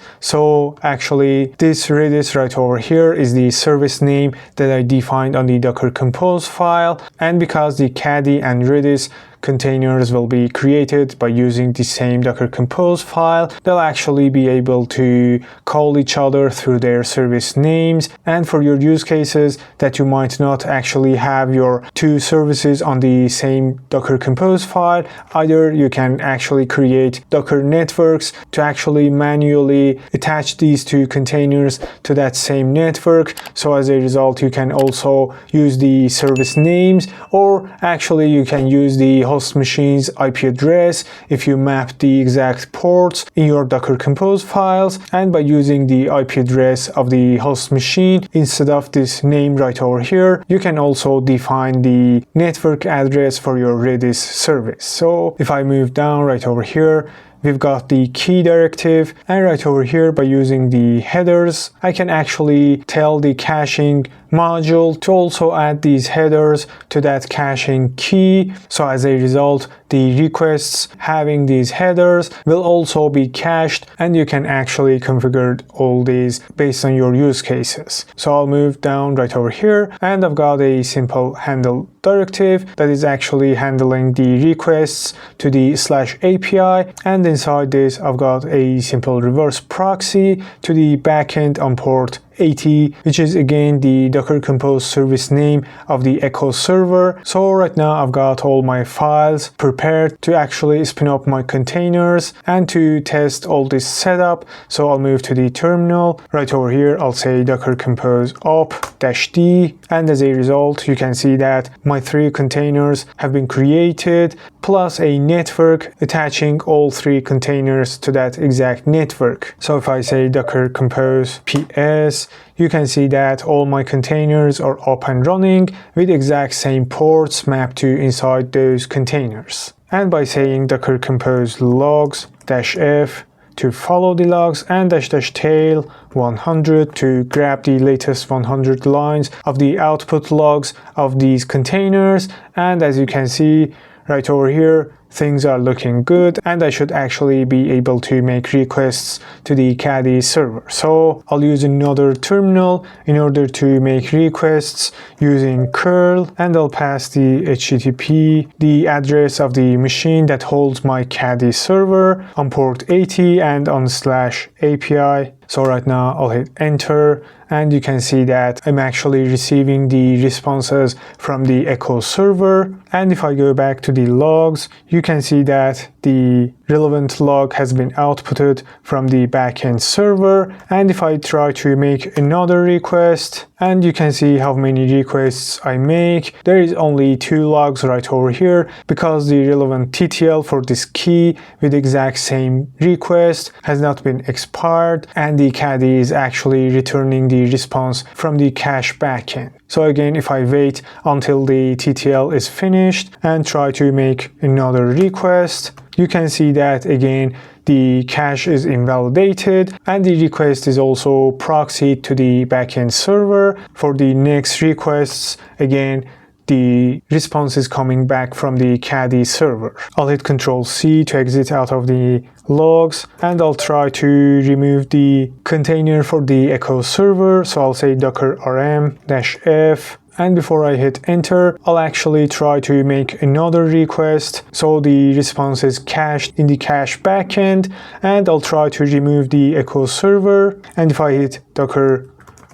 So actually this Redis right over here is the service name that I defined on the Docker Compose file. And because the Caddy and Redis containers will be created by using the same Docker Compose file, they'll actually be able to call each other through their service names. And for your use cases that you might not actually have your two services on the same Docker Compose file, either you can actually create Docker networks to actually manually attach these two containers to that same network. So as a result, you can also use the service names, or actually you can use the host machine's IP address if you map the exact ports in your Docker Compose files, and by using the IP address of the host machine instead of this name right over here, you can also define the network address for your Redis service. So if I move down right over here, we've got the key directive, and right over here by using the headers, I can actually tell the caching module to also add these headers to that caching key. So as a result, the requests having these headers will also be cached, and you can actually configure all these based on your use cases. So I'll move down right over here, and I've got a simple handle directive that is actually handling the requests to the /API, and inside this I've got a simple reverse proxy to the backend on port 80, which is again the Docker Compose service name of the Echo server. So right now I've got all my files prepared to actually spin up my containers and to test all this setup. So I'll move to the terminal. Right over here I'll say Docker Compose op-d, and as a result you can see that my 3 containers have been created, plus a network attaching all 3 containers to that exact network. So if I say Docker Compose ps, you can see that all my containers are up and running with exact same ports mapped to inside those containers. And by saying Docker Compose logs -f to follow the logs, and --tail 100 to grab the latest 100 lines of the output logs of these containers. And as you can see right over here, things are looking good, and I should actually be able to make requests to the Caddy server. So I'll use another terminal in order to make requests using curl, and I'll pass the HTTP, the address of the machine that holds my Caddy server on port 80 and on /API. So right now I'll hit enter, and you can see that I'm actually receiving the responses from the Echo server. And if I go back to the logs, you can see that the relevant log has been outputted from the backend server. And if I try to make another request, and you can see how many requests I make, there is only 2 logs right over here because the relevant TTL for this key with exact same request has not been expired, and the Caddy is actually returning the response from the cache backend. So again, if I wait until the TTL is finished and try to make another request, you can see that again the cache is invalidated, and the request is also proxied to the backend server. For the next requests, again the response is coming back from the Caddy server. I'll hit Ctrl+C to exit out of the logs, and I'll try to remove the container for the Echo server. So I'll say docker rm -f And before I hit enter, I'll actually try to make another request so the response is cached in the cache backend, and I'll try to remove the echo server. And if I hit docker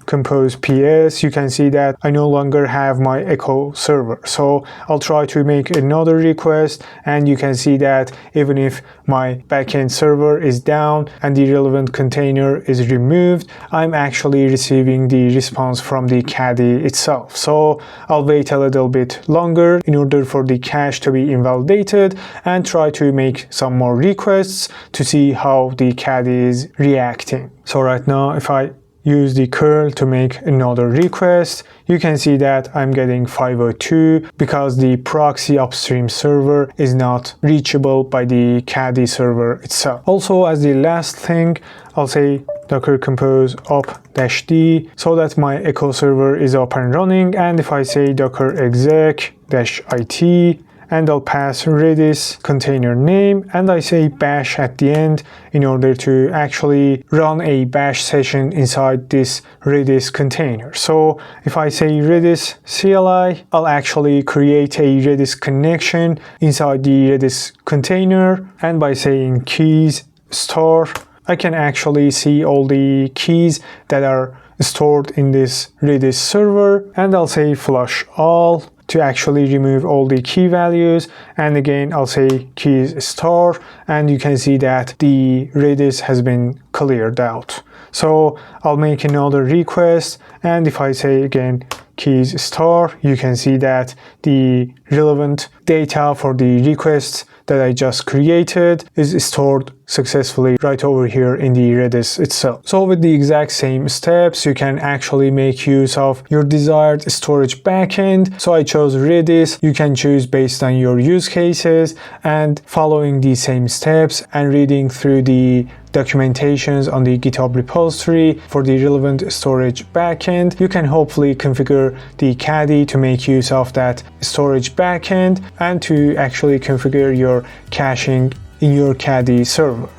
compose ps, you can see that I no longer have my echo server. So I'll try to make another request, and you can see that even if my backend server is down and the relevant container is removed, I'm actually receiving the response from the Caddy itself. So I'll wait a little bit longer in order for the cache to be invalidated and try to make some more requests to see how the Caddy is reacting. So right now, if I use the curl to make another request, you can see that I'm getting 502 because the proxy upstream server is not reachable by the Caddy server itself. Also, as the last thing, I'll say docker compose up-d so that my echo server is up and running. And if I say docker exec-it, and I'll pass Redis container name, and I say bash at the end in order to actually run a bash session inside this Redis container. So if I say Redis CLI, I'll actually create a Redis connection inside the Redis container, and by saying keys star, I can actually see all the keys that are stored in this Redis server, and I'll say flush all to actually remove all the key values, and again I'll say keys star, and you can see that the Redis has been cleared out. So I'll make another request, and if I say again keys star, you can see that the relevant data for the request that I just created is stored successfully right over here in the Redis itself. So with the exact same steps, you can actually make use of your desired storage backend. So I chose Redis. You can choose based on your use cases, and following the same steps and reading through the documentations on the GitHub repository for the relevant storage backend, you can hopefully configure the Caddy to make use of that storage backend and to actually configure your caching in your Caddy server.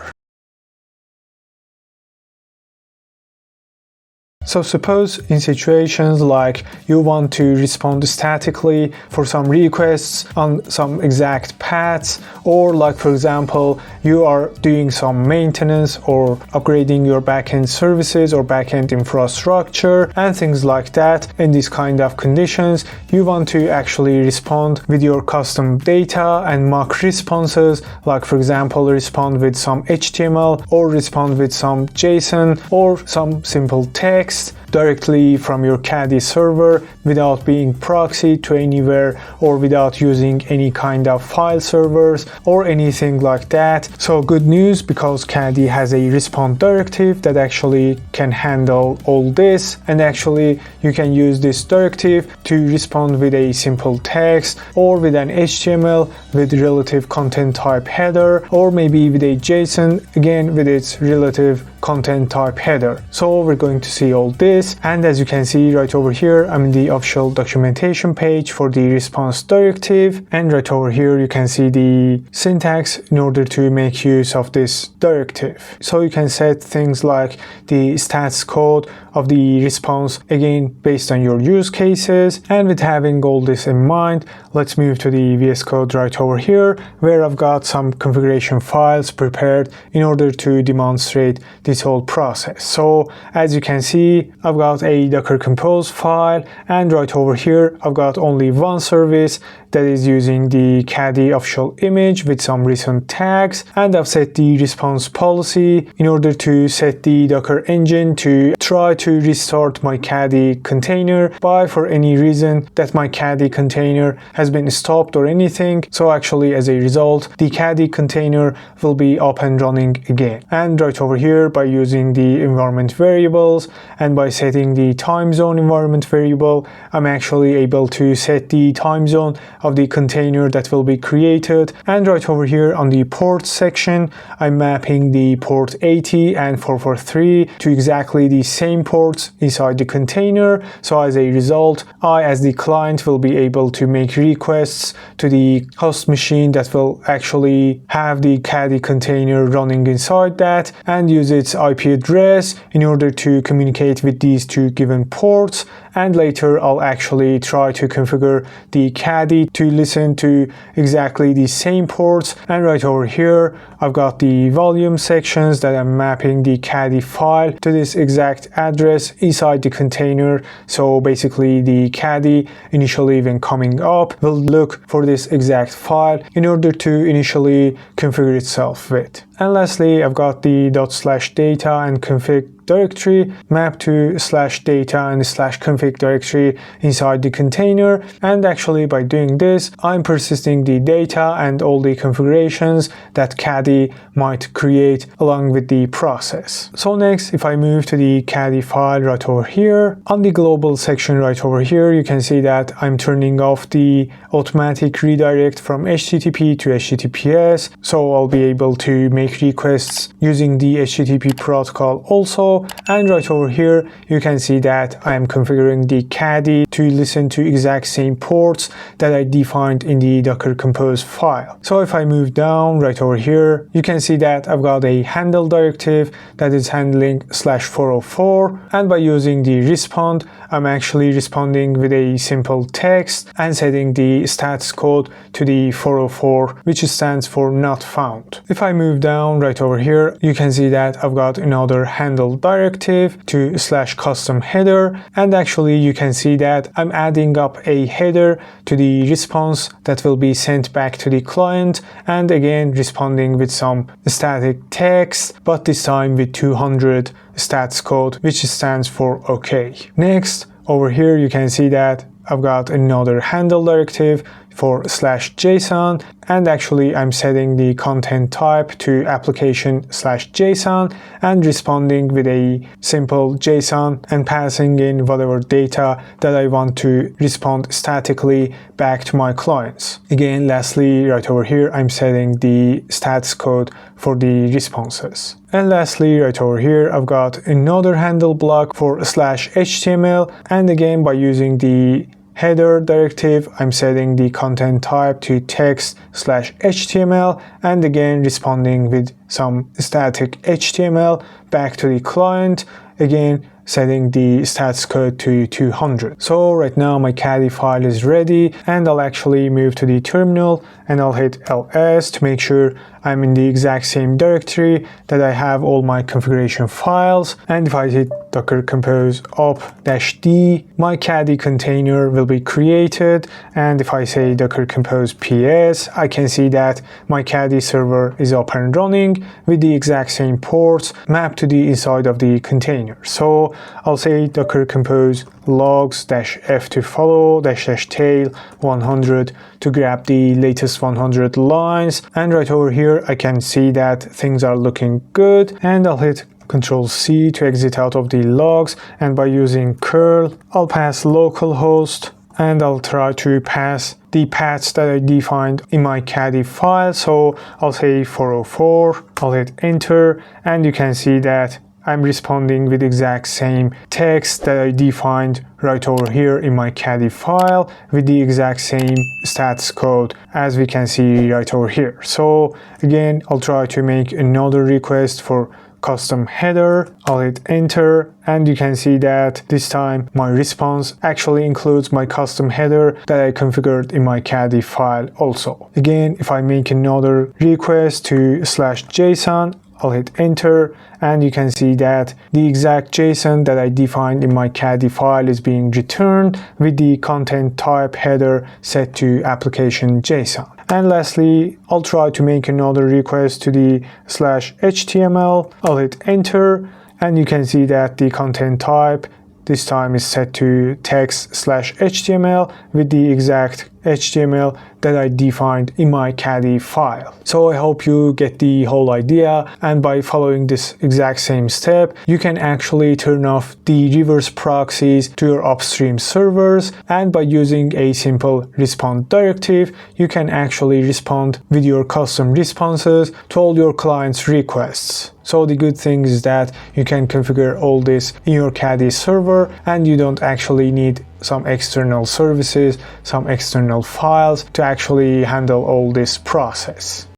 So suppose in situations like you want to respond statically for some requests on some exact paths, or like for example you are doing some maintenance or upgrading your backend services or backend infrastructure and things like that. In these kind of conditions, you want to actually respond with your custom data and mock responses, like for example respond with some HTML or respond with some JSON or some simple text directly from your Caddy server without being proxied to anywhere or without using any kind of file servers or anything like that. So good news, because Caddy has a response directive that actually can handle all this, and actually you can use this directive to respond with a simple text or with an HTML with relative content type header, or maybe with a JSON again with its relative content type header. So we're going to see all this, and as you can see right over here, I'm in the official documentation page for the response directive, and right over here you can see the syntax in order to make use of this directive. So you can set things like the stats code of the response, again based on your use cases. And with having all this in mind, let's move to the VS Code right over here, where I've got some configuration files prepared in order to demonstrate this whole process. So as you can see, I've got a Docker Compose file, and right over here I've got only one service that is using the Caddy official image with some recent tags, and I've set the response policy in order to set the Docker engine to try to restart my Caddy container by for any reason that my Caddy container has been stopped or anything. So actually as a result, the Caddy container will be up and running again. And right over here, by using the environment variables and by setting the time zone environment variable, I'm actually able to set the time zone of the container that will be created. And right over here on the port section, I'm mapping the port 80 and 443 to exactly the same ports inside the container. So as a result, I as the client will be able to make requests to the host machine that will actually have the Caddy container running inside that and use it its IP address in order to communicate with these two given ports, and later I'll actually try to configure the Caddy to listen to exactly the same ports. And right over here I've got the volume sections that I'm mapping the Caddy file to this exact address inside the container. So basically the Caddy initially when coming up will look for this exact file in order to initially configure itself with. And lastly, I've got the ./data and config directory mapped to /data and /config directory inside the container. And actually by doing this, I'm persisting the data and all the configurations that Caddy might create along with the process. So next, if I move to the Caddyfile right over here, on the global section right over here, you can see that I'm turning off the automatic redirect from HTTP to HTTPS. So I'll be able to make requests using the HTTP protocol also. And right over here, you can see that I am configuring the Caddy to listen to exact same ports that I defined in the Docker Compose file. So if I move down right over here, you can see that I've got a handle directive that is handling /404. And by using the respond, I'm actually responding with a simple text and setting the stats code to the 404, which stands for not found. If I move down right over here, you can see that I've got another handle directive to /custom header, and actually you can see that I'm adding up a header to the response that will be sent back to the client, and again responding with some static text, but this time with 200 stats code, which stands for OK. Next, over here you can see that I've got another handle directive for /JSON, and actually I'm setting the content type to application/JSON and responding with a simple JSON and passing in whatever data that I want to respond statically back to my clients. Again, lastly, right over here, I'm setting the stats code for the responses. And lastly, right over here, I've got another handle block for /HTML, and again, by using the header directive, I'm setting the content type to text/HTML, and again responding with some static HTML back to the client, again setting the stats code to 200. So right now my Caddy file is ready, and I'll actually move to the terminal and I'll hit ls to make sure I'm in the exact same directory that I have all my configuration files. And if I hit docker compose up-d, my Caddy container will be created. And if I say docker compose ps, I can see that my Caddy server is up and running with the exact same ports mapped to the inside of the container. So I'll say docker compose logs-f to follow --tail 100 to grab the latest 100 lines, and right over here I can see that things are looking good, and I'll hit Ctrl+C to exit out of the logs, and by using curl I'll pass localhost, and I'll try to pass the paths that I defined in my Caddy file. So I'll say 404, I'll hit enter, and you can see that I'm responding with the exact same text that I defined right over here in my Caddy file with the exact same stats code as we can see right over here. So again, I'll try to make another request for custom header. I'll hit enter, and you can see that this time my response actually includes my custom header that I configured in my Caddy file also. Again, if I make another request to /JSON, I'll hit enter, and you can see that the exact JSON that I defined in my Caddy file is being returned with the content type header set to application JSON. And lastly, I'll try to make another request to the /HTML. I'll hit enter, and you can see that the content type this time is set to text/HTML with the exact HTML that I defined in my Caddy file. So I hope you get the whole idea, and by following this exact same step, you can actually turn off the reverse proxies to your upstream servers, and by using a simple respond directive, you can actually respond with your custom responses to all your clients' requests. So the good thing is that you can configure all this in your Caddy server, and you don't actually need some external services, some external files to actually handle all this process.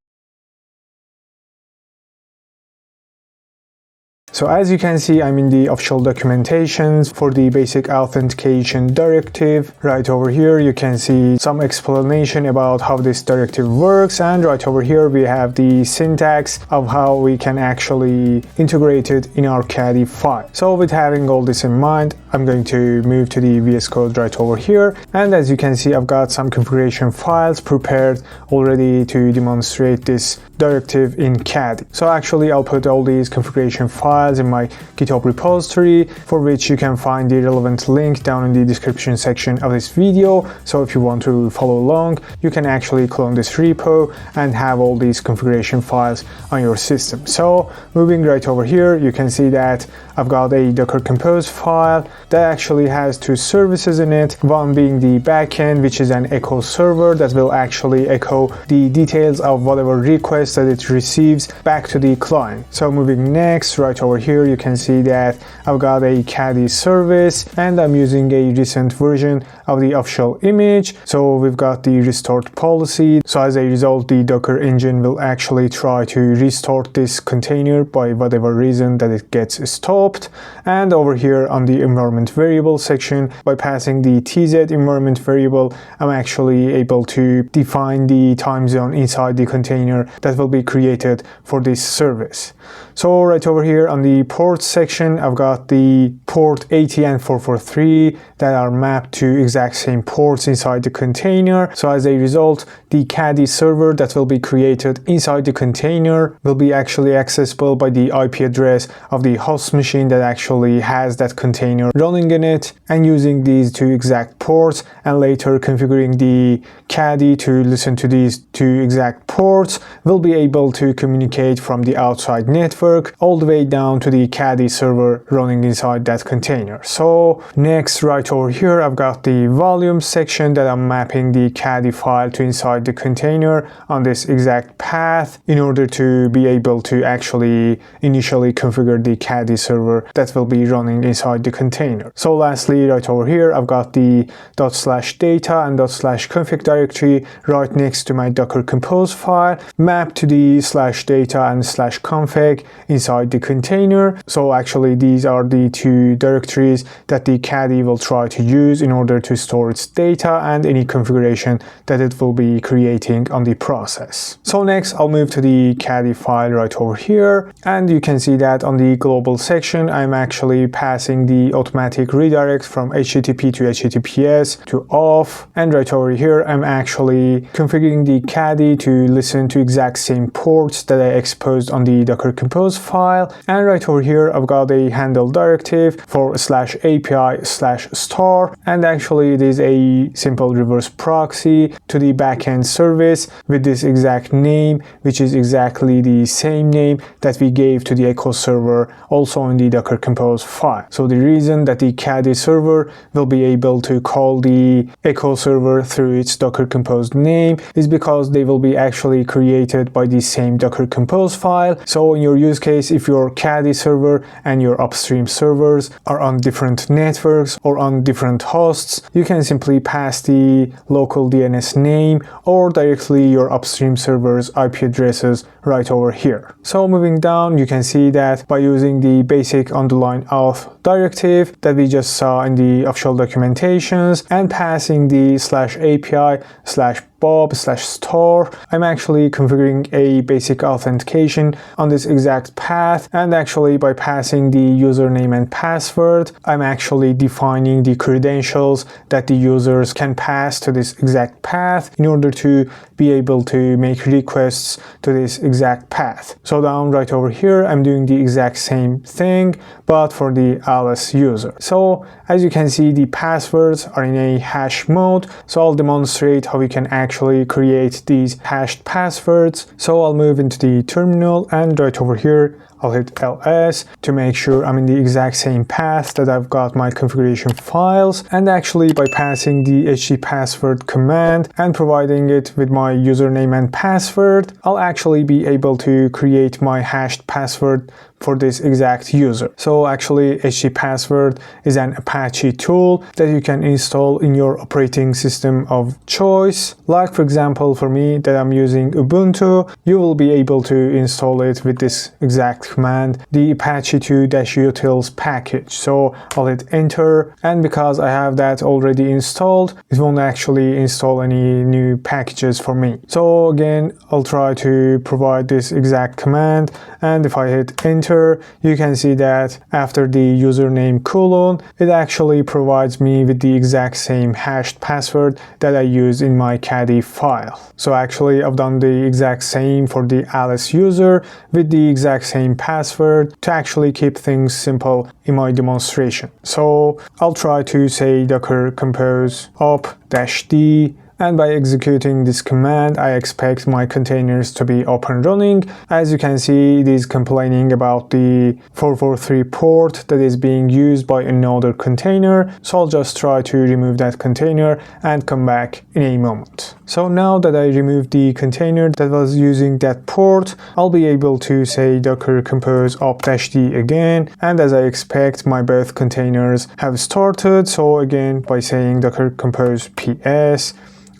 So as you can see, I'm in the official documentations for the basic authentication directive. Right over here, you can see some explanation about how this directive works, and right over here we have the syntax of how we can actually integrate it in our Caddyfile. So with having all this in mind, I'm going to move to the VS Code right over here, and as you can see, I've got some configuration files prepared already to demonstrate this directive in Caddy. So actually I'll put all these configuration files in my GitHub repository, for which you can find the relevant link down in the description section of this video. So if you want to follow along, you can actually clone this repo and have all these configuration files on your system. So moving right over here, you can see that I've got a Docker Compose file that actually has two services in it, one being the backend, which is an echo server that will actually echo the details of whatever request that it receives back to the client. So moving next, right over here, you can see that I've got a Caddy service and I'm using a recent version of the official image. So we've got the restored policy. So as a result, the Docker engine will actually try to restore this container by whatever reason that it gets stopped. And over here on the environment variable section, by passing the TZ environment variable, I'm actually able to define the time zone inside the container that will be created for this service. So right over here on the port section, I've got the port 80 and 443 that are mapped to exact same ports inside the container. So as a result, the Caddy server that will be created inside the container will be actually accessible by the IP address of the host machine that actually has that container running in it, and using these two exact ports and later configuring the Caddy to listen to these two exact ports, will be able to communicate from the outside network all the way down to the Caddy server running inside that container. So next, right over here, I've got the volume section that I'm mapping the Caddyfile to inside the container on this exact path in order to be able to actually initially configure the Caddy server that will be running inside the container. So lastly, right over here, I've got the ./data and ./config directory right next to my Docker Compose file, mapped to the /data and /config inside the container. So actually these are the two directories that the Caddy will try to use in order to store its data and any configuration that it will be creating on the process. So next I'll move to the Caddyfile right over here, and you can see that on the global section I'm actually passing the automatic redirect from HTTP to HTTPS to off, and right over here I'm actually configuring the Caddy to listen to exact same ports that I exposed on the Docker Compose file. And right over here I've got a handle directive for /API/star, and actually it is a simple reverse proxy to the backend service with this exact name, which is exactly the same name that we gave to the echo server also in the Docker Compose file. So the reason that the Caddy server will be able to call the echo server through its Docker Compose name is because they will be actually created by the same Docker Compose file. So in your use case, if your Caddy server and your upstream servers are on different networks or on different hosts, you can simply pass the local DNS name or directly your upstream server's IP addresses right over here. So moving down, you can see that by using the basic underline auth directive that we just saw in the official documentations and passing the /API/Bob/star, I'm actually configuring a basic authentication on this exact path, and actually by passing the username and password, I'm actually defining the credentials that the users can pass to this exact path in order to be able to make requests to this exact path. So down right over here, I'm doing the exact same thing, but for the alias user. So as you can see, the passwords are in a hash mode, so I'll demonstrate how we can actually create these hashed passwords. So I'll move into the terminal, and right over here I'll hit ls to make sure I'm in the exact same path that I've got my configuration files, and actually by passing the htpassword command and providing it with my username and password, I'll actually be able to create my hashed password for this exact user. So actually HTPassword is an Apache tool that you can install in your operating system of choice. Like for example for me that I'm using Ubuntu, you will be able to install it with this exact command, the apache2-utils package. So I'll hit enter, and because I have that already installed, it won't actually install any new packages for me. So again, I'll try to provide this exact command, and if I hit enter, you can see that after the username colon, it actually provides me with the exact same hashed password that I use in my Caddy file. So actually I've done the exact same for the Alice user with the exact same password to actually keep things simple in my demonstration. So I'll try to say docker compose up-d, and by executing this command, I expect my containers to be up and running. As you can see, it is complaining about the 443 port that is being used by another container. So I'll just try to remove that container and come back in a moment. So now that I removed the container that was using that port, I'll be able to say docker compose up-d again. And as I expect, my both containers have started. So again, by saying docker compose ps,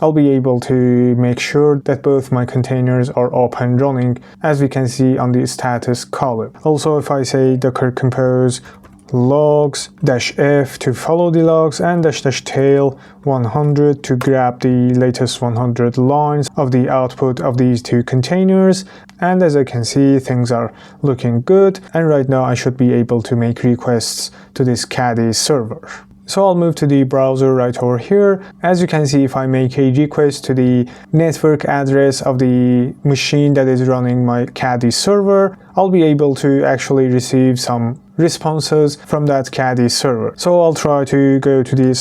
I'll be able to make sure that both my containers are up and running, as we can see on the status column. Also, if I say docker compose logs -f to follow the logs and --tail 100 to grab the latest 100 lines of the output of these two containers, and as I can see, things are looking good, and right now I should be able to make requests to this Caddy server. So I'll move to the browser right over here. As you can see, if I make a request to the network address of the machine that is running my Caddy server, I'll be able to actually receive some responses from that Caddy server. So I'll try to go to the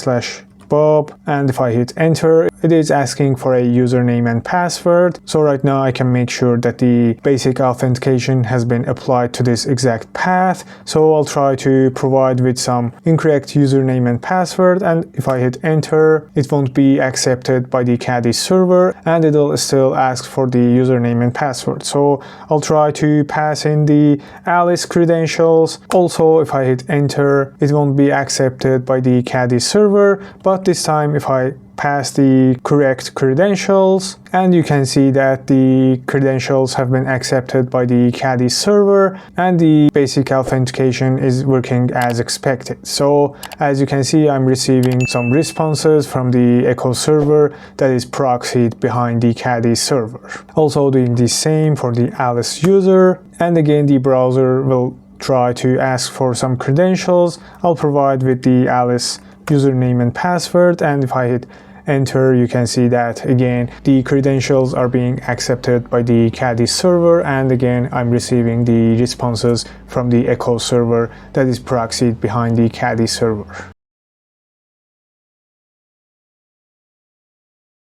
/API/Bob, and if I hit enter, it is asking for a username and password. So right now I can make sure that the basic authentication has been applied to this exact path. So I'll try to provide with some incorrect username and password, and if I hit enter, it won't be accepted by the Caddy server, and it'll still ask for the username and password. So I'll try to pass in the Alice credentials. Also, if I hit enter, it won't be accepted by the Caddy server, but this time if I pass the correct credentials, and you can see that the credentials have been accepted by the Caddy server, and the basic authentication is working as expected. So as you can see, I'm receiving some responses from the echo server that is proxied behind the Caddy server. Also doing the same for the Alice user, and again the browser will try to ask for some credentials. I'll provide with the Alice username and password, and if I hit enter, you can see that again the credentials are being accepted by the Caddy server, and again I'm receiving the responses from the echo server that is proxied behind the Caddy server.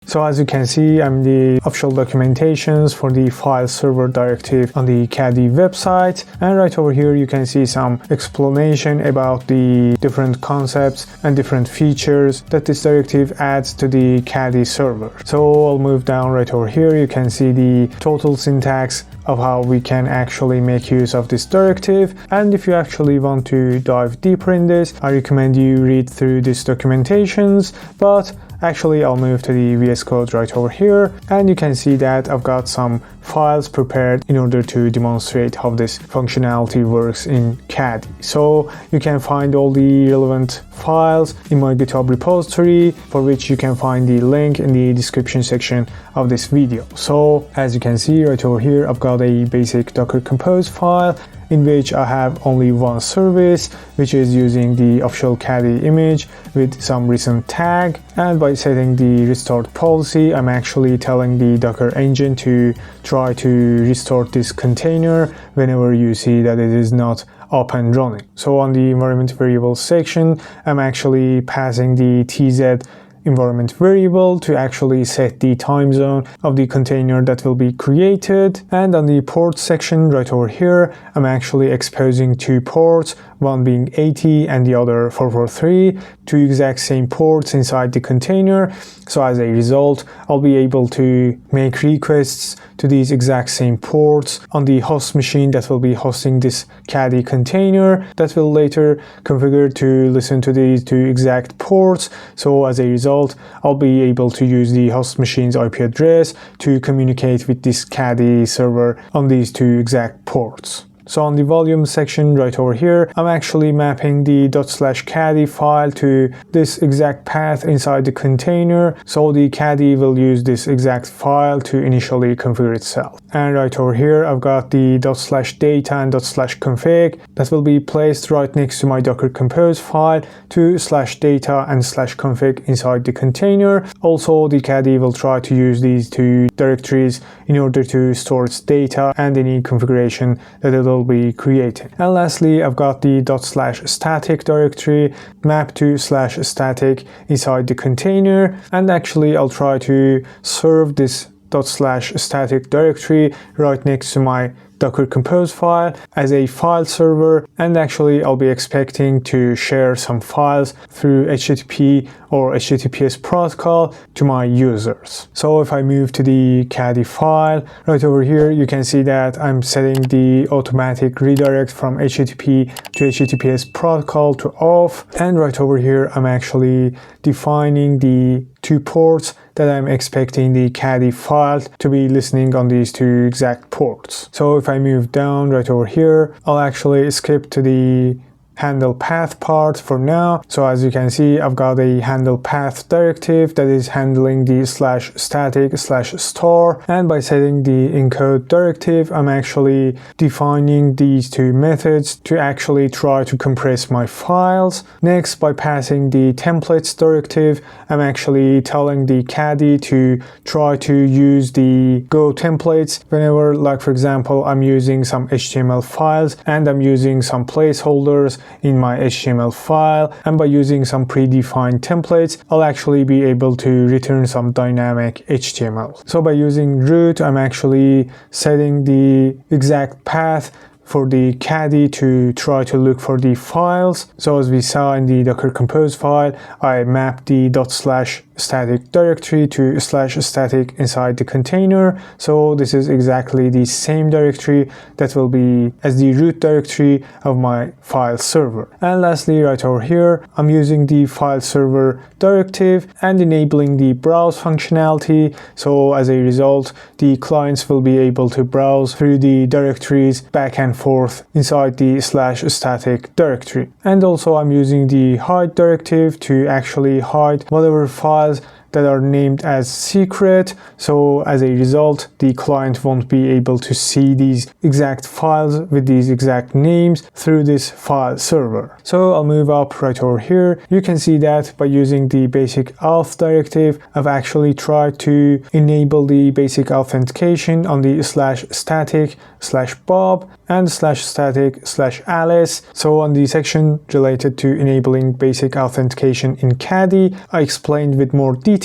So as you can see, I'm the official documentations for the file server directive on the Caddy website, and right over here you can see some explanation about the different concepts and different features that this directive adds to the Caddy server. So I'll move down right over here. You can see the total syntax of how we can actually make use of this directive, and if you actually want to dive deeper in this, I recommend you read through these documentations, but actually I'll move to the VS Code right over here, and you can see that I've got some files prepared in order to demonstrate how this functionality works in Caddy. So you can find all the relevant files in my GitHub repository, for which you can find the link in the description section of this video. So as you can see right over here, I've got a basic Docker Compose file in which I have only one service, which is using the official Caddy image with some recent tag, and by setting the restart policy, I'm actually telling the Docker engine to try to restart this container whenever you see that it is not up and running. So on the environment variable section, I'm actually passing the tz environment variable to actually set the time zone of the container that will be created, and on the port section right over here, I'm actually exposing two ports, one being 80 and the other 443, two exact same ports inside the container. So as a result, I'll be able to make requests to these exact same ports on the host machine that will be hosting this Caddy container that will later configure to listen to these two exact ports. So as a result, I'll be able to use the host machine's IP address to communicate with this Caddy server on these two exact ports. So on the volume section right over here, I'm actually mapping the ./caddy file to this exact path inside the container. So the Caddy will use this exact file to initially configure itself. And right over here, I've got the ./data and ./config that will be placed right next to my Docker Compose file to /data and /config inside the container. Also, the Caddy will try to use these two directories in order to store its data and any configuration that it will be creating. And lastly, I've got the ./static directory mapped to /static inside the container, and actually I'll try to serve this ./static directory right next to my Docker Compose file as a file server, and actually I'll be expecting to share some files through HTTP or HTTPS protocol to my users. So if I move to the Caddyfile, right over here you can see that I'm setting the automatic redirect from HTTP to HTTPS protocol to off, and right over here I'm actually defining the two ports that I'm expecting the Caddyfile to be listening on these two exact ports. So if I move down right over here, I'll actually skip to the handle path part for now. So as you can see, I've got a handle path directive that is handling the /static/star, and by setting the encode directive, I'm actually defining these two methods to actually try to compress my files. Next, by passing the templates directive, I'm actually telling the Caddy to try to use the Go templates whenever, like for example, I'm using some HTML files and I'm using some placeholders in my HTML file, and by using some predefined templates, I'll actually be able to return some dynamic HTML. So by using root, I'm actually setting the exact path for the Caddy to try to look for the files. So as we saw in the Docker Compose file, I mapped the ./static directory to /static inside the container. So this is exactly the same directory that will be as the root directory of my file server. And lastly, right over here, I'm using the file server directive and enabling the browse functionality. So as a result, the clients will be able to browse through the directories back and forth inside the /static directory. And also I'm using the hide directive to actually hide whatever files that are named as secret. So as a result, the client won't be able to see these exact files with these exact names through this file server. So I'll move up right over here. You can see that by using the basic auth directive, I've actually tried to enable the basic authentication on the /static/bob and /static/alice. So on the section related to enabling basic authentication in Caddy, I explained with more detail.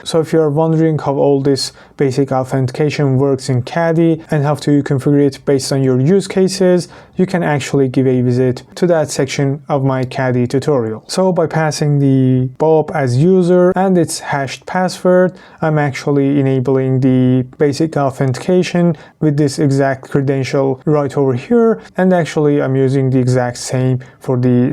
So if you're wondering how all this basic authentication works in Caddy and how to configure it based on your use cases, you can actually give a visit to that section of my Caddy tutorial. So by passing the Bob as user and its hashed password, I'm actually enabling the basic authentication with this exact credential right over here, and actually I'm using the exact same for the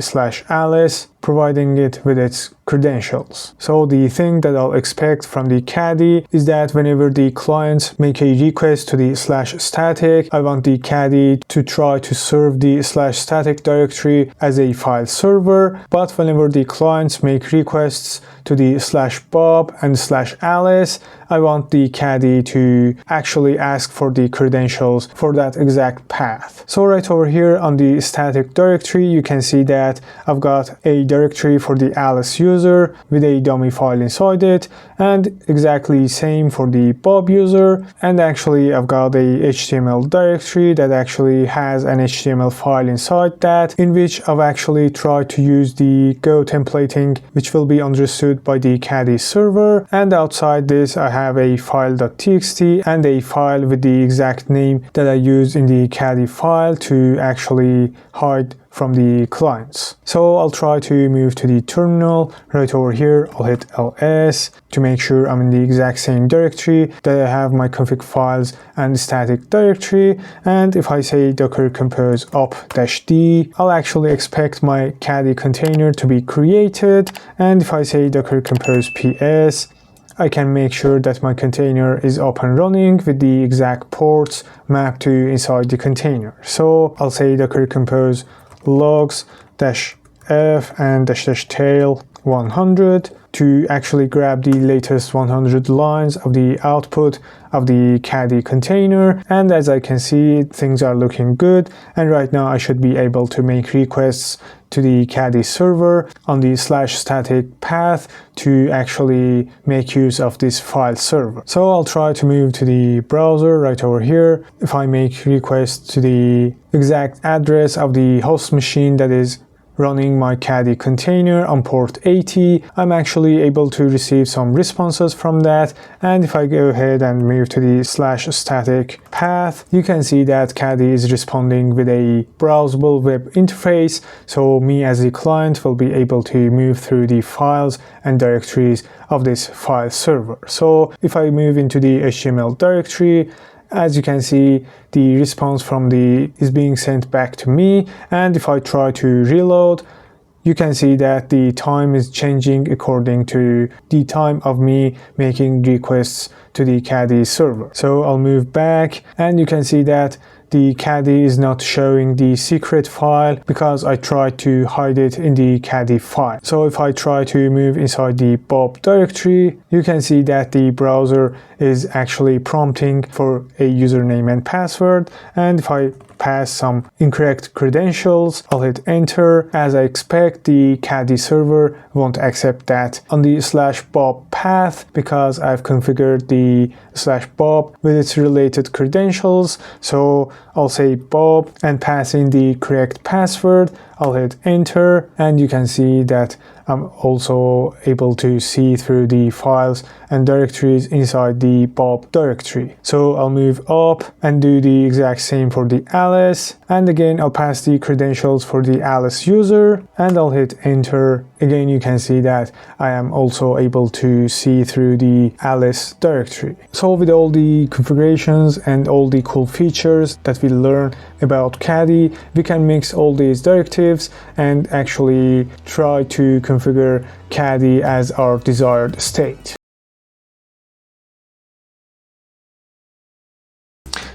/alice, providing it with its credentials. So the thing that I'll expect from the Caddy is that whenever the clients make a request to the /static, I want the Caddy to try to serve the /static directory as a file server, but whenever the clients make requests to the /bob and /alice, I want the Caddy to actually ask for the credentials for that exact path. So right over here on the static directory, you can see that I've got a directory for the Alice user with a dummy file inside it, and exactly same for the Bob user. And actually I've got a HTML directory that actually has an HTML file inside that, in which I've actually tried to use the Go templating, which will be understood by the Caddy server. And outside this, I have a file.txt and a file with the exact name that I use in the Caddyfile to actually hide from the clients. So I'll try to move to the terminal. Right over here, I'll hit ls to make sure I'm in the exact same directory that I have my config files and the static directory. And if I say docker compose up-d, I'll actually expect my Caddy container to be created. And if I say docker compose ps, I can make sure that my container is up and running with the exact ports mapped to inside the container. So I'll say docker compose logs -f and --tail 100 to actually grab the latest 100 lines of the output of the Caddy container. And as I can see, things are looking good. And right now I should be able to make requests to the Caddy server on the /static path to actually make use of this file server. So I'll try to move to the browser right over here. If I make requests to the exact address of the host machine that is running my Caddy container on port 80, I'm actually able to receive some responses from that. And if I go ahead and move to the /static path, you can see that Caddy is responding with a browsable web interface. So me as the client will be able to move through the files and directories of this file server. So if I move into the HTML directory, as you can see, the response from is being sent back to me. And if I try to reload, you can see that the time is changing according to the time of me making requests to the Caddy server. So I'll move back and you can see that the Caddy is not showing the secret file because I tried to hide it in the Caddyfile. So if I try to move inside the Bob directory, you can see that the browser is actually prompting for a username and password. And if I pass some incorrect credentials, I'll hit enter. As I expect, the Caddy server won't accept that on the /bob path because I've configured the /bob with its related credentials. So I'll say Bob and pass in the correct password. I'll hit enter and you can see that I'm also able to see through the files and directories inside the Bob directory. So I'll move up and do the exact same for the Alice. And again, I'll pass the credentials for the Alice user and I'll hit enter. Again, you can see that I am also able to see through the Alice directory. So with all the configurations and all the cool features that we learn about Caddy, we can mix all these directives and actually try to configure Caddy as our desired state.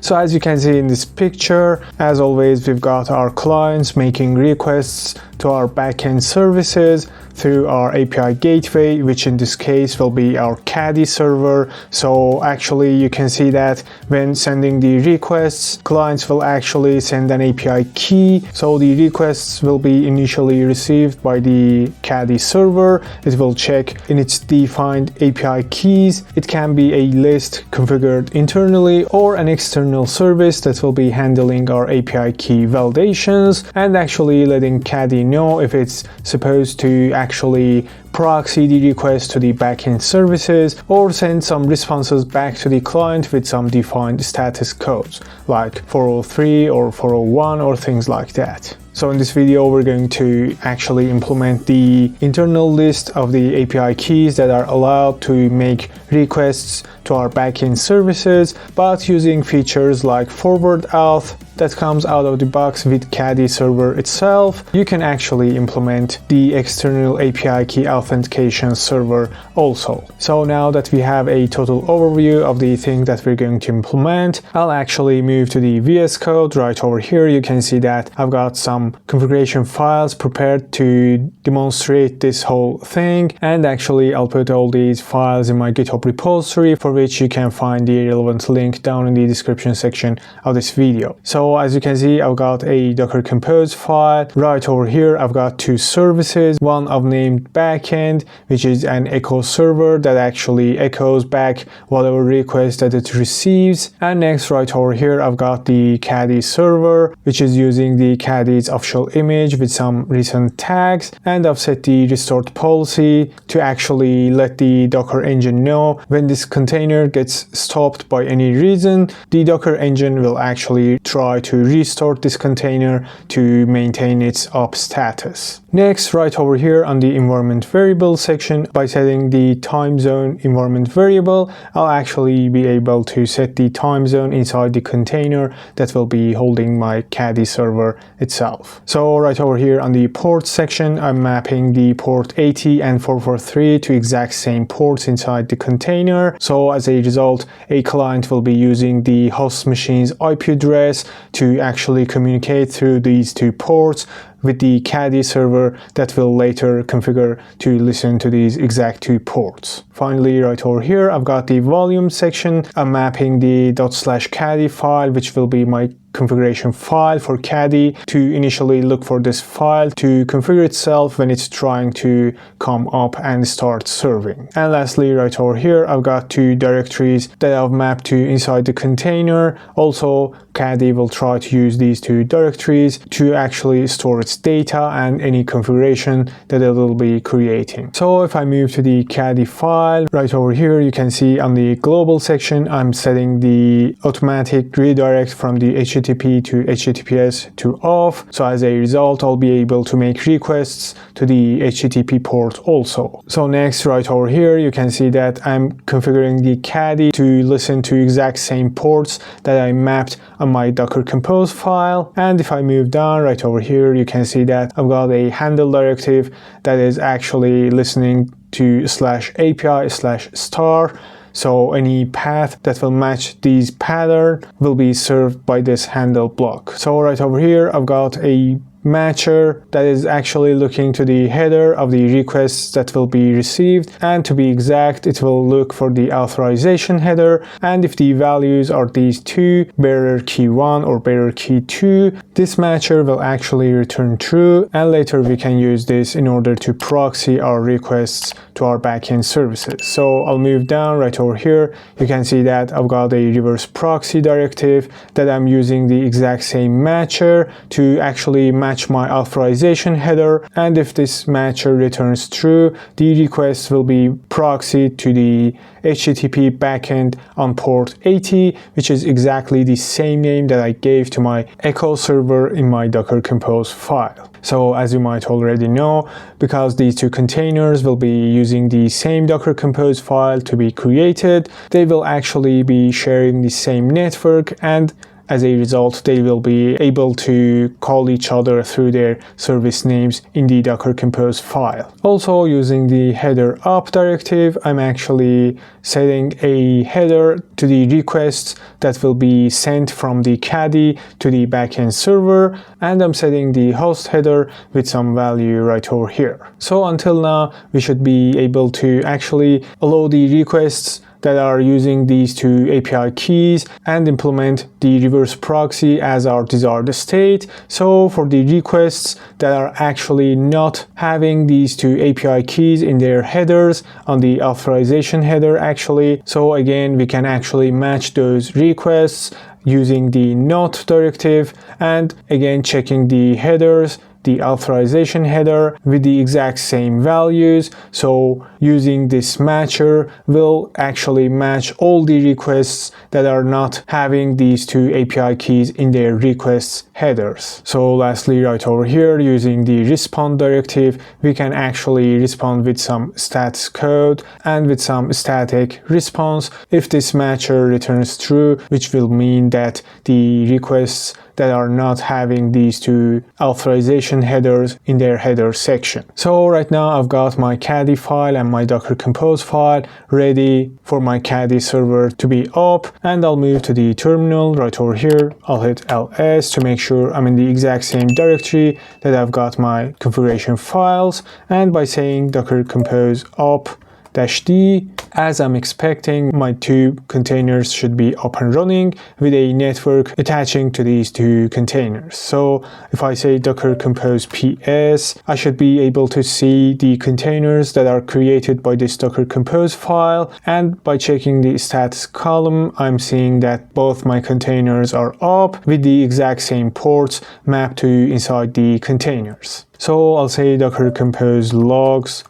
So as you can see in this picture, as always, we've got our clients making requests to our backend services through our API gateway, which in this case will be our Caddy server. So actually you can see that when sending the requests, clients will actually send an API key. So the requests will be initially received by the Caddy server. It will check in its defined API keys. It can be a list configured internally or an external service that will be handling our API key validations and actually letting Caddy know if it's supposed to actually proxy the request to the backend services or send some responses back to the client with some defined status codes like 403 or 401 or things like that. So in this video, we're going to actually implement the internal list of the API keys that are allowed to make requests to our backend services, but using features like forward auth that comes out of the box with Caddy server itself. You can actually implement the external API key authentication server also. So now that we have a total overview of the thing that we're going to implement, I'll actually move to the VS Code. Right over here, you can see that I've got some configuration files prepared to demonstrate this whole thing. And actually, I'll put all these files in my GitHub repository, for which you can find the relevant link down in the description section of this video. So as you can see, I've got a Docker Compose file. Right over here, I've got two services. One I've named backend, which is an echo server that actually echoes back whatever request that it receives. And next, right over here, I've got the Caddy server, which is using the Caddy's official image with some recent tags. And I've set the restored policy to actually let the Docker engine know when this container gets stopped by any reason. The Docker engine will actually try try to restart this container to maintain its up status. Next, right over here on the environment variable section, by setting the time zone environment variable, I'll actually be able to set the time zone inside the container that will be holding my Caddy server itself. So right over here on the port section, I'm mapping the port 80 and 443 to exact same ports inside the container. So as a result, a client will be using the host machine's IP address to actually communicate through these two ports with the Caddy server that will later configure to listen to these exact two ports. Finally, right over here, I've got the volume section. I'm mapping the ./caddy file, which will be my configuration file for Caddy, to initially look for this file to configure itself when it's trying to come up and start serving. And lastly, right over here, I've got two directories that I've mapped to inside the container. Also, Caddy will try to use these two directories to actually store its data and any configuration that it will be creating. So if I move to the Caddy file, right over here, you can see on the global section, I'm setting the automatic redirect from the HTTP to HTTPS to off. So as a result, I'll be able to make requests to the HTTP port also. So next, right over here, you can see that I'm configuring the Caddy to listen to exact same ports that I mapped on my Docker Compose file. And if I move down right over here, you can see that I've got a handle directive that is actually listening to /API/star. So any path that will match these pattern will be served by this handle block. So right over here, I've got a matcher that is actually looking to the header of the requests that will be received, and to be exact, it will look for the authorization header, and if the values are these two, bearer key 1 or bearer key 2, this matcher will actually return true, and later we can use this in order to proxy our requests to our backend services. So I'll move down right over here. You can see that I've got a reverse proxy directive that I'm using the exact same matcher to actually match my authorization header, and if this matcher returns true, the request will be proxied to the HTTP backend on port 80, which is exactly the same name that I gave to my echo server in my Docker Compose file. So as you might already know, because these two containers will be using the same Docker Compose file to be created, they will actually be sharing the same network, and as a result, they will be able to call each other through their service names in the Docker Compose file. Also, using the header up directive, I'm actually setting a header to the requests that will be sent from the Caddy to the backend server, and I'm setting the host header with some value right over here. So until now, we should be able to actually allow the requests that are using these two API keys and implement the reverse proxy as our desired state. So for the requests that are actually not having these two API keys in their headers on the authorization header actually, so again we can actually match those requests using the not directive, and again checking the headers, the authorization header with the exact same values. So using this matcher will actually match all the requests that are not having these two API keys in their requests headers. So lastly, right over here, using the respond directive, we can actually respond with some stats code and with some static response if this matcher returns true, which will mean that the requests that are not having these two authorization headers in their header section. So right now I've got my Caddy file and my Docker Compose file ready for my Caddy server to be up, and I'll move to the terminal right over here. I'll hit ls to make sure I'm in the exact same directory that I've got my configuration files, and by saying Docker Compose up -d, as I'm expecting, my two containers should be up and running with a network attaching to these two containers. So if I say Docker Compose PS, I should be able to see the containers that are created by this Docker Compose file, and by checking the status column, I'm seeing that both my containers are up with the exact same ports mapped to inside the containers. So I'll say Docker Compose logs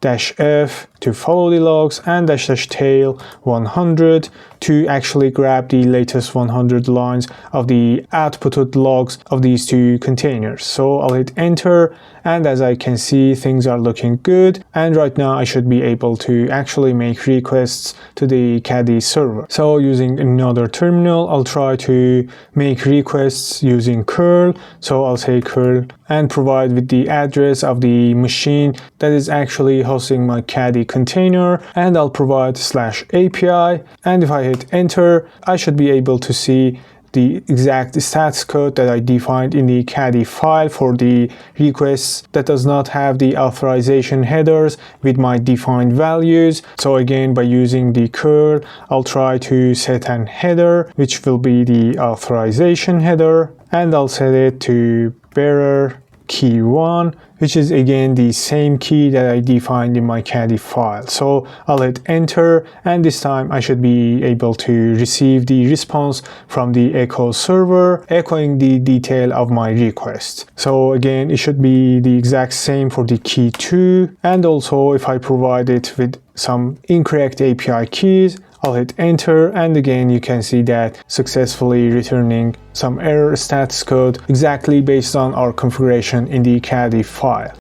-f to follow the logs, and --tail 100 to actually grab the latest 100 lines of the outputted logs of these two containers. So I'll hit enter, and as I can see, things are looking good, and right now I should be able to actually make requests to the Caddy server. So using another terminal, I'll try to make requests using curl. So I'll say curl and provide with the address of the machine that is actually hosting my Caddy container, and I'll provide /API, and if I hit enter, I should be able to see the exact stats code that I defined in the Caddyfile for the requests that does not have the authorization headers with my defined values. So again, by using the curl, I'll try to set an header, which will be the authorization header, and I'll set it to bearer key 1, which is again the same key that I defined in my Caddyfile. So I'll hit enter, and this time I should be able to receive the response from the echo server echoing the detail of my request. So again, it should be the exact same for the key 2, and also if I provide it with some incorrect API keys, I'll hit enter, and again you can see that successfully returning some error stats code exactly based on our configuration in the Caddyfile.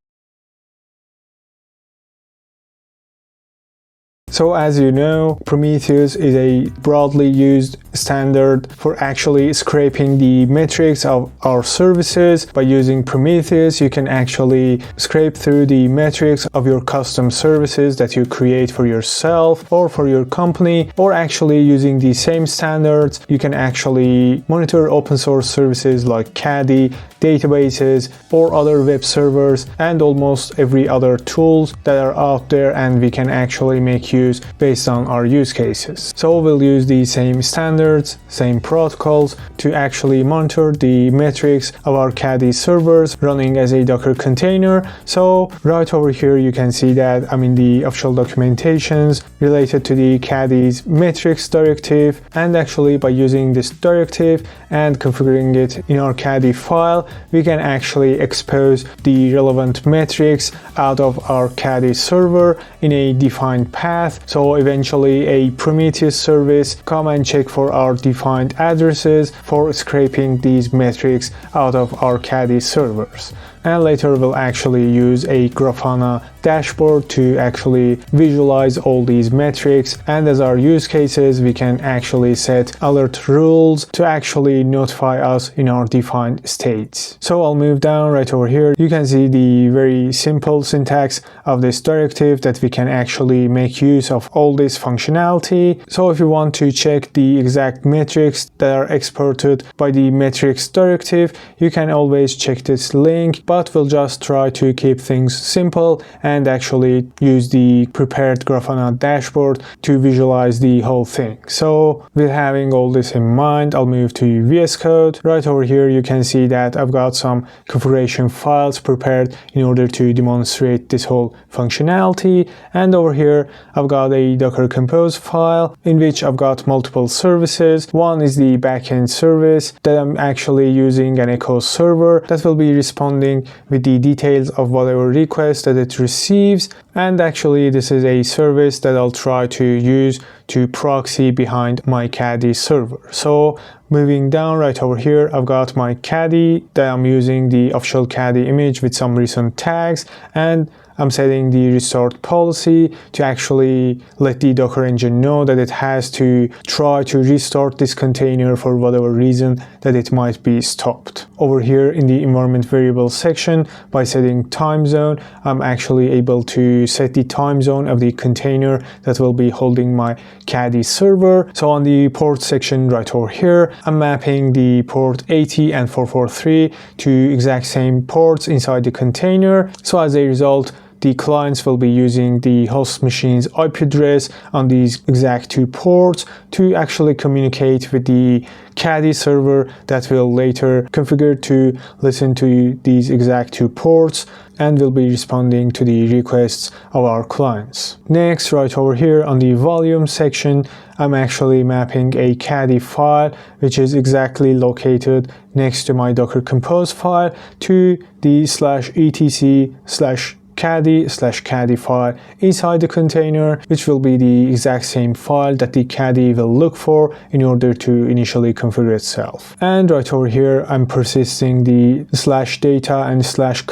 So as you know, Prometheus is a broadly used standard for actually scraping the metrics of our services. By using Prometheus, you can actually scrape through the metrics of your custom services that you create for yourself or for your company, or actually using the same standards, you can actually monitor open source services like Caddy, databases, or other web servers, and almost every other tools that are out there, and we can actually make use based on our use cases. So we'll use the same standards, same protocols to actually monitor the metrics of our Caddy servers running as a Docker container. So right over here you can see that I'm in the official documentations related to the Caddy's metrics directive, and actually by using this directive and configuring it in our Caddyfile, we can actually expose the relevant metrics out of our Caddy server in a defined path. So eventually a Prometheus service come and check for our defined addresses for scraping these metrics out of our Caddy servers. And later we'll actually use a Grafana dashboard to actually visualize all these metrics, and as our use cases we can actually set alert rules to actually notify us in our defined states. So I'll move down right over here. You can see the very simple syntax of this directive that we can actually make use of all this functionality. So if you want to check the exact metrics that are exported by the metrics directive, you can always check this link, but we'll just try to keep things simple and actually use the prepared Grafana dashboard to visualize the whole thing. So with having all this in mind, I'll move to VS Code. Right over here you can see that I've got some configuration files prepared in order to demonstrate this whole functionality, and over here I've got a Docker Compose file in which I've got multiple services. One is the backend service that I'm actually using an echo server that will be responding with the details of whatever request that it receives, and actually this is a service that I'll try to use to proxy behind my Caddy server. So moving down right over here, I've got my Caddy that I'm using the official Caddy image with some recent tags, and I'm setting the restart policy to actually let the Docker engine know that it has to try to restart this container for whatever reason that it might be stopped. Over here in the environment variable section, by setting time zone, I'm actually able to set the time zone of the container that will be holding my Caddy server. So on the port section right over here, I'm mapping the port 80 and 443 to exact same ports inside the container. So as a result, the clients will be using the host machine's IP address on these exact two ports to actually communicate with the Caddy server that will later configure to listen to these exact two ports and will be responding to the requests of our clients. Next, right over here on the volume section, I'm actually mapping a Caddyfile which is exactly located next to my Docker Compose file to the /etc/ caddy/caddyfile inside the container, which will be the exact same file that the caddy will look for in order to initially configure itself. And right over here, I'm persisting the /data and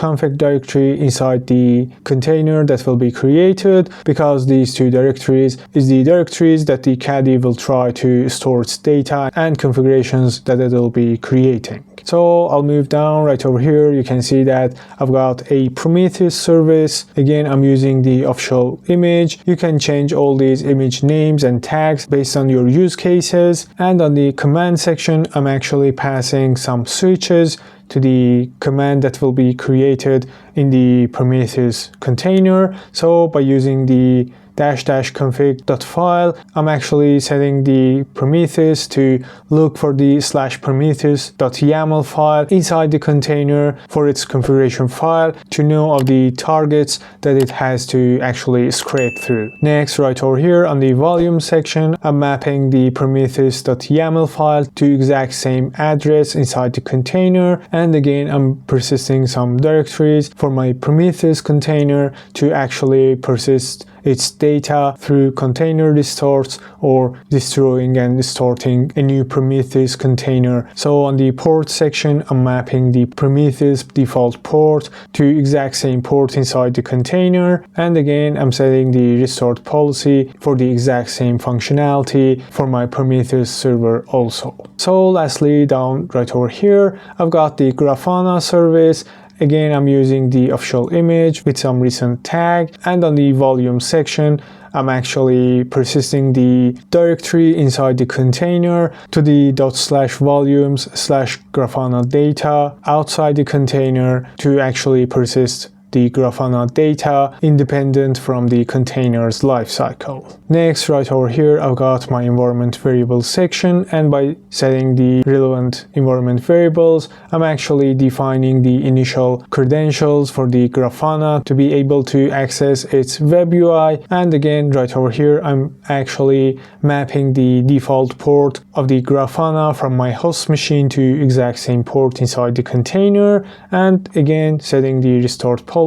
/config directory inside the container that will be created, because these two directories is the directories that the caddy will try to store its data and configurations that it will be creating. So I'll move down. Right over here, you can see that I've got a Prometheus service. Again, I'm using the official image. You can change all these image names and tags based on your use cases. And on the command section, I'm actually passing some switches to the command that will be created in the Prometheus container. So by using the --config.file, I'm actually setting the Prometheus to look for the /prometheus.yaml file inside the container for its configuration file to know of the targets that it has to actually scrape through. Next, right over here on the volume section, I'm mapping the Prometheus.yaml file to exact same address inside the container, and again I'm persisting some directories for my Prometheus container to actually persist its data through container restarts or destroying and starting a new Prometheus container. So on the port section, I'm mapping the Prometheus default port to exact same port inside the container, and again I'm setting the restart policy for the exact same functionality for my Prometheus server also. So lastly, down right over here, I've got the Grafana service. Again, I'm using the official image with some recent tag, and on the volume section, I'm actually persisting the directory inside the container to the ./volumes/Grafana data outside the container to actually persist the Grafana data independent from the container's lifecycle. Next, right over here, I've got my environment variable section, and by setting the relevant environment variables, I'm actually defining the initial credentials for the Grafana to be able to access its web UI. And again, right over here, I'm actually mapping the default port of the Grafana from my host machine to exact same port inside the container, and again setting the restart policy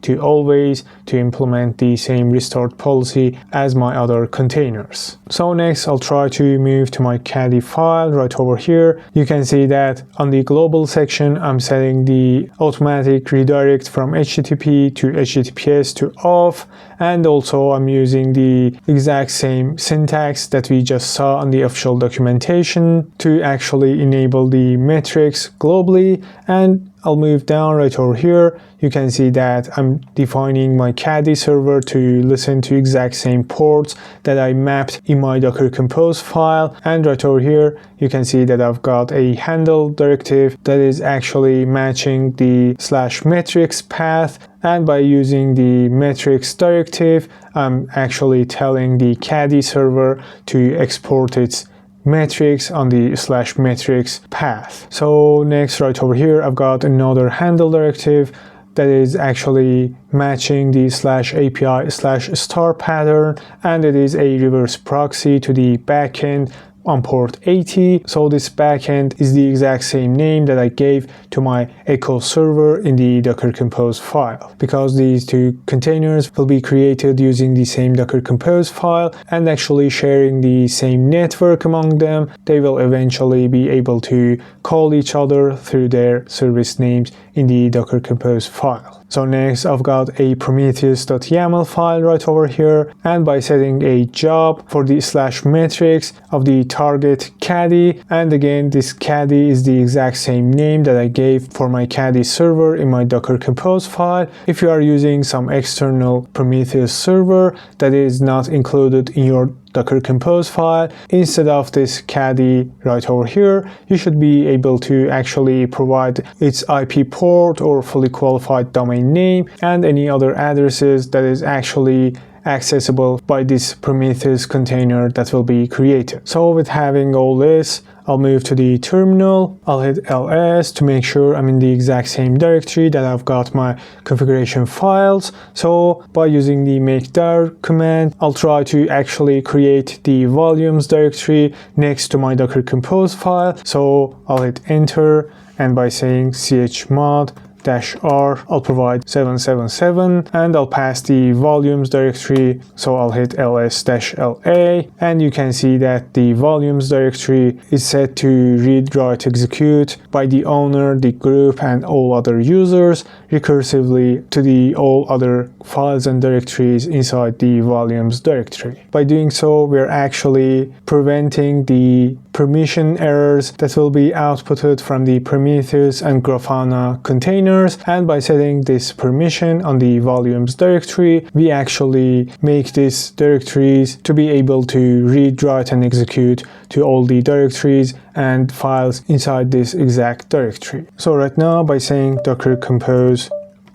to always to implement the same restart policy as my other containers. So next, I'll try to move to my Caddyfile. Right over here, you can see that on the global section, I'm setting the automatic redirect from HTTP to HTTPS to auth, and also I'm using the exact same syntax that we just saw on the official documentation to actually enable the metrics globally. And I'll move down right over here. You can see that I'm defining my Caddy server to listen to exact same ports that I mapped in my Docker Compose file. And right over here, you can see that I've got a handle directive that is actually matching the /metrics path. And by using the metrics directive, I'm actually telling the Caddy server to export its metrics on the /metrics path. So next, right over here, I've got another handle directive that is actually matching the /API/star pattern, and it is a reverse proxy to the backend on port 80. So this backend is the exact same name that I gave to my Echo server in the Docker Compose file. Because these two containers will be created using the same Docker Compose file and actually sharing the same network among them, they will eventually be able to call each other through their service names in the Docker Compose file. So next, I've got a Prometheus.yaml file right over here, and by setting a job for the /metrics of the target Caddy, and again this Caddy is the exact same name that I gave for my Caddy server in my Docker Compose file. If you are using some external Prometheus server that is not included in your Docker Compose file, instead of this Caddy right over here, you should be able to actually provide its IP port or fully qualified domain name and any other addresses that is actually accessible by this Prometheus container that will be created. So with having all this, I'll move to the terminal. I'll hit ls to make sure I'm in the exact same directory that I've got my configuration files. So by using the makedir command, I'll try to actually create the volumes directory next to my Docker Compose file. So I'll hit enter, and by saying chmod -r, I'll provide 777 and I'll pass the volumes directory. So I'll hit ls-la and you can see that the volumes directory is set to read, write, execute by the owner, the group, and all other users recursively to the all other files and directories inside the volumes directory. By doing so, we're actually preventing the permission errors that will be outputted from the Prometheus and Grafana containers, and by setting this permission on the volumes directory, we actually make these directories to be able to read, write, and execute to all the directories and files inside this exact directory. So right now, by saying docker compose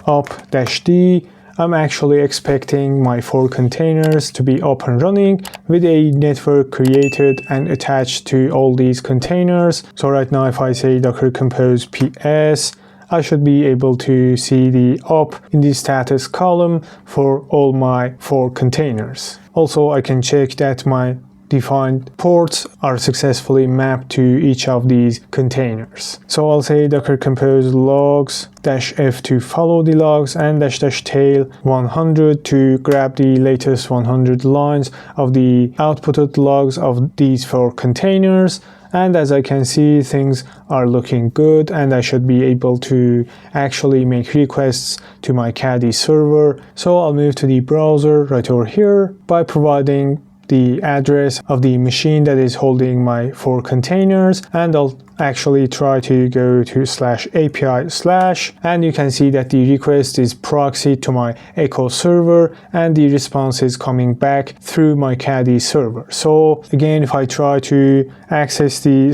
up-d, I'm actually expecting my 4 containers to be up and running with a network created and attached to all these containers. So right now, if I say docker compose ps, I should be able to see the up in the status column for all my 4 containers. Also, I can check that my defined ports are successfully mapped to each of these containers. So I'll say docker compose logs -f to follow the logs and --tail 100 to grab the latest 100 lines of the outputted logs of these 4 containers. And as I can see, things are looking good and I should be able to actually make requests to my Caddy server. So I'll move to the browser right over here by providing the address of the machine that is holding my 4 containers, and I'll actually try to go to /API/ and you can see that the request is proxy to my Echo server and the response is coming back through my Caddy server. So again, if I try to access the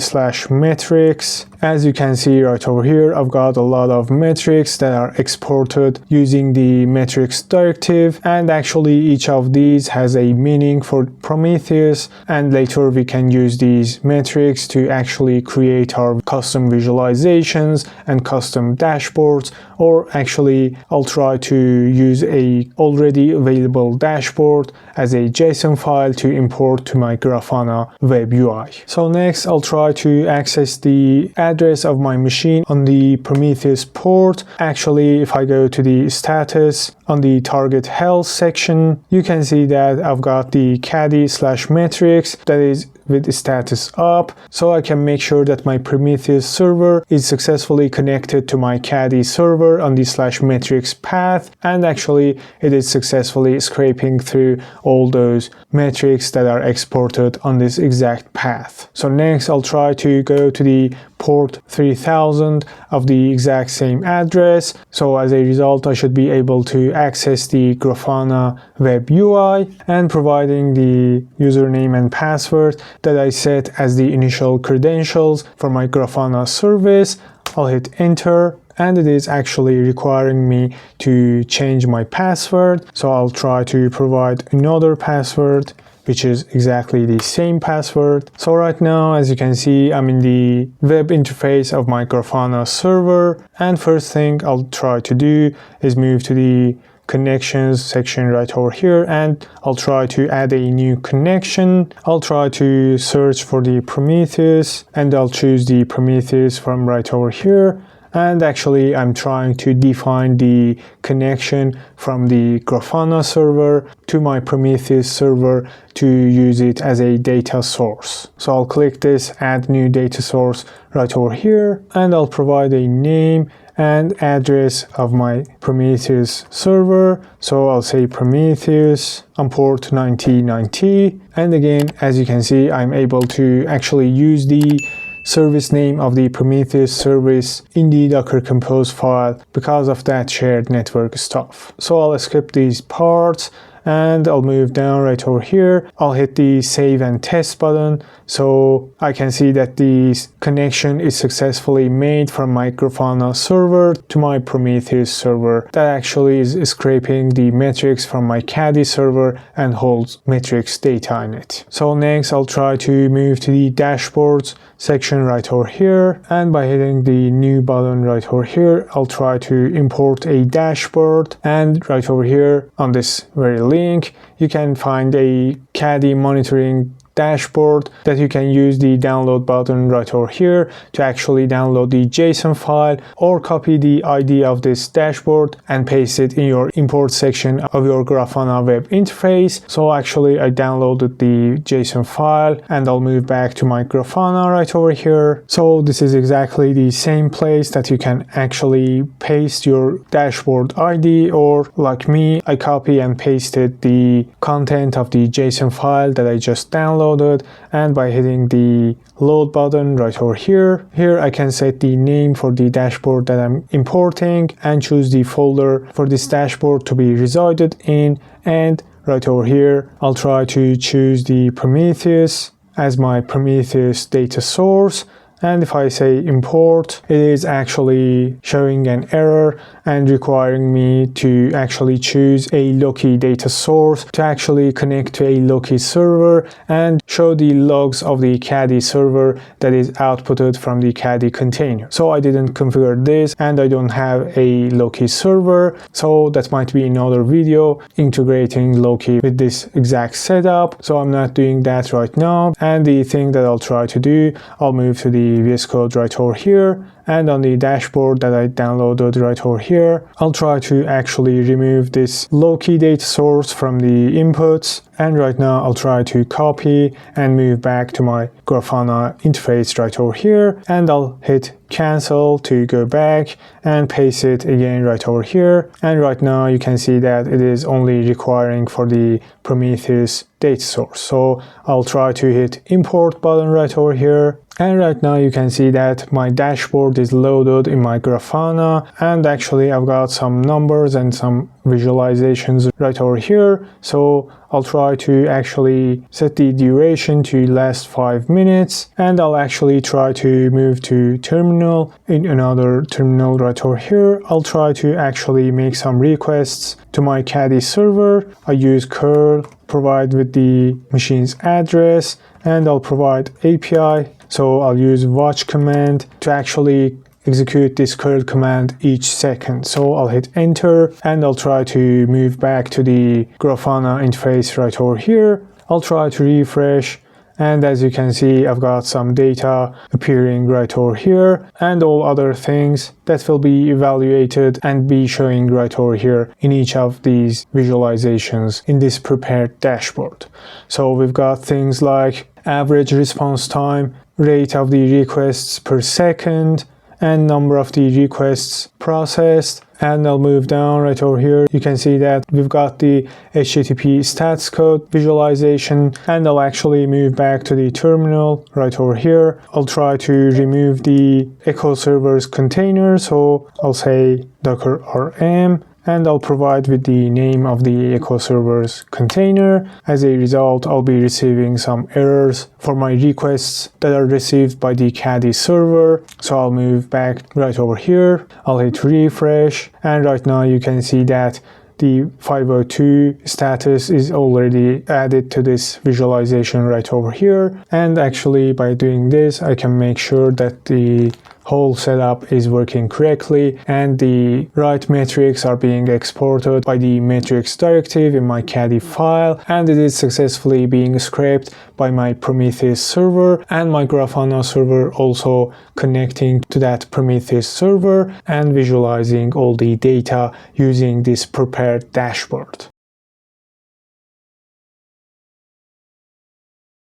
/metrics, as you can see right over here, I've got a lot of metrics that are exported using the metrics directive, and actually each of these has a meaning for Prometheus, and later we can use these metrics to actually create our custom visualizations and custom dashboards, or actually I'll try to use a already available dashboard as a JSON file to import to my Grafana web UI. So next I'll try to access the address of my machine on the Prometheus port. Actually, if I go to the status on the target health section, you can see that I've got the Caddy/metrics that is with status up, so I can make sure that my Prometheus server is successfully connected to my Caddy server on the /metrics path, and actually it is successfully scraping through all those metrics that are exported on this exact path. So next I'll try to go to the port 3000 of the exact same address. So as a result, I should be able to access the Grafana web UI, and providing the username and password that I set as the initial credentials for my Grafana service, I'll hit enter, and it is actually requiring me to change my password. So I'll try to provide another password which is exactly the same password. So right now, as you can see, I'm in the web interface of my Grafana server, and first thing I'll try to do is move to the connections section right over here, and I'll try to add a new connection. I'll try to search for the Prometheus, and I'll choose the Prometheus from right over here. And actually I'm trying to define the connection from the Grafana server to my Prometheus server to use it as a data source. So I'll click this add new data source right over here, and I'll provide a name and address of my Prometheus server. So I'll say Prometheus on port 9090, and again, as you can see, I'm able to actually use the service name of the Prometheus service in the Docker Compose file because of that shared network stuff. So I'll skip these parts and I'll move down right over here. I'll hit the save and test button, so I can see that the connection is successfully made from my Grafana server to my Prometheus server. That actually is scraping the metrics from my Caddy server and holds metrics data in it. So next I'll try to move to the dashboards section right over here, and by hitting the new button right over here, I'll try to import a dashboard, and right over here on this very link you can find a Caddy monitoring dashboard that you can use the download button right over here to actually download the JSON file, or copy the ID of this dashboard and paste it in your import section of your Grafana web interface. So actually I downloaded the JSON file and I'll move back to my Grafana right over here. So this is exactly the same place that you can actually paste your dashboard ID, or like me, I copy and pasted the content of the JSON file that I just downloaded, and by hitting the load button right over here, I can set the name for the dashboard that I'm importing and choose the folder for this dashboard to be resided in, and right over here I'll try to choose the Prometheus as my Prometheus data source. And if I say import, it is actually showing an error and requiring me to actually choose a Loki data source to actually connect to a Loki server and show the logs of the Caddy server that is outputted from the Caddy container. So I didn't configure this and I don't have a Loki server, so that might be another video integrating Loki with this exact setup. So I'm not doing that right now, and the thing that I'll try to do, I'll move to the VS Code right over here, and on the dashboard that I downloaded right over here, I'll try to actually remove this Loki data source from the inputs, and right now I'll try to copy and move back to my Grafana interface right over here, and I'll hit cancel to go back and paste it again right over here. And right now you can see that it is only requiring for the Prometheus data source. So I'll try to hit import button right over here, and right now you can see that my dashboard is loaded in my Grafana, and actually I've got some numbers and some visualizations right over here. So I'll try to actually set the duration to last 5 minutes, and I'll actually try to move to terminal. In another terminal right over here, I'll try to actually make some requests to my Caddy server. I use curl, provide with the machine's address, and I'll provide API. So I'll use watch command to actually execute this curl command each second. So I'll hit enter and I'll try to move back to the Grafana interface right over here. I'll try to refresh, and as you can see, I've got some data appearing right over here and all other things that will be evaluated and be showing right over here in each of these visualizations in this prepared dashboard. So we've got things like average response time, rate of the requests per second, and number of the requests processed. And I'll move down right over here. You can see that we've got the HTTP stats code visualization, and I'll actually move back to the terminal right over here. I'll try to remove the echo server's container. So I'll say docker rm, and I'll provide with the name of the echo server's container. As a result, I'll be receiving some errors for my requests that are received by the Caddy server. So I'll move back right over here. I'll hit refresh, and right now you can see that the 502 status is already added to this visualization right over here. And actually by doing this, I can make sure that the whole setup is working correctly and the right metrics are being exported by the metrics directive in my Caddyfile, and it is successfully being scraped by my Prometheus server and my Grafana server also connecting to that Prometheus server and visualizing all the data using this prepared dashboard.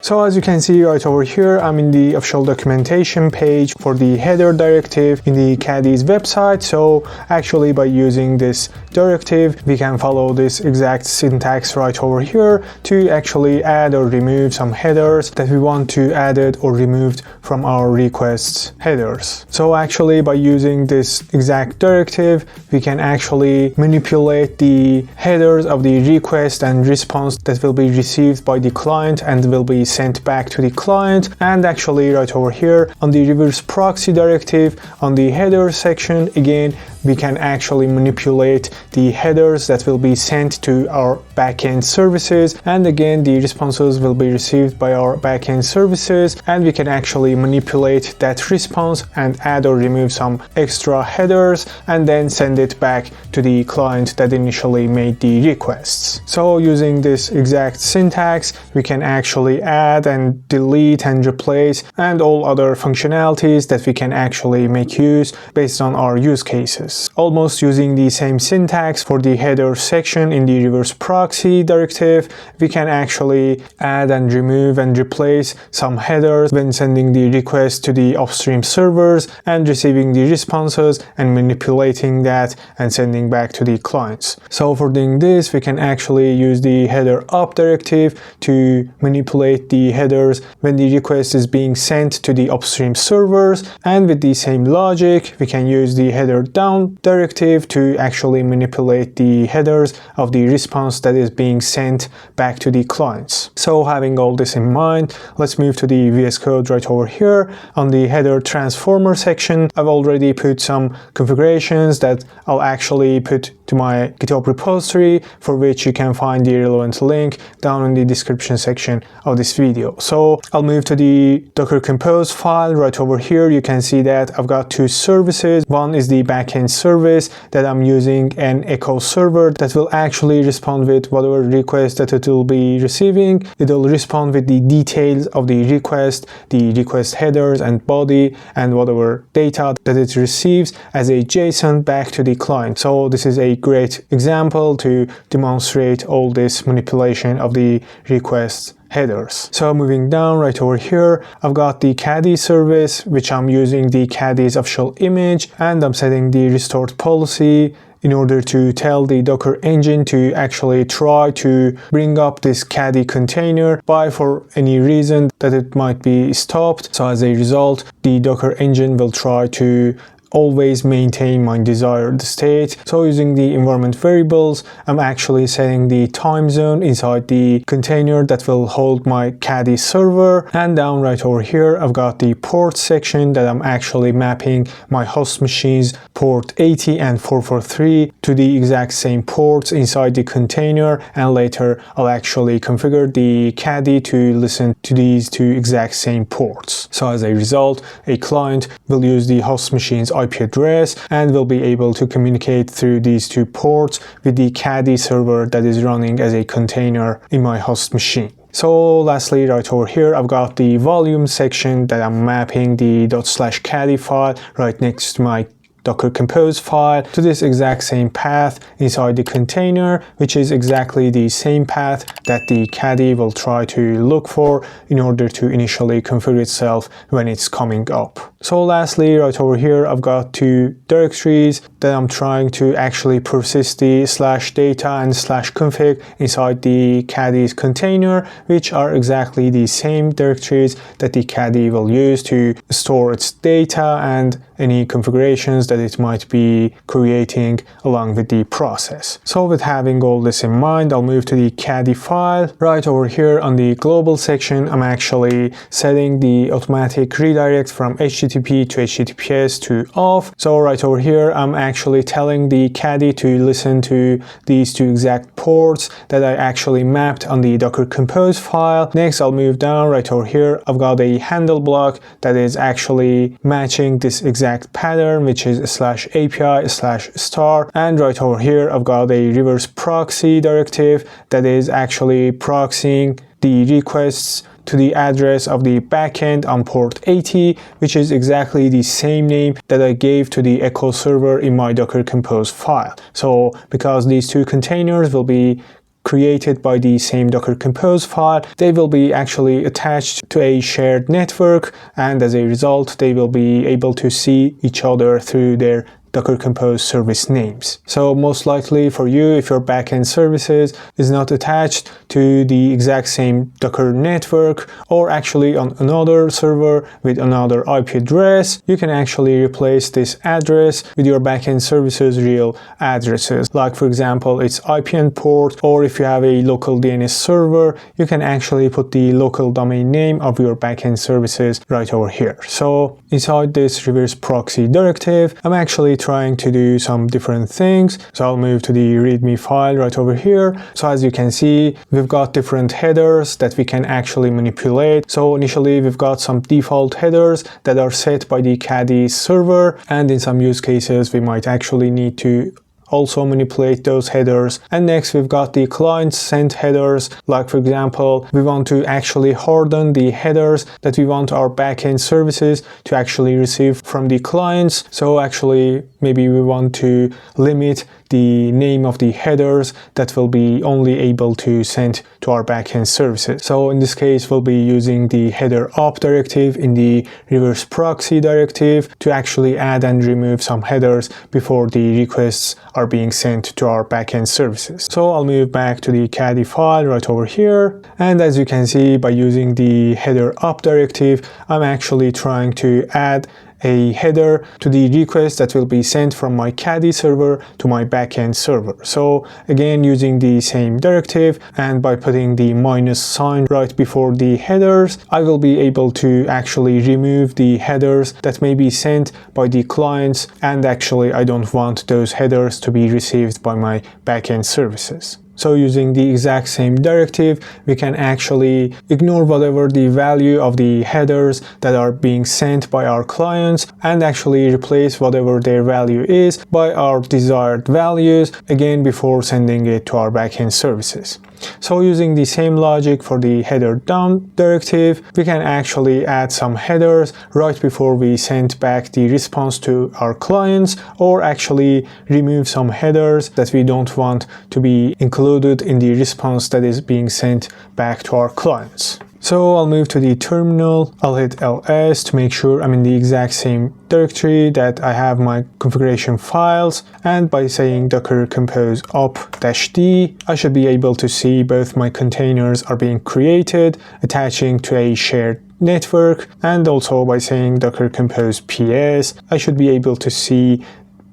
So as you can see right over here, I'm in the official documentation page for the header directive in the Caddy's website. So actually by using this directive, we can follow this exact syntax right over here to actually add or remove some headers that we want to added or removed from our requests headers. So actually by using this exact directive, we can actually manipulate the headers of the request and response that will be received by the client and will be sent back to the client. And actually right over here on the reverse proxy directive on the header section, again we can actually manipulate the headers that will be sent to our backend services, and again the responses will be received by our backend services, and we can actually manipulate that response and add or remove some extra headers and then send it back to the client that initially made the requests. So using this exact syntax, we can actually add and delete and replace and all other functionalities that we can actually make use based on our use cases. Almost using the same syntax for the header section in the reverse proxy directive, we can actually add and remove and replace some headers when sending the request to the upstream servers and receiving the responses and manipulating that and sending back to the clients. So for doing this, we can actually use the header up directive to manipulate the headers when the request is being sent to the upstream servers, and with the same logic, we can use the header down directive to actually manipulate the headers of the response that is being sent back to the clients. So having all this in mind, let's move to the VS Code right over here. On the header transformer section, I've already put some configurations that I'll actually put to my GitHub repository, for which you can find the relevant link down in the description section of this video. So I'll move to the Docker Compose file. Right over here, you can see that I've got two services. One is the backend service that I'm using an echo server that will actually respond with whatever request that it will be receiving. It will respond with the details of the request headers and body, and whatever data that it receives as a JSON back to the client. So this is a great example to demonstrate all this manipulation of the request headers. So moving down right over here, I've got the Caddy service, which I'm using the Caddy's official image, and I'm setting the restored policy in order to tell the Docker engine to actually try to bring up this Caddy container by for any reason that it might be stopped. So as a result, the Docker engine will try to always maintain my desired state. So using the environment variables, I'm actually setting the time zone inside the container that will hold my Caddy server. And down right over here, I've got the port section that I'm actually mapping my host machines port 80 and 443 to the exact same ports inside the container, and later I'll actually configure the Caddy to listen to these two exact same ports. So as a result, a client will use the host machine's IP address and will be able to communicate through these two ports with the Caddy server that is running as a container in my host machine. So lastly, right over here, I've got the volume section that I'm mapping the ./caddy file right next to my Docker Compose file to this exact same path inside the container, which is exactly the same path that the Caddy will try to look for in order to initially configure itself when it's coming up. So lastly, right over here, I've got two directories that I'm trying to actually persist the /data and /config inside the Caddy's container, which are exactly the same directories that the Caddy will use to store its data and any configurations that it might be creating along with the process. So with having all this in mind, I'll move to the Caddyfile. Right over here on the global section, I'm actually setting the automatic redirect from HTTP to HTTPS to off. So right over here, I'm actually telling the Caddy to listen to these two exact ports that I actually mapped on the Docker Compose file. Next, I'll move down right over here. I've got a handle block that is actually matching this exact pattern, which is /API/star. And right over here, I've got a reverse proxy directive that is actually proxying the requests to the address of the backend on port 80, which is exactly the same name that I gave to the echo server in my Docker Compose file. So because these two containers will be created by the same Docker Compose file, they will be actually attached to a shared network, and as a result, they will be able to see each other through their Docker Compose service names. So most likely for you, if your backend services is not attached to the exact same Docker network, or actually on another server with another IP address, you can actually replace this address with your backend services real addresses. Like for example, its IPN port, or if you have a local DNS server, you can actually put the local domain name of your backend services right over here. So inside this reverse proxy directive, I'm actually trying to do some different things. So I'll move to the README file right over here. So as you can see, we've got different headers that we can actually manipulate. So initially we've got some default headers that are set by the Caddy server, and in some use cases we might actually need to also manipulate those headers. And next we've got the client sent headers. Like for example, we want to actually harden the headers that we want our backend services to actually receive from the clients. So actually maybe we want to limit the name of the headers that will be only able to send to our backend services. So in this case, we'll be using the header up directive in the reverse proxy directive to actually add and remove some headers before the requests are being sent to our backend services. So I'll move back to the Caddy file right over here. And as you can see, by using the header up directive, I'm actually trying to add a header to the request that will be sent from my Caddy server to my backend server. So again, using the same directive, and by putting the minus sign right before the headers, I will be able to actually remove the headers that may be sent by the clients, and actually I don't want those headers to be received by my backend services. So using the exact same directive, we can actually ignore whatever the value of the headers that are being sent by our clients and actually replace whatever their value is by our desired values, again before sending it to our backend services. So using the same logic for the header down directive, we can actually add some headers right before we send back the response to our clients, or actually remove some headers that we don't want to be included in the response that is being sent back to our clients. So I'll move to the terminal, I'll hit ls to make sure I'm in the exact same directory that I have my configuration files, and by saying docker compose up-d, I should be able to see both my containers are being created, attaching to a shared network, and also by saying docker compose ps, I should be able to see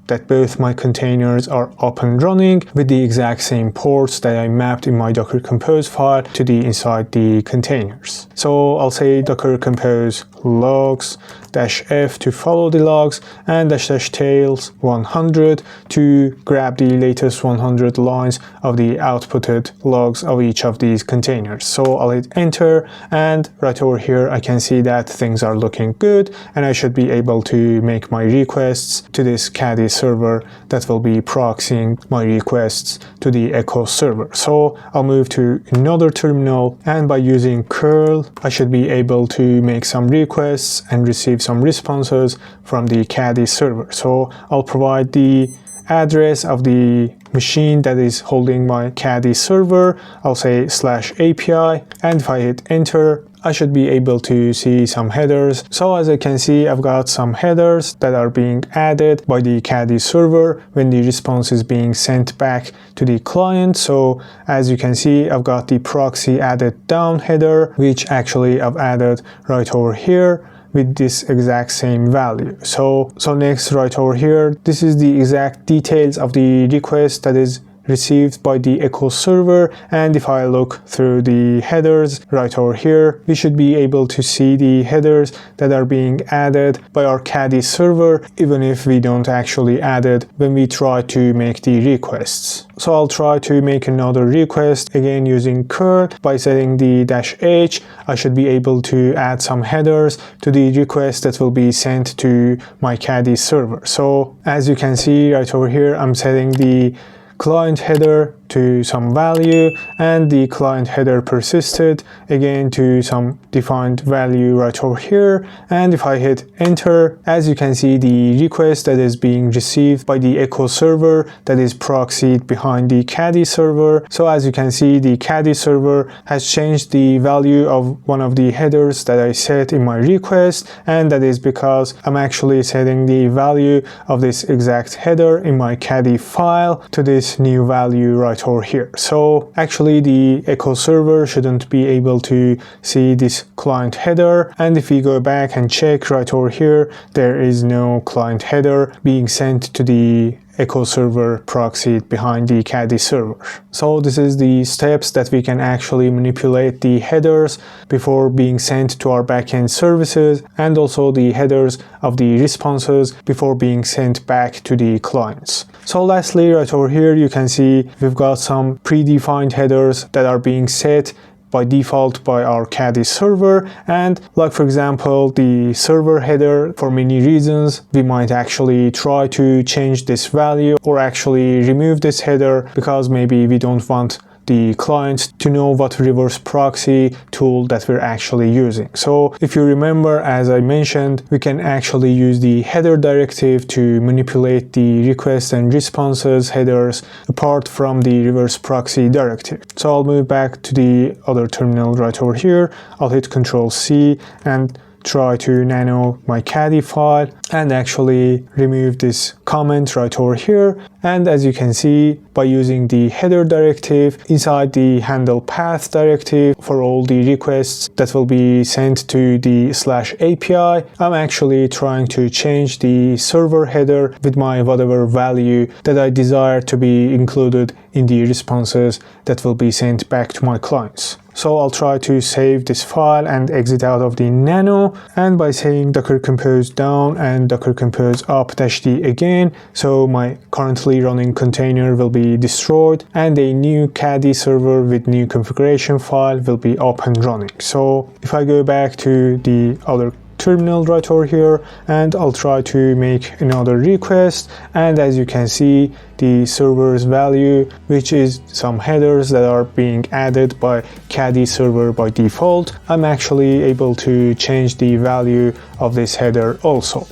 that both my containers are up and running with the exact same ports that I mapped in my Docker Compose file to the inside the containers. So I'll say docker compose logs -f to follow the logs, and --tails 100 to grab the latest 100 lines of the outputted logs of each of these containers. So I'll hit enter, and right over here I can see that things are looking good, and I should be able to make my requests to this Caddy server that will be proxying my requests to the echo server. So I'll move to another terminal, and by using curl I should be able to make some requests and receive some responses from the Caddy server. So I'll provide the address of the machine that is holding my Caddy server. I'll say /API, and if I hit enter, I should be able to see some headers. So as I can see, I've got some headers that are being added by the Caddy server when the response is being sent back to the client. So as you can see, I've got the proxy added down header, which actually I've added right over here with this exact same value. So next, right over here, this is the exact details of the request that is received by the echo server, and if I look through the headers right over here, we should be able to see the headers that are being added by our Caddy server, even if we don't actually add it when we try to make the requests. So I'll try to make another request, again using curl. By setting the -h, I should be able to add some headers to the request that will be sent to my Caddy server. So as you can see right over here, I'm setting the client header to some value, and the client header persisted again to some defined value right over here. And if I hit enter, as you can see, the request that is being received by the echo server that is proxied behind the Caddy server. So as you can see, the Caddy server has changed the value of one of the headers that I set in my request, and that is because I'm actually setting the value of this exact header in my Caddyfile to this new value right over here. So actually the echo server shouldn't be able to see this client header, and if we go back and check right over here, there is no client header being sent to the echo server proxy behind the Caddy server. So this is the steps that we can actually manipulate the headers before being sent to our backend services, and also the headers of the responses before being sent back to the clients. So lastly, right over here, you can see we've got some predefined headers that are being set by default by our Caddy server, and like for example the server header, for many reasons we might actually try to change this value or actually remove this header because maybe we don't want the client to know what reverse proxy tool that we're actually using. So if you remember, as I mentioned, we can actually use the header directive to manipulate the requests and responses headers apart from the reverse proxy directive. So I'll move back to the other terminal right over here. I'll hit Ctrl+C and try to nano my Caddyfile and actually remove this comment right over here. And as you can see, by using the header directive inside the handle path directive for all the requests that will be sent to the /API, I'm actually trying to change the server header with my whatever value that I desire to be included in the responses that will be sent back to my clients. So I'll try to save this file and exit out of the nano, and by saying docker compose down and docker compose up -d again, so my currently running container will be destroyed and a new Caddy server with new configuration file will be up and running. So if I go back to the other terminal right over here and I'll try to make another request, and as you can see, the server's value, which is some headers that are being added by Caddy server by default, I'm actually able to change the value of this header also.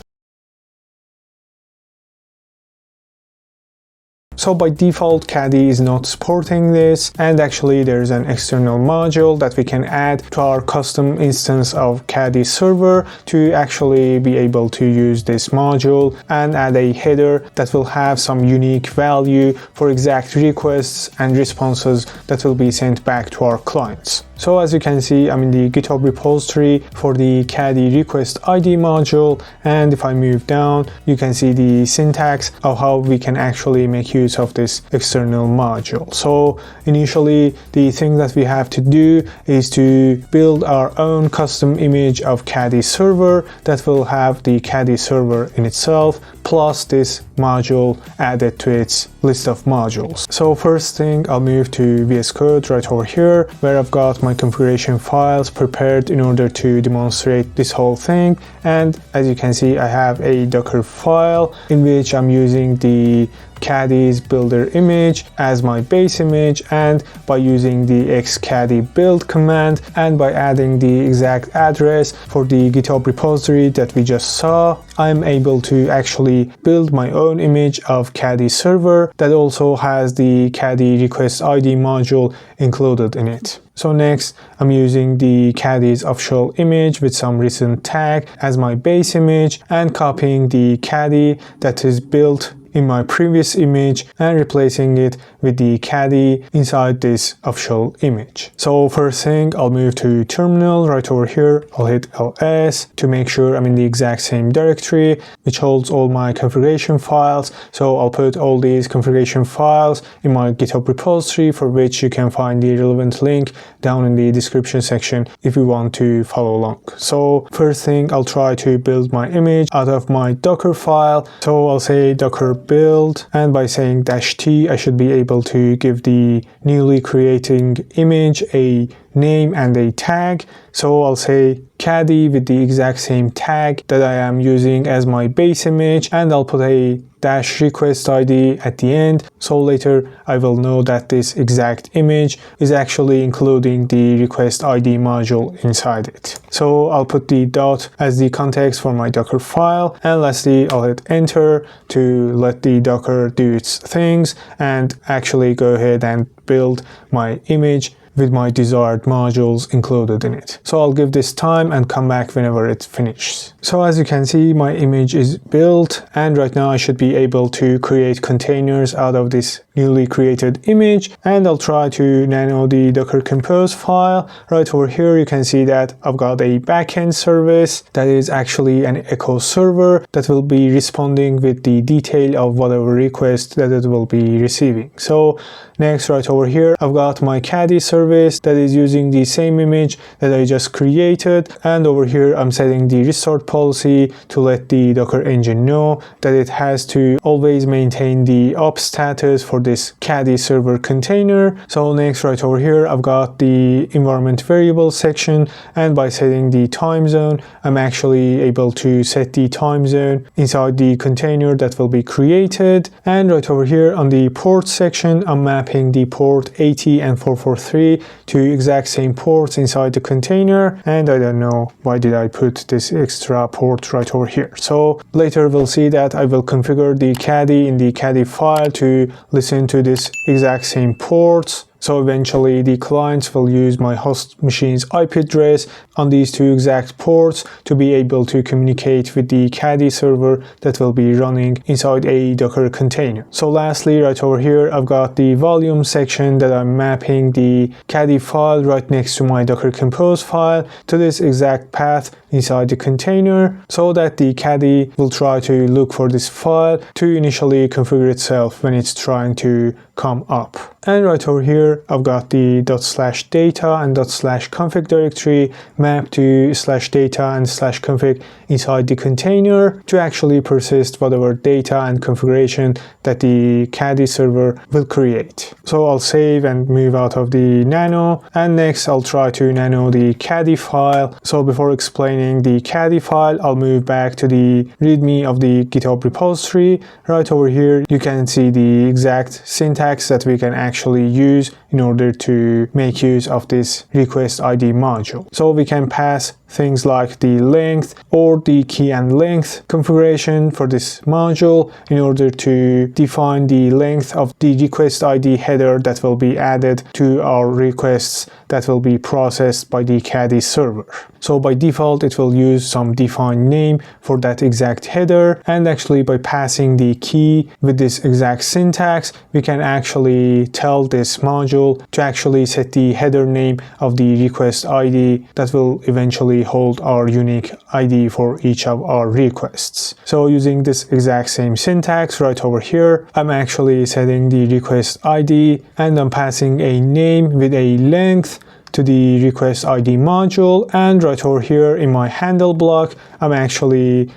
So by default, Caddy is not supporting this, and actually there's an external module that we can add to our custom instance of Caddy server to actually be able to use this module and add a header that will have some unique value for exact requests and responses that will be sent back to our clients. So as you can see, I'm in the GitHub repository for the Caddy request ID module, and if I move down, you can see the syntax of how we can actually make use of this external module. So initially, the thing that we have to do is to build our own custom image of Caddy server that will have the Caddy server in itself, plus this module added to its list of modules. So first thing, I'll move to VS Code right over here, where I've got my configuration files prepared in order to demonstrate this whole thing. And as you can see, I have a Docker file in which I'm using the Caddy's builder image as my base image, and by using the xcaddy build command and by adding the exact address for the GitHub repository that we just saw, I'm able to actually build my own image of Caddy server that also has the Caddy request ID module included in it. So next, I'm using the Caddy's official image with some recent tag as my base image and copying the Caddy that is built in my previous image and replacing it with the Caddy inside this official image. So first thing, I'll move to terminal right over here. I'll hit ls to make sure I'm in the exact same directory which holds all my configuration files. So I'll put all these configuration files in my GitHub repository, for which you can find the relevant link down in the description section if you want to follow along. So first thing, I'll try to build my image out of my Docker file. So I'll say docker build, and by saying -t, I should be able to give the newly creating image a name and a tag. So I'll say Caddy with the exact same tag that I am using as my base image, and I'll put a -request ID at the end, so later I will know that this exact image is actually including the request ID module inside it. So I'll put the dot as the context for my Docker file, and lastly I'll hit enter to let the Docker do its things and actually go ahead and build my image with my desired modules included in it. So I'll give this time and come back whenever it's finished. So as you can see, my image is built, and right now I should be able to create containers out of this newly created image, and I'll try to nano the Docker Compose file. Right over here you can see that I've got a backend service that is actually an echo server that will be responding with the detail of whatever request that it will be receiving. So next, right over here, I've got my Caddy service that is using the same image that I just created, and over here I'm setting the restart policy to let the Docker engine know that it has to always maintain the up status for this Caddy server container. So next, right over here, I've got the environment variable section, and by setting the time zone, I'm actually able to set the time zone inside the container that will be created. And right over here on the port section, I'm mapping the port 80 and 443 to exact same ports inside the container, and I don't know why did I put this extra port right over here. So later we'll see that I will configure the Caddy in the Caddyfile to listen to this exact same ports. So eventually the clients will use my host machine's IP address on these two exact ports to be able to communicate with the Caddy server that will be running inside a Docker container. So lastly, right over here, I've got the volume section that I'm mapping the Caddy file right next to my Docker Compose file to this exact path inside the container, so that the Caddy will try to look for this file to initially configure itself when it's trying to come up. And right over here, I've got the ./data and ./config directory mapped to /data and /config inside the container to actually persist whatever data and configuration that the Caddy server will create. So I'll save and move out of the nano, and next I'll try to nano the Caddy file. So before explaining the Caddy file, I'll move back to the README of the GitHub repository. Right over here, you can see the exact syntax that we can actually use in order to make use of this request ID module. So we can pass things like the length or the key and length configuration for this module in order to define the length of the request ID header that will be added to our requests that will be processed by the Caddy server. So by default, it will use some defined name for that exact header, and actually by passing the key with this exact syntax, we can actually tell this module to actually set the header name of the request ID that will eventually hold our unique ID for each of our requests. So using this exact same syntax right over here, I'm actually setting the request ID and I'm passing a name with a length to the request ID module, and right over here in my handle block, I'm actually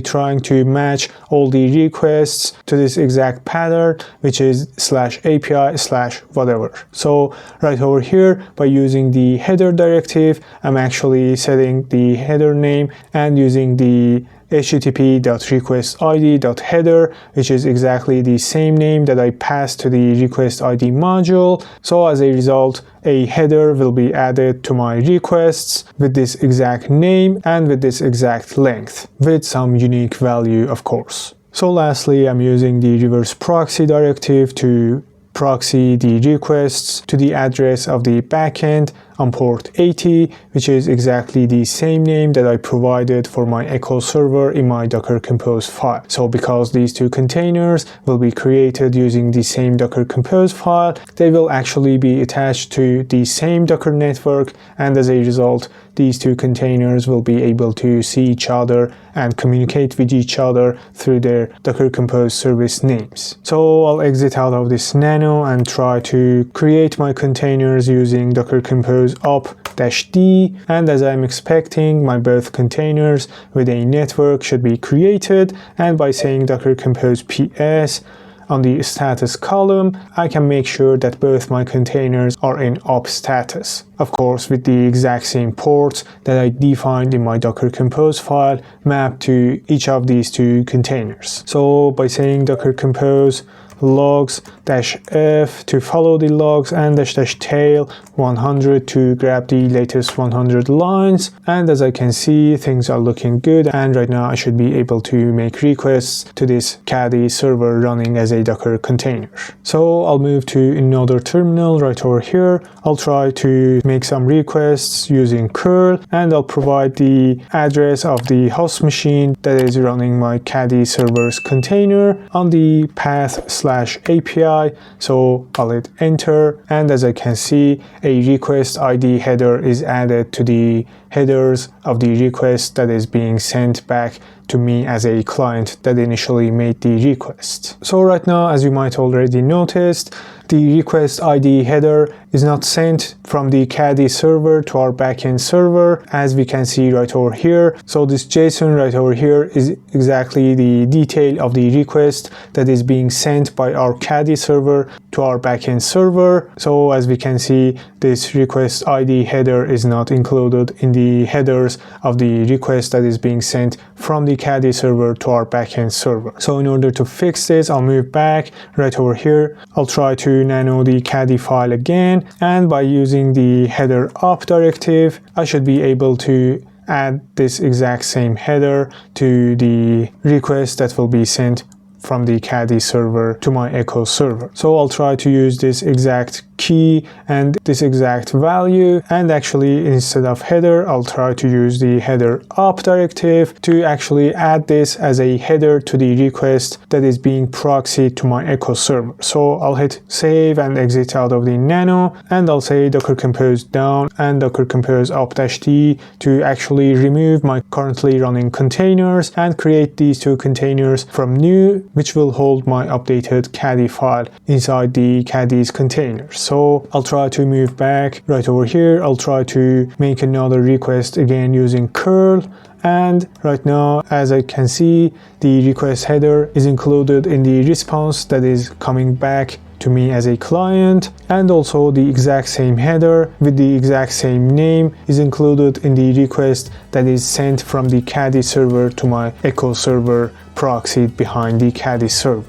trying to match all the requests to this exact pattern, which is /API/whatever. So right over here, by using the header directive, I'm actually setting the header name and using the http.requestid.header, which is exactly the same name that I passed to the request ID module. So as a result, a header will be added to my requests with this exact name and with this exact length, with some unique value, of course. So lastly, I'm using the reverse proxy directive to proxy the requests to the address of the backend on port 80, which is exactly the same name that I provided for my echo server in my Docker Compose file. So because these two containers will be created using the same Docker Compose file, they will actually be attached to the same Docker network, and as a result, these two containers will be able to see each other and communicate with each other through their Docker Compose service names. So I'll exit out of this nano and try to create my containers using Docker Compose up-d, and as I'm expecting, my both containers with a network should be created, and by saying Docker Compose ps on the status column, I can make sure that both my containers are in up status. Of course, with the exact same ports that I defined in my Docker Compose file mapped to each of these two containers. So by saying Docker Compose logs-f to follow the logs and --tail 100 to grab the latest 100 lines, and as I can see, things are looking good, and right now I should be able to make requests to this Caddy server running as a Docker container. So I'll move to another terminal right over here. I'll try to make some requests using curl, and I'll provide the address of the host machine that is running my Caddy server's container on the path /API. So I'll hit enter, and as I can see, a request ID header is added to the headers of the request that is being sent back to me as a client that initially made the request. So right now, as you might already noticed, the request ID header is not sent from the Caddy server to our backend server, as we can see right over here. So this JSON right over here is exactly the detail of the request that is being sent by our Caddy server to our backend server. So as we can see, this request ID header is not included in the headers of the request that is being sent from the Caddy server to our backend server. So in order to fix this, I'll move back right over here. I'll try to nano the Caddyfile again, and by using the header up directive, I should be able to add this exact same header to the request that will be sent from the Caddy server to my Echo server. So I'll try to use this exact key and this exact value, and actually instead of header, I'll try to use the header up directive to actually add this as a header to the request that is being proxied to my Echo server. So I'll hit save and exit out of the nano, and I'll say docker compose down and docker compose up-d to actually remove my currently running containers and create these two containers from new, which will hold my updated Caddy file inside the Caddy's containers. So I'll try to move back right over here. I'll try to make another request again using curl, and right now, as I can see, the request header is included in the response that is coming back to me as a client, and also the exact same header with the exact same name is included in the request that is sent from the Caddy server to my Echo server proxied behind the Caddy server.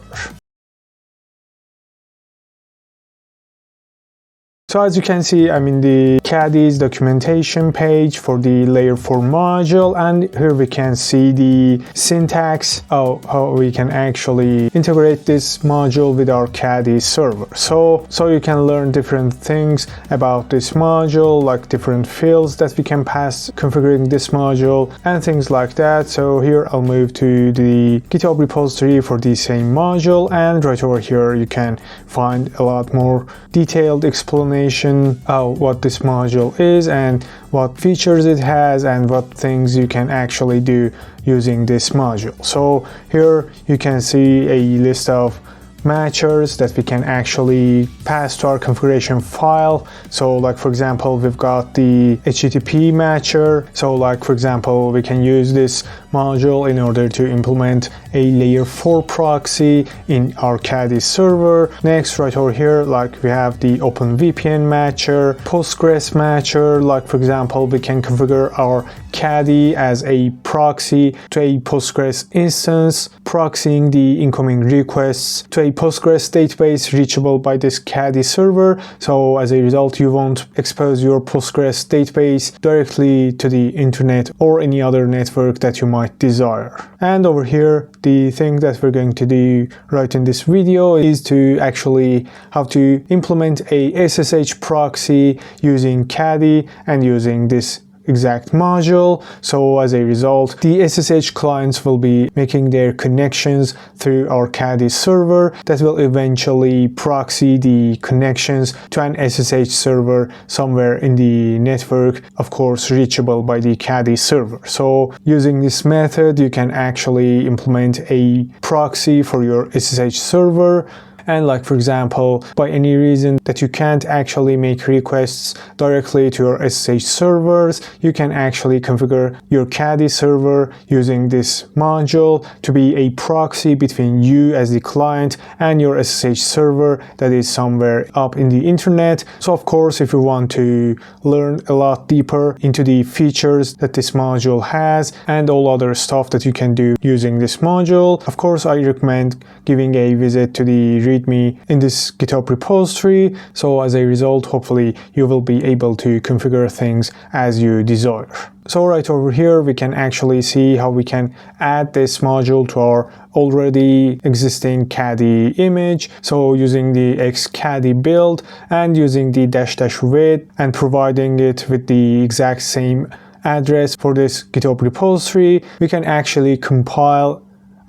So as you can see, I'm in the Caddy's documentation page for the layer 4 module, and here we can see the syntax of how we can actually integrate this module with our Caddy server. So you can learn different things about this module, like different fields that we can pass configuring this module and things like that. So here I'll move to the GitHub repository for the same module, and right over here you can find a lot more detailed explanation of what this module is and what features it has and what things you can actually do using this module. So here you can see a list of matchers that we can actually pass to our configuration file. So like for example, we've got the HTTP matcher. So like for example, we can use this module in order to implement a layer 4 proxy in our Caddy server. Next, right over here, like we have the OpenVPN matcher, Postgres matcher. Like for example, we can configure our Caddy as a proxy to a Postgres instance, proxying the incoming requests to a Postgres database reachable by this Caddy server. So as a result, you won't expose your Postgres database directly to the internet or any other network that you might desire. And over here, the thing that we're going to do right in this video is to actually how to implement a SSH proxy using Caddy and using this exact module. So as a result, the SSH clients will be making their connections through our Caddy server that will eventually proxy the connections to an SSH server somewhere in the network, of course reachable by the Caddy server. So using this method, you can actually implement a proxy for your SSH server. And like for example, by any reason that you can't actually make requests directly to your SSH servers, you can actually configure your Caddy server using this module to be a proxy between you as the client and your SSH server that is somewhere up in the internet. So of course, if you want to learn a lot deeper into the features that this module has and all other stuff that you can do using this module, of course I recommend giving a visit to the README in this GitHub repository. So as a result, hopefully you will be able to configure things as you desire. So right over here, we can actually see how we can add this module to our already existing Caddy image. So using the xcaddy build and using the --with and providing it with the exact same address for this GitHub repository, we can actually compile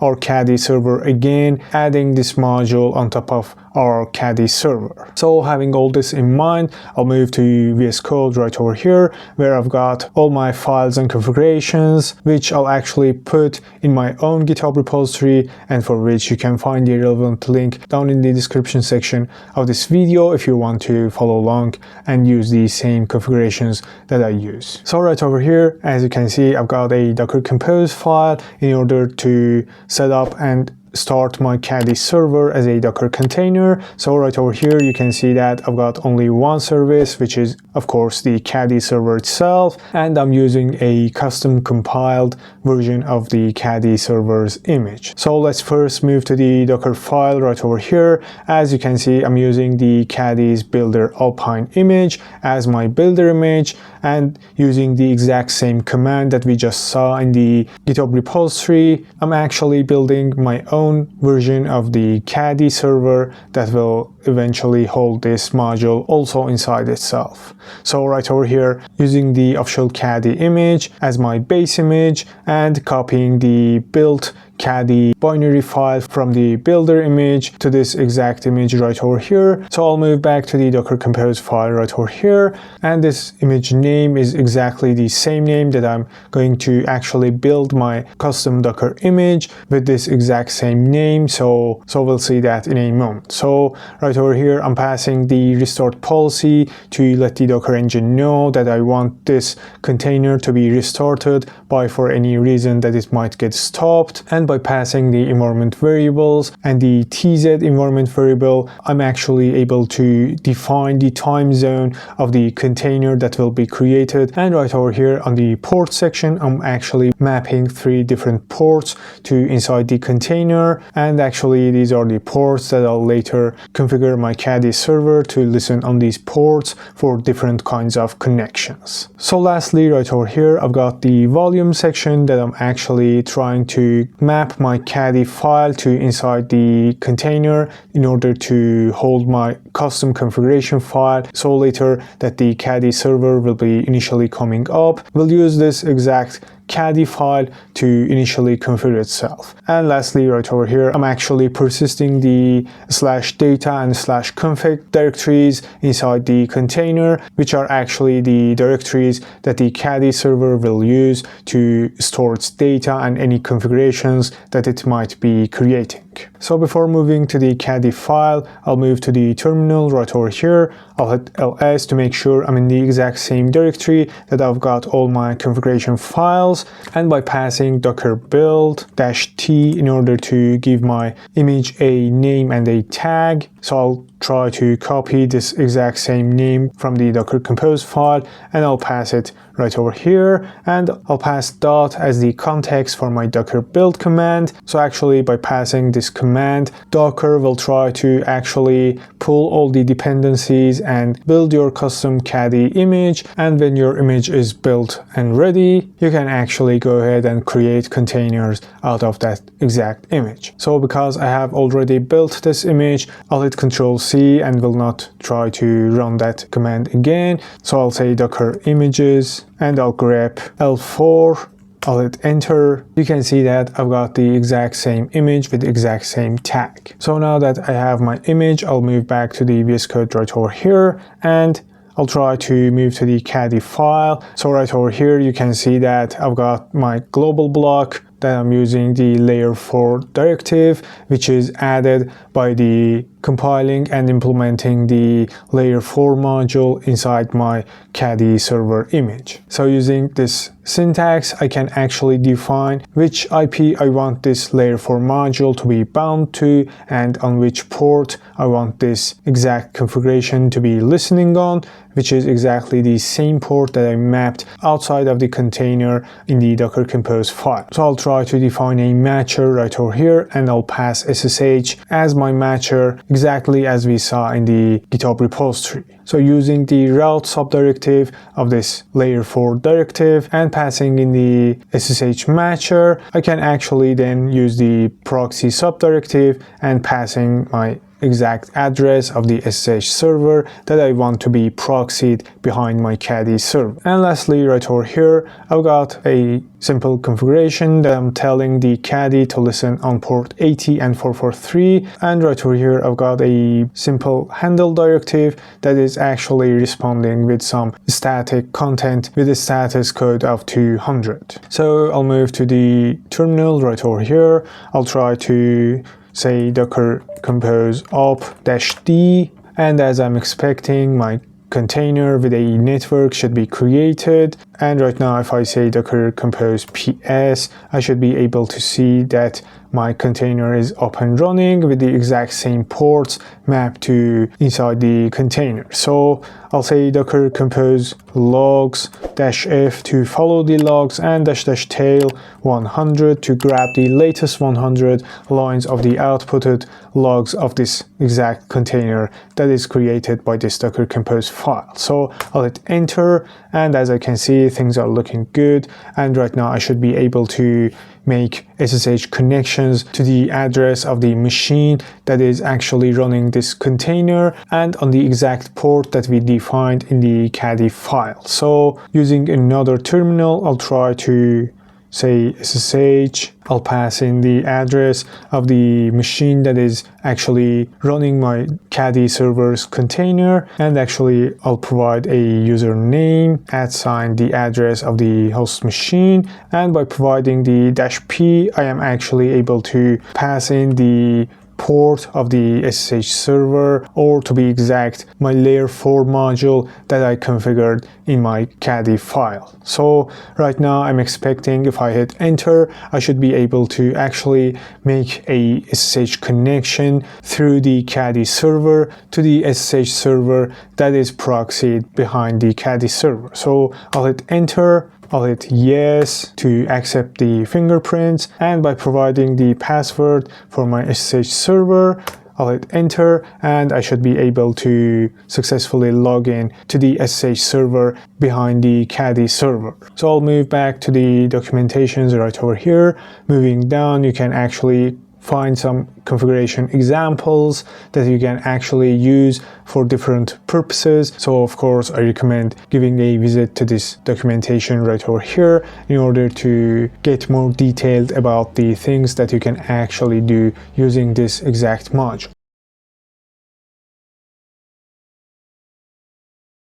our Caddy server again, adding this module on top of our Caddy server. So having all this in mind, I'll move to VS Code right over here, where I've got all my files and configurations, which I'll actually put in my own GitHub repository, and for which you can find the relevant link down in the description section of this video if you want to follow along and use the same configurations that I use. So right over here, as you can see, I've got a Docker Compose file in order to set up and start my Caddy server as a Docker container. So right over here you can see that I've got only one service, which is of course the Caddy server itself, and I'm using a custom compiled version of the Caddy server's image. So let's first move to the Docker file right over here. As you can see, I'm using the Caddy's builder Alpine image as my builder image, and using the exact same command that we just saw in the GitHub repository, I'm actually building my own version of the Caddy server that will eventually hold this module also inside itself. So right over here, using the official Caddy image as my base image and copying the built Caddy binary file from the builder image to this exact image right over here. So I'll move back to the Docker Compose file right over here, and this image name is exactly the same name that I'm going to actually build my custom Docker image with, this exact same name. So we'll see that in a moment. So right over here, I'm passing the restart policy to let the Docker engine know that I want this container to be restarted by for any reason that it might get stopped. And by passing the environment variables and the TZ environment variable, I'm actually able to define the time zone of the container that will be created. And right over here on the port section, I'm actually mapping 3 different ports to inside the container, and actually these are the ports that I'll later configure my Caddy server to listen on these ports for different kinds of connections. So lastly, right over here, I've got the volume section that I'm actually trying to map my Caddy file to inside the container in order to hold my custom configuration file. So later that the Caddy server will be initially coming up, we'll use this exact Caddyfile to initially configure itself. And lastly, right over here, I'm actually persisting the /data and /config directories inside the container, which are actually the directories that the Caddy server will use to store its data and any configurations that it might be creating. So before moving to the Caddyfile, I'll move to the terminal right over here. I'll hit ls to make sure I'm in the exact same directory that I've got all my configuration files, and by passing docker build -t in order to give my image a name and a tag. So I'll try to copy this exact same name from the Docker Compose file, and I'll pass it right over here, and I'll pass dot as the context for my docker build command. So actually by passing this command, Docker will try to actually pull all the dependencies and build your custom Caddy image, and when your image is built and ready, you can actually go ahead and create containers out of that exact image. So because I have already built this image, I'll hit Ctrl+C and will not try to run that command again. So I'll say docker images, and I'll grep L4, I'll hit enter. You can see that I've got the exact same image with the exact same tag. So now that I have my image, I'll move back to the VS Code right over here, and I'll try to move to the Caddy file. So right over here, you can see that I've got my global block that I'm using the layer 4 directive, which is added by the compiling and implementing the layer 4 module inside my Caddy server image. So using this syntax, I can actually define which IP I want this layer 4 module to be bound to, and on which port I want this exact configuration to be listening on, which is exactly the same port that I mapped outside of the container in the Docker Compose file. So I'll try to define a matcher right over here, and I'll pass SSH as my matcher, exactly as we saw in the GitHub repository. So using the route subdirective of this layer 4 directive and passing in the SSH matcher, I can actually then use the proxy subdirective and passing my exact address of the SSH server that I want to be proxied behind my Caddy server. And lastly, right over here, I've got a simple configuration that I'm telling the Caddy to listen on port 80 and 443. And right over here, I've got a simple handle directive that is actually responding with some static content with a status code of 200. So I'll move to the terminal right over here. I'll try to say docker compose op-d, and as I'm expecting, my container with a network should be created. And right now, if I say docker compose ps, I should be able to see that my container is up and running with the exact same ports mapped to inside the container. So I'll say docker compose logs -f to follow the logs and --tail 100 to grab the latest 100 lines of the outputted logs of this exact container that is created by this docker compose file. So I'll hit enter, and as I can see, things are looking good. And right now I should be able to make SSH connections to the address of the machine that is actually running this container and on the exact port that we defined in the Caddyfile. So using another terminal, I'll try to say SSH, I'll pass in the address of the machine that is actually running my Caddy server's container, and actually I'll provide a username, @ the address of the host machine, and by providing the -p, I am actually able to pass in the port of the SSH server, or to be exact, my layer 4 module that I configured in my Caddyfile. So right now I'm expecting if I hit enter, I should be able to actually make a SSH connection through the Caddy server to the SSH server that is proxied behind the Caddy server. So I'll hit enter, I'll hit yes to accept the fingerprints, and by providing the password for my SSH server, I'll hit enter, and I should be able to successfully log in to the SSH server behind the Caddy server. So I'll move back to the documentations right over here. Moving down, you can actually find some configuration examples that you can actually use for different purposes. So of course, I recommend giving a visit to this documentation right over here in order to get more detailed about the things that you can actually do using this exact module.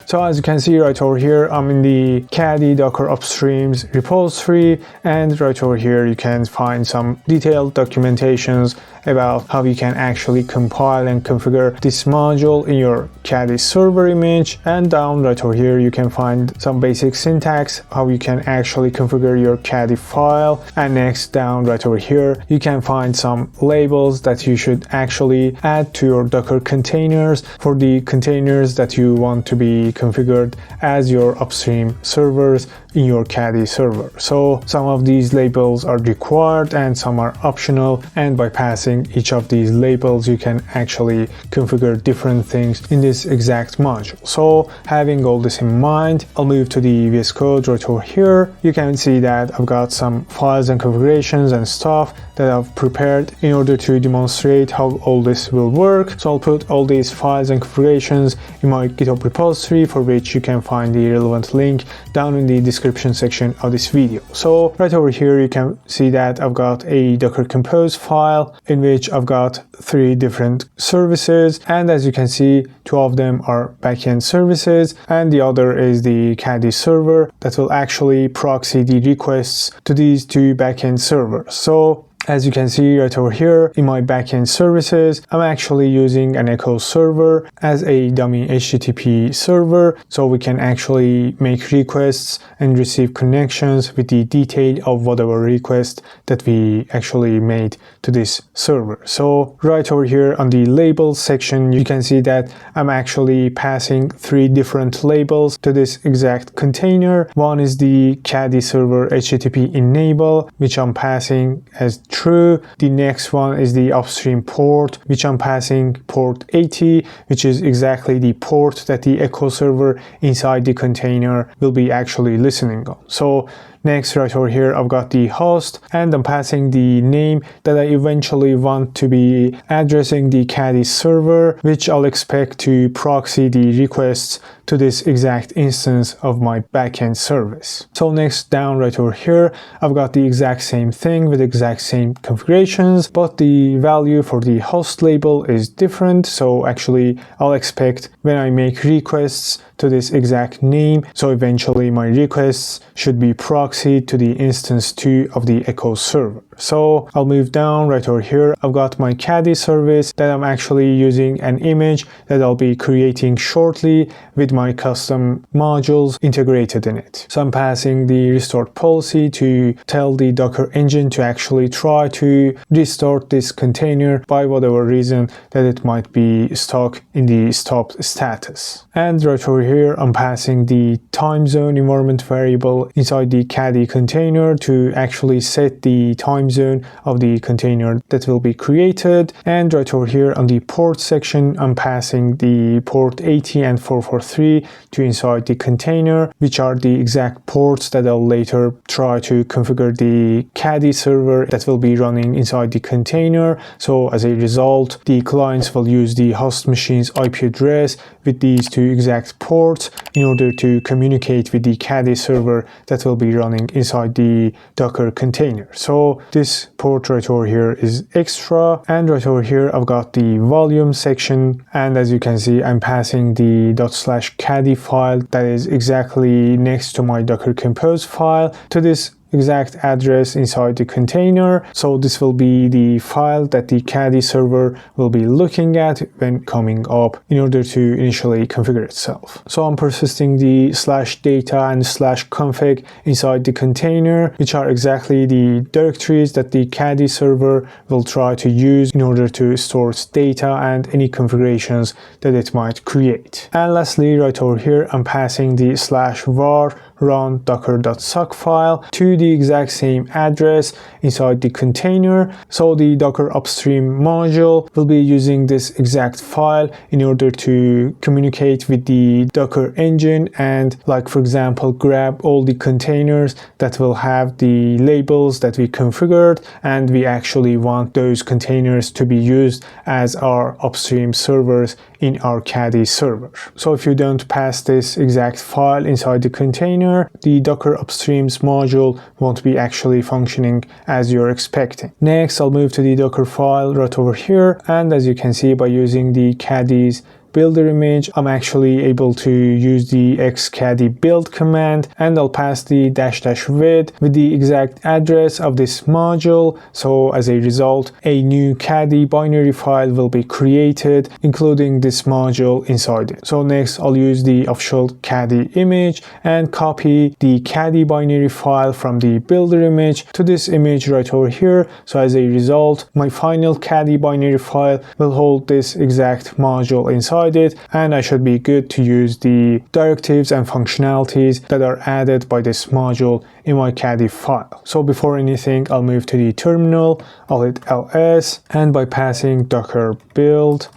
So as you can see right over here, I'm in the Caddy Docker Upstreams repository, and right over here you can find some detailed documentations about how you can actually compile and configure this module in your Caddy server image. And down right over here you can find some basic syntax, how you can actually configure your Caddyfile. And next, down right over here you can find some labels that you should actually add to your Docker containers for the containers that you want to be configured as your upstream servers in your Caddy server. So some of these labels are required and some are optional, and by passing each of these labels you can actually configure different things in this exact module. So having all this in mind, I'll move to the VS Code right over here. You can see that I've got some files and configurations and stuff that I've prepared in order to demonstrate how all this will work. So I'll put all these files and configurations in my GitHub repository, for which you can find the relevant link down in the description section of this video. So right over here you can see that I've got a Docker Compose file in which I've got 3 different services, and as you can see, 2 of them are backend services and the other is the Caddy server that will actually proxy the requests to these 2 backend servers. So as you can see right over here in my backend services, I'm actually using an Echo server as a dummy HTTP server, so we can actually make requests and receive connections with the detail of whatever request that we actually made to this server. So right over here on the labels section, you can see that I'm actually passing 3 different labels to this exact container. One is the Caddy server HTTP enable, which I'm passing as true. The next one is the upstream port, which I'm passing port 80, which is exactly the port that the Echo server inside the container will be actually listening on. So Next, right over here, I've got the host, and I'm passing the name that I eventually want to be addressing the Caddy server, which I'll expect to proxy the requests to this exact instance of my backend service. So next, down right over here, I've got the exact same thing with exact same configurations, but the value for the host label is different. So actually, I'll expect when I make requests to this exact name, so eventually my requests should be proxied to the instance 2 of the Echo server. So I'll move down right over here. I've got my Caddy service that I'm actually using an image that I'll be creating shortly with my custom modules integrated in it. So I'm passing the restart policy to tell the Docker engine to actually try to restart this container by whatever reason that it might be stuck in the stopped status. And right over here, I'm passing the time zone environment variable inside the Caddy container to actually set the time zone of the container that will be created. And right over here on the port section, I'm passing the port 80 and 443 to inside the container, which are the exact ports that I'll later try to configure the Caddy server that will be running inside the container. So as a result, the clients will use the host machine's IP address with these two exact ports in order to communicate with the Caddy server that will be running inside the Docker container. So this port right over here is extra, and right over here I've got the volume section, and as you can see, I'm passing the ./caddyfile that is exactly next to my Docker Compose file to this exact address inside the container. So this will be the file that the Caddy server will be looking at when coming up in order to initially configure itself. So I'm persisting the /data and /config inside the container, which are exactly the directories that the Caddy server will try to use in order to store its data and any configurations that it might create. And lastly, right over here, I'm passing the /var run docker.sock file to the exact same address inside the container. So the Docker upstream module will be using this exact file in order to communicate with the Docker engine and, like, for example, grab all the containers that will have the labels that we configured, and we actually want those containers to be used as our upstream servers in our Caddy server. So if you don't pass this exact file inside the container, the Docker upstreams module won't be actually functioning as you're expecting. Next, I'll move to the Docker file right over here, and as you can see, by using the Caddy's builder image, I'm actually able to use the xcaddy build command, and I'll pass the --with with the exact address of this module. So as a result, a new Caddy binary file will be created, including this module inside it. So next, I'll use the official Caddy image and copy the Caddy binary file from the builder image to this image right over here. So as a result, my final Caddy binary file will hold this exact module inside it, and I should be good to use the directives and functionalities that are added by this module in my Caddy file. So before anything, I'll move to the terminal, I'll hit ls, and by passing docker build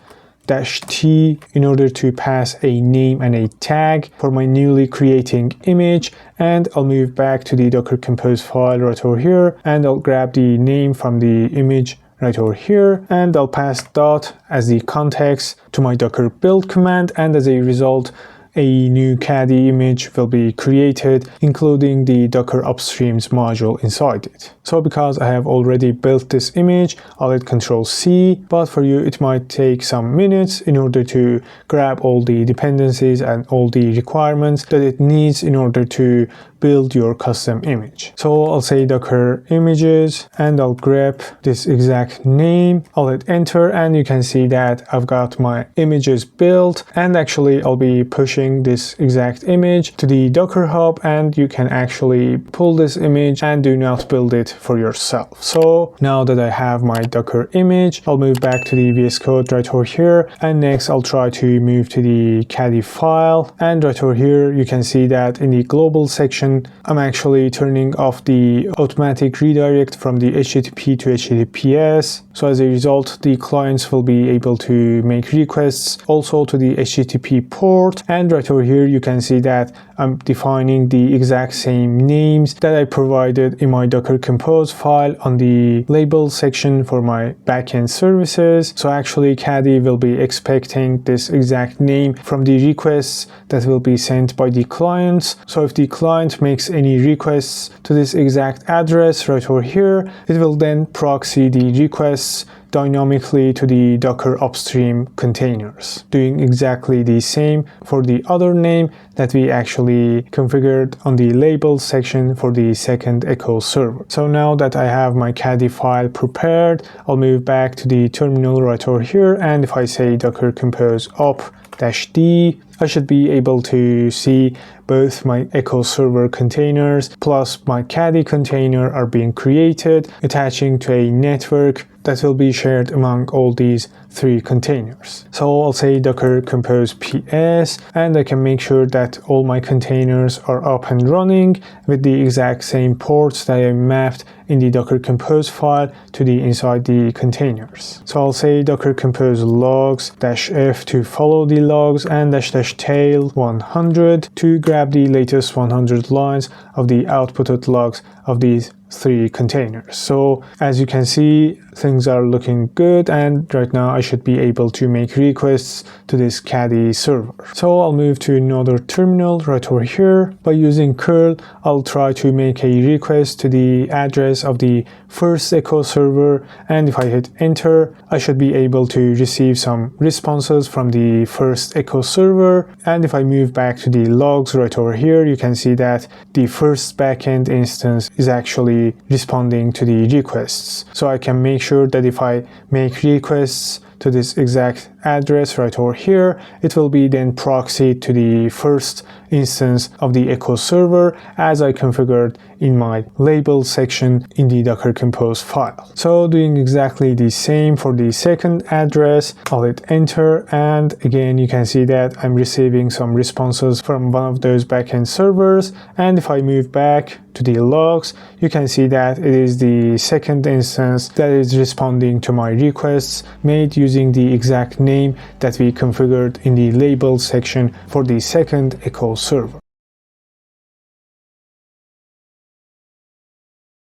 -t in order to pass a name and a tag for my newly creating image, and I'll move back to the Docker Compose file right over here, and I'll grab the name from the image right over here, and I'll pass dot as the context to my docker build command, and as a result, a new Caddy image will be created, including the Docker upstreams module inside it. So because I have already built this image, I'll hit Ctrl+C, but for you it might take some minutes in order to grab all the dependencies and all the requirements that it needs in order to build your custom image. So I'll say Docker images, and I'll grab this exact name, I'll hit enter, and you can see that I've got my images built, and actually I'll be pushing this exact image to the Docker Hub, and you can actually pull this image and do not build it for yourself. So now that I have my Docker image, I'll move back to the VS Code right over here, and next I'll try to move to the Caddyfile, and right over here you can see that in the global section I'm actually turning off the automatic redirect from the HTTP to HTTPS. So as a result, the clients will be able to make requests also to the HTTP port. And right over here you can see that I'm defining the exact same names that I provided in my Docker Compose file on the label section for my backend services. So actually Caddy will be expecting this exact name from the requests that will be sent by the clients. So if the client makes any requests to this exact address right over here, it will then proxy the requests dynamically to the Docker upstream containers, doing exactly the same for the other name that we actually configured on the label section for the second echo server. So now that I have my Caddy file prepared, I'll move back to the terminal right over here, and if I say docker compose up-d, I should be able to see both my echo server containers plus my Caddy container are being created, attaching to a network that will be shared among all these 3 containers. So I'll say docker compose ps, and I can make sure that all my containers are up and running with the exact same ports that I mapped in the docker compose file to the inside the containers. So I'll say docker compose logs -f to follow the logs, and --tail 100 to grab the latest 100 lines of the outputted logs of these 3 containers. So as you can see, things are looking good, and right now I should be able to make requests to this Caddy server. So I'll move to another terminal right over here. By using curl, I'll try to make a request to the address of the first echo server, and if I hit enter, I should be able to receive some responses from the first echo server. And if I move back to the logs right over here, you can see that the first backend instance is actually responding to the requests. So I can make sure that if I make requests to this exact address right over here, it will be then proxied to the first instance of the echo server as I configured in my label section in the Docker Compose file. So doing exactly the same for the second address, I'll hit enter, and again you can see that I'm receiving some responses from one of those backend servers. And if I move back to the logs, you can see that it is the second instance that is responding to my requests made using the exact name that we configured in the label section for the second echo server.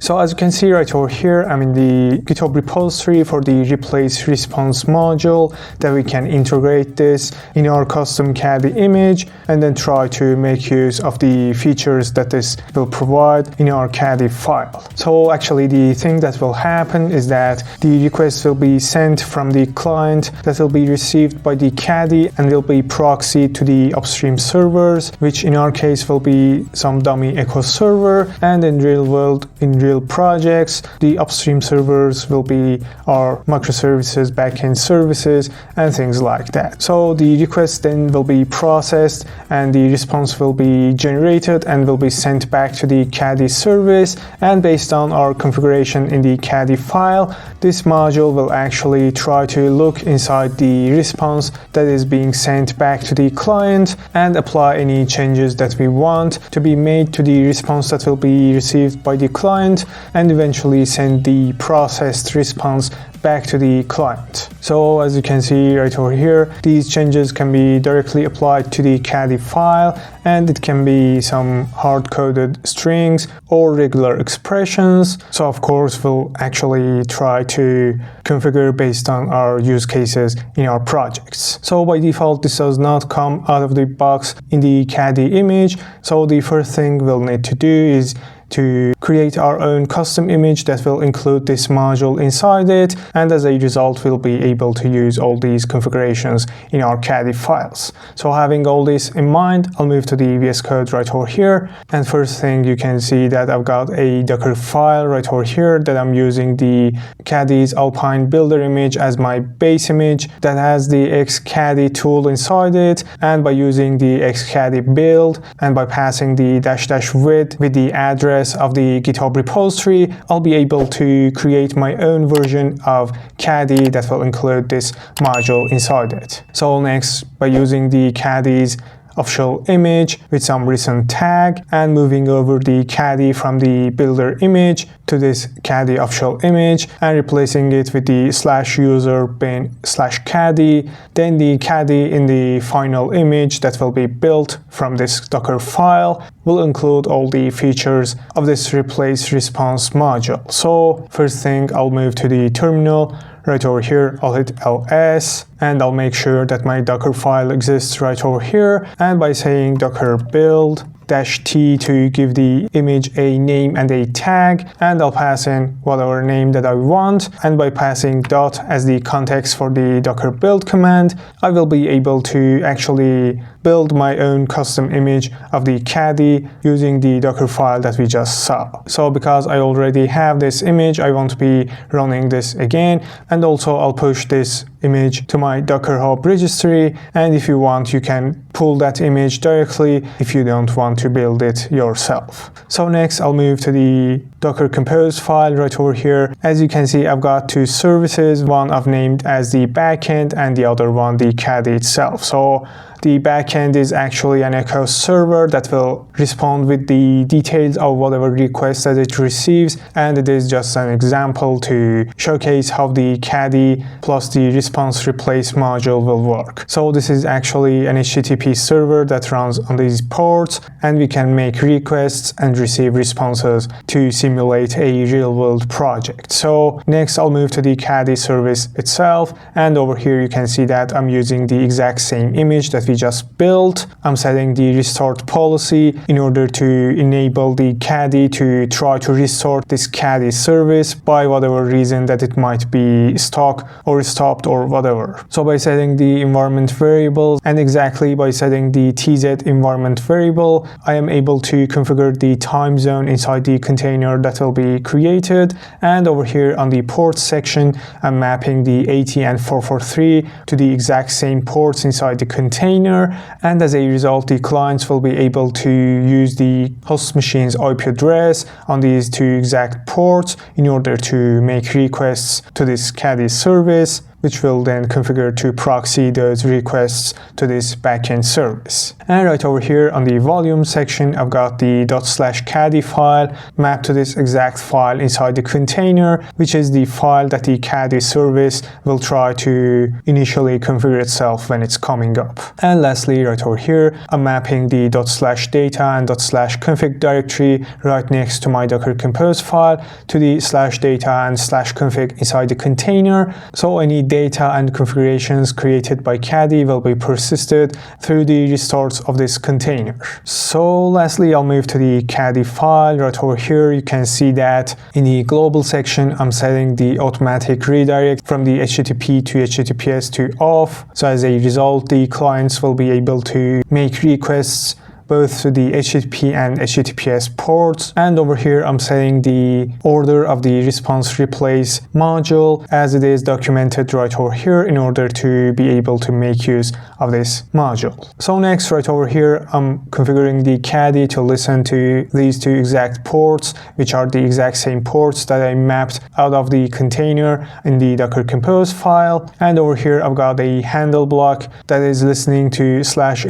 So as you can see right over here, I'm in the GitHub repository for the replace response module that we can integrate this in our custom Caddy image and then try to make use of the features that this will provide in our Caddy file. So actually the thing that will happen is that the request will be sent from the client that will be received by the Caddy and will be proxied to the upstream servers, which in our case will be some dummy echo server, and in real world, in real projects, the upstream servers will be our microservices, backend services, and things like that. So the request then will be processed and the response will be generated and will be sent back to the Caddy service. And based on our configuration in the Caddy file, this module will actually try to look inside the response that is being sent back to the client and apply any changes that we want to be made to the response that will be received by the client, and eventually send the processed response back to the client. So as you can see right over here, these changes can be directly applied to the Caddy file, and it can be some hard-coded strings or regular expressions. So of course we'll actually try to configure based on our use cases in our projects. So by default this does not come out of the box in the Caddy image. So the first thing we'll need to do is to create our own custom image that will include this module inside it, and as a result we'll be able to use all these configurations in our Caddy files. So having all this in mind, I'll move to the VS Code right over here, and first thing you can see that I've got a Docker file right over here that I'm using the Caddy's Alpine builder image as my base image that has the xcaddy tool inside it, and by using the xcaddy build and by passing the --with with the address of the GitHub repository, I'll be able to create my own version of Caddy that will include this module inside it. So next, by using the Caddy's official image with some recent tag and moving over the Caddy from the builder image to this Caddy official image and replacing it with the /user bin /caddy, then the Caddy in the final image that will be built from this Docker file will include all the features of this replace response module. So first thing, I'll move to the terminal. Right over here, I'll hit ls and I'll make sure that my Docker file exists right over here, and by saying docker build -t to give the image a name and a tag, and I'll pass in whatever name that I want, and by passing dot as the context for the docker build command, I will be able to actually build my own custom image of the Caddy using the Docker file that we just saw. So because I already have this image, I won't be running this again, and also I'll push this image to my Docker Hub registry, and if you want, you can pull that image directly if you don't want to build it yourself. So next, I'll move to the Docker Compose file right over here. As you can see, I've got two services, one I've named as the backend and the other one the Caddy itself. So the backend is actually an echo server that will respond with the details of whatever request that it receives, and it is just an example to showcase how the Caddy plus the response replace module will work. So this is actually an HTTP server that runs on these ports, and we can make requests and receive responses to simulate a real-world project. So next, I'll move to the Caddy service itself, and over here you can see that I'm using the exact same image that we just built. I'm setting the restart policy in order to enable the Caddy to try to restart this Caddy service by whatever reason that it might be stuck or stopped or whatever. So by setting the environment variables and exactly by setting the TZ environment variable, I am able to configure the time zone inside the container that will be created. And over here on the ports section, I'm mapping the 80 and 443 to the exact same ports inside the container, and as a result, the clients will be able to use the host machine's IP address on these two exact ports in order to make requests to this Caddy service, which will then configure to proxy those requests to this backend service. And right over here on the volume section, I've got the ./Caddyfile mapped to this exact file inside the container, which is the file that the Caddy service will try to initially configure itself when it's coming up. And lastly, right over here, I'm mapping the ./data and ./config directory right next to my Docker Compose file to the /data and /config inside the container. So any data and configurations created by Caddy will be persisted through the restarts of this container. So lastly, I'll move to the Caddyfile. Right over here, you can see that in the global section, I'm setting the automatic redirect from the HTTP to HTTPS to off. So as a result, the clients will be able to make requests both to the HTTP and HTTPS ports. And over here, I'm setting the order of the response replace module as it is documented right over here in order to be able to make use of this module. So next, right over here, I'm configuring the Caddy to listen to these two exact ports, which are the exact same ports that I mapped out of the container in the Docker Compose file. And over here, I've got a handle block that is listening to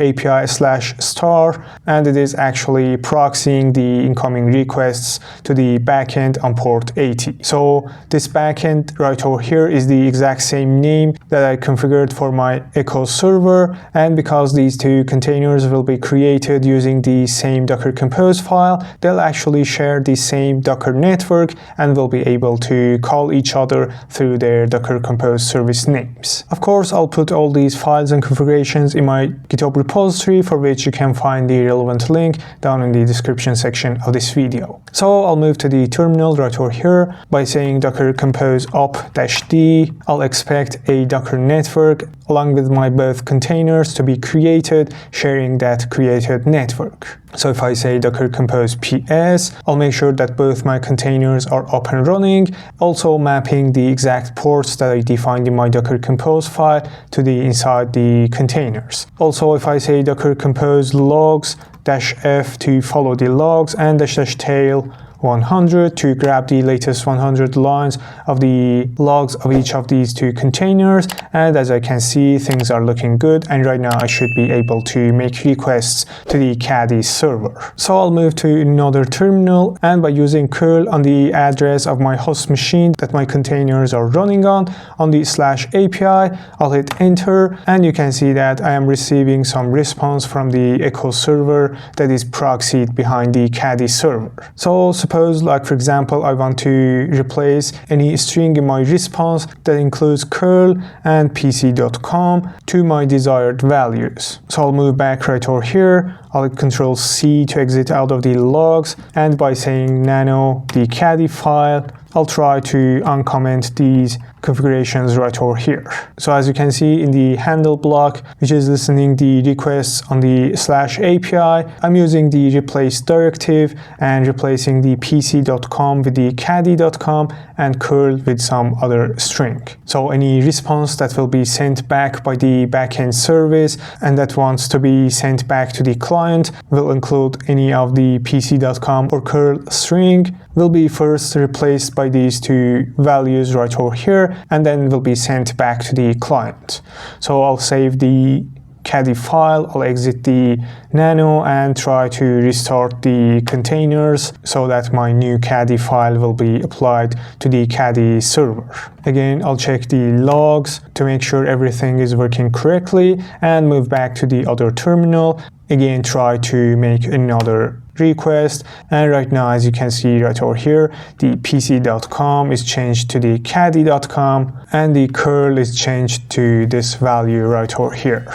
/API/star, and it is actually proxying the incoming requests to the backend on port 80. So this backend right over here is the exact same name that I configured for my Echo server, and because these two containers will be created using the same Docker Compose file, they'll actually share the same Docker network and will be able to call each other through their Docker Compose service names. Of course, I'll put all these files and configurations in my GitHub repository, for which you can find the relevant link down in the description section of this video. So I'll move to the terminal right over here by saying docker compose up-d. I'll expect a Docker network along with my both containers to be created, sharing that created network. So if I say docker compose ps, I'll make sure that both my containers are up and running, also mapping the exact ports that I defined in my Docker Compose file to the inside the containers. Also, if I say docker compose logs -f to follow the logs and --tail 100 to grab the latest 100 lines of the logs of each of these two containers. And as I can see, things are looking good, and right now I should be able to make requests to the Caddy server. So I'll move to another terminal, and by using curl on the address of my host machine that my containers are running on the /API, I'll hit enter, and you can see that I am receiving some response from the echo server that is proxied behind the Caddy server. So suppose, like for example, I want to replace any string in my response that includes curl and pc.com to my desired values. So I'll move back right over here. I'll hit Control C to exit out of the logs, and by saying nano the Caddyfile, I'll try to uncomment these configurations right over here. So as you can see in the handle block, which is listening the requests on the /API, I'm using the replace directive and replacing the pc.com with the caddy.com and curl with some other string. So any response that will be sent back by the backend service and that wants to be sent back to the client will include any of the pc.com or curl string, will be first replaced by these two values right over here, and then will be sent back to the client. So I'll save the Caddy file, I'll exit the nano and try to restart the containers so that my new Caddy file will be applied to the Caddy server. Again, I'll check the logs to make sure everything is working correctly and move back to the other terminal. Again, try to make another request, and right now, as you can see right over here, the pc.com is changed to the caddy.com and the curl is changed to this value right over here.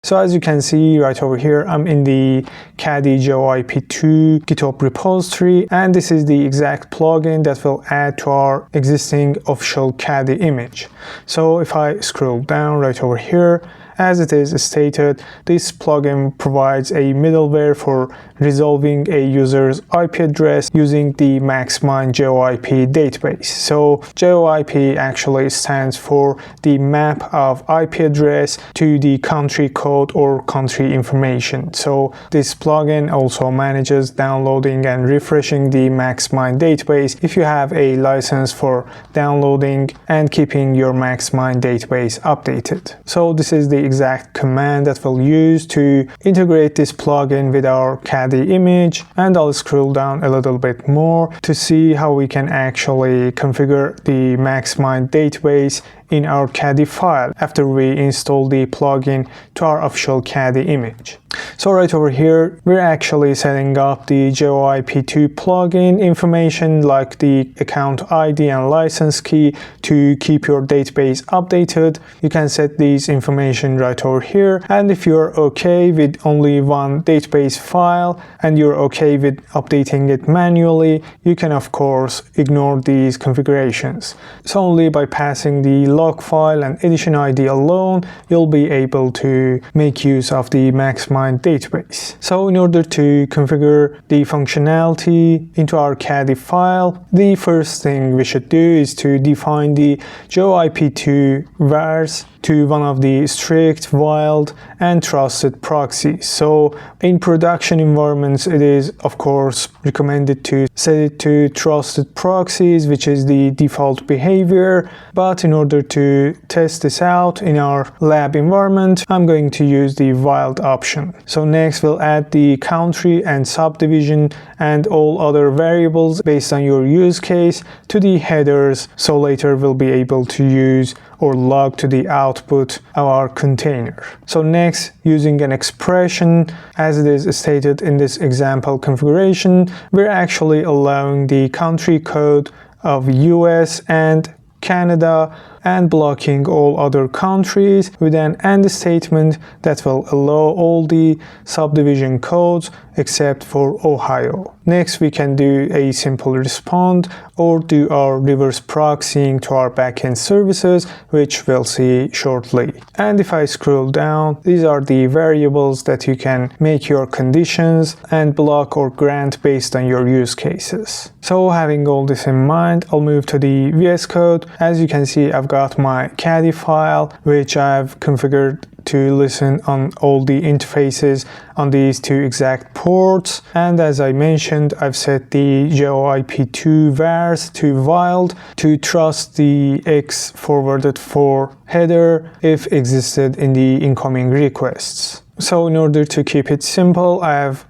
So as you can see right over here, I'm in the Caddy JOIP2 GitHub repository, and this is the exact plugin that will add to our existing official Caddy image. So if I scroll down right over here, as it is stated, this plugin provides a middleware for resolving a user's IP address using the Maxmind JOIP database. So JOIP actually stands for the map of IP address to the country code or country information. So this plugin also manages downloading and refreshing the Maxmind database if you have a license for downloading and keeping your Maxmind database updated. So this is the exact command that we'll use to integrate this plugin with our Caddy image, and I'll scroll down a little bit more to see how we can actually configure the Maxmind database in our Caddy file after we install the plugin to our official Caddy image. So right over here, we're actually setting up the JOIP2 plugin information like the account ID and license key to keep your database updated. You can set these information right over here, and if you're okay with only one database file and you're okay with updating it manually, you can of course ignore these configurations. So only by passing the log file and edition ID alone, you'll be able to make use of the Maxmind database. So in order to configure the functionality into our Caddy file, the first thing we should do is to define the JOIP2 vars to one of the strict, wild, and trusted proxies. So in production environments, it is of course recommended to set it to trusted proxies, which is the default behavior. But in order to test this out in our lab environment, I'm going to use the wild option. So next we'll add the country and subdivision and all other variables based on your use case to the headers, so later we'll be able to use or log to the output of our container. So next, using an expression as it is stated in this example configuration, we're actually allowing the country code of US and Canada and blocking all other countries with an AND statement that will allow all the subdivision codes except for Ohio. Next, we can do a simple respond or do our reverse proxying to our backend services, which we'll see shortly. And if I scroll down, these are the variables that you can make your conditions and block or grant based on your use cases. So having all this in mind, I'll move to the VS Code. As you can see, I've got my Caddyfile, which I've configured to listen on all the interfaces on these two exact ports. And as I mentioned, I've set the JOIP2 vars to wild to trust the X forwarded for header if existed in the incoming requests. So in order to keep it simple, I have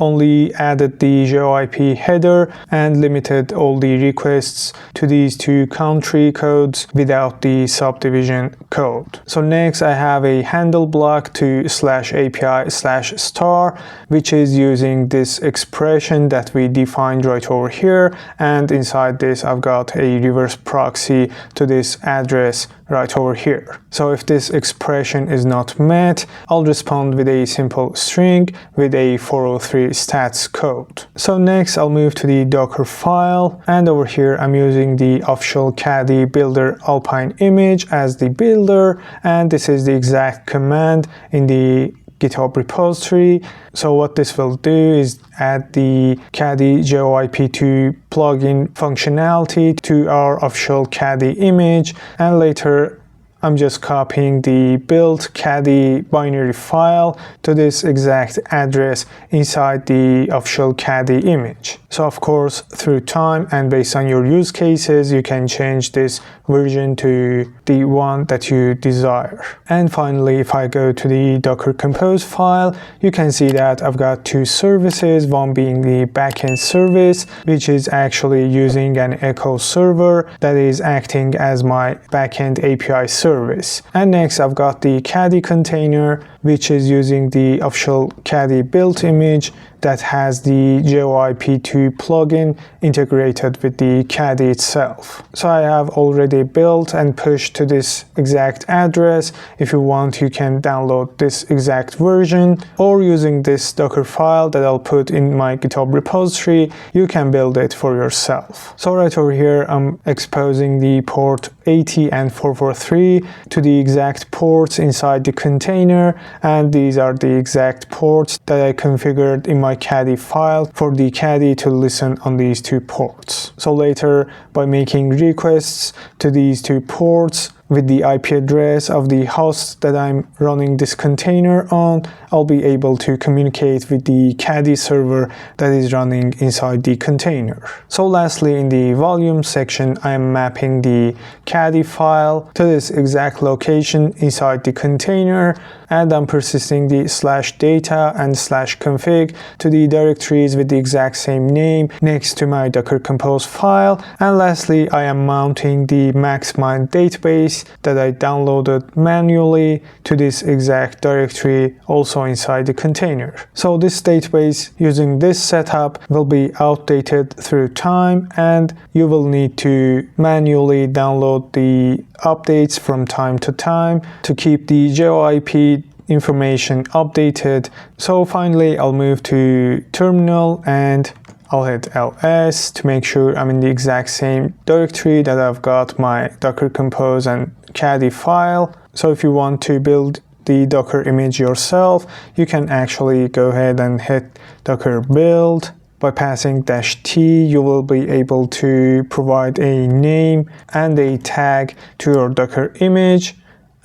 only added the JOIP header and limited all the requests to these two country codes without the subdivision code. So next I have a handle block to /API/star, which is using this expression that we defined right over here, and inside this I've got a reverse proxy to this address right over here. So if this expression is not met, I'll respond with a simple string with a 403 stats code. So next I'll move to the Docker file, and over here I'm using the official Caddy builder Alpine image as the builder, and this is the exact command in the GitHub repository. So what this will do is add the Caddy JOIP2 plugin functionality to our official Caddy image, and later I'm just copying the build Caddy binary file to this exact address inside the official Caddy image. So of course, through time and based on your use cases, you can change this version to the one that you desire. And finally, if I go to the Docker Compose file, you can see that I've got two services, one being the backend service, which is actually using an echo server that is acting as my backend API service. And next I've got the Caddy container, which is using the official Caddy built image that has the JOIP2 plugin integrated with the Caddy itself. So I have already built and pushed to this exact address. If you want, you can download this exact version, or using this Docker file that I'll put in my GitHub repository, you can build it for yourself. So right over here, I'm exposing the port 80 and 443 to the exact ports inside the container, and these are the exact ports that I configured in my Caddy file for the Caddy to listen on these two ports. So later, by making requests to these two ports with the IP address of the host that I'm running this container on, I'll be able to communicate with the Caddy server that is running inside the container. So lastly, in the volume section, I am mapping the Caddy file to this exact location inside the container, and I'm persisting the /data and /config to the directories with the exact same name next to my Docker Compose file. And lastly, I am mounting the maxmind database that I downloaded manually to this exact directory also inside the container. So this database using this setup will be outdated through time, and you will need to manually download the updates from time to time to keep the JOIP information updated. So finally, I'll move to terminal and I'll hit ls to make sure I'm in the exact same directory that I've got my Docker Compose and Caddy file. So if you want to build the Docker image yourself, you can actually go ahead and hit Docker build. By passing -t, you will be able to provide a name and a tag to your Docker image.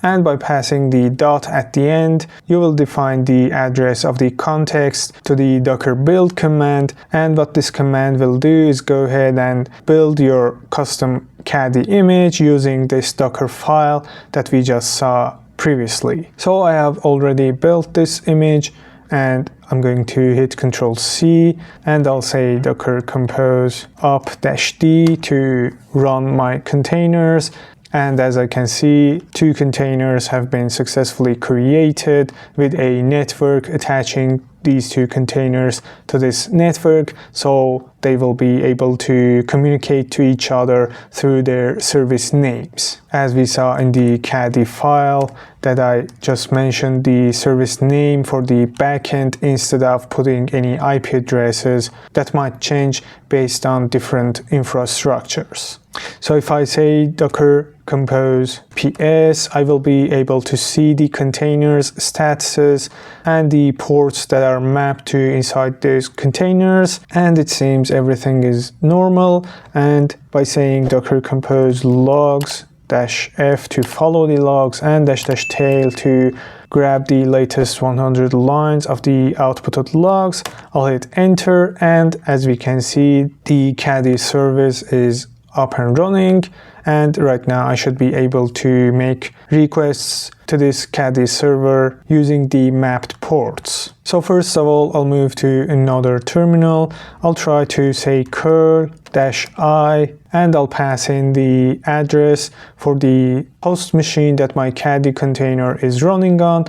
And by passing the dot at the end, you will define the address of the context to the docker build command. And what this command will do is go ahead and build your custom Caddy image using this Docker file that we just saw previously. So I have already built this image, and I'm going to hit Ctrl+C, and I'll say Docker Compose up-d to run my containers. And as I can see, two containers have been successfully created with a network attaching these two containers to this network, so they will be able to communicate to each other through their service names. As we saw in the Caddy file that I just mentioned, the service name for the backend instead of putting any IP addresses that might change based on different infrastructures. So if I say Docker Compose PS, I will be able to see the containers statuses and the ports that are mapped to inside those containers, and it seems everything is normal. And by saying Docker Compose logs -F to follow the logs, and --tail to grab the latest 100 lines of the outputted logs. I'll hit enter, and as we can see, the Caddy service is up and running, and right now I should be able to make requests to this Caddy server using the mapped ports. So first of all, I'll move to another terminal. I'll try to say curl-i, and I'll pass in the address for the host machine that my Caddy container is running on.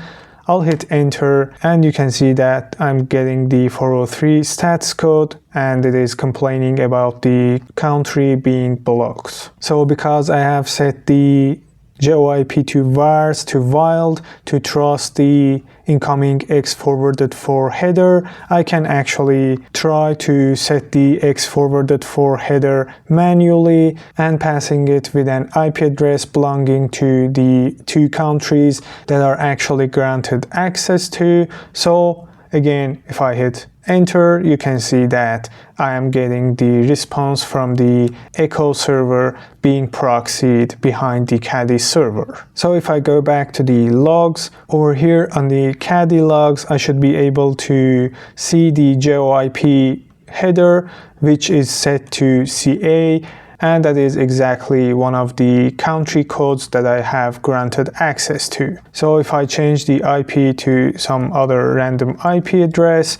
I'll hit enter, and you can see that I'm getting the 403 stats code, and it is complaining about the country being blocked. So because I have set the JOIP to vars to wild to trust the incoming X forwarded for header, I can actually try to set the X forwarded for header manually and passing it with an IP address belonging to the two countries that are actually granted access to. So again, if I hit enter, you can see that I am getting the response from the echo server being proxied behind the Caddy server. So if I go back to the logs, over here on the Caddy logs, I should be able to see the JOIP header, which is set to CA, and that is exactly one of the country codes that I have granted access to. So if I change the IP to some other random IP address,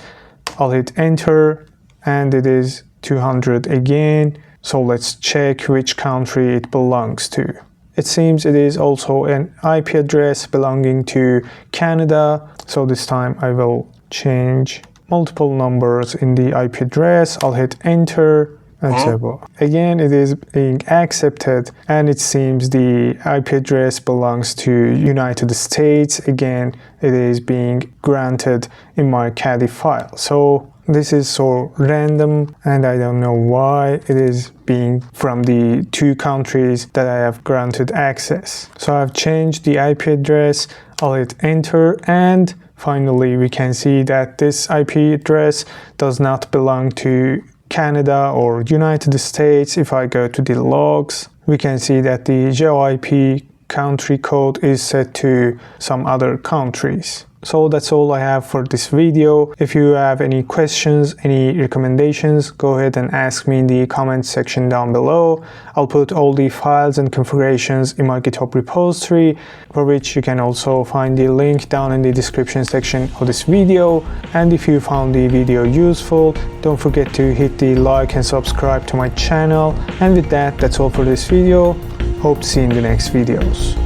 I'll hit enter, and it is 200 again. So let's check which country it belongs to. It seems it is also an IP address belonging to Canada. So this time I will change multiple numbers in the IP address. I'll hit enter. And so again, it is being accepted, and it seems the IP address belongs to United States. Again, it is being granted in my Caddyfile. So this is so random, and I don't know why it is being from the two countries that I have granted access. So I've changed the IP address. I'll hit enter, and finally we can see that this IP address does not belong to Canada or United States. If I go to the logs, we can see that the JOIP country code is set to some other countries. So that's all I have for this video. If you have any questions, any recommendations, go ahead and ask me in the comment section down below. I'll put all the files and configurations in my GitHub repository, for which you can also find the link down in the description section of this video. And if you found the video useful, don't forget to hit the like and subscribe to my channel. And with that, that's all for this video. Hope to see you in the next videos.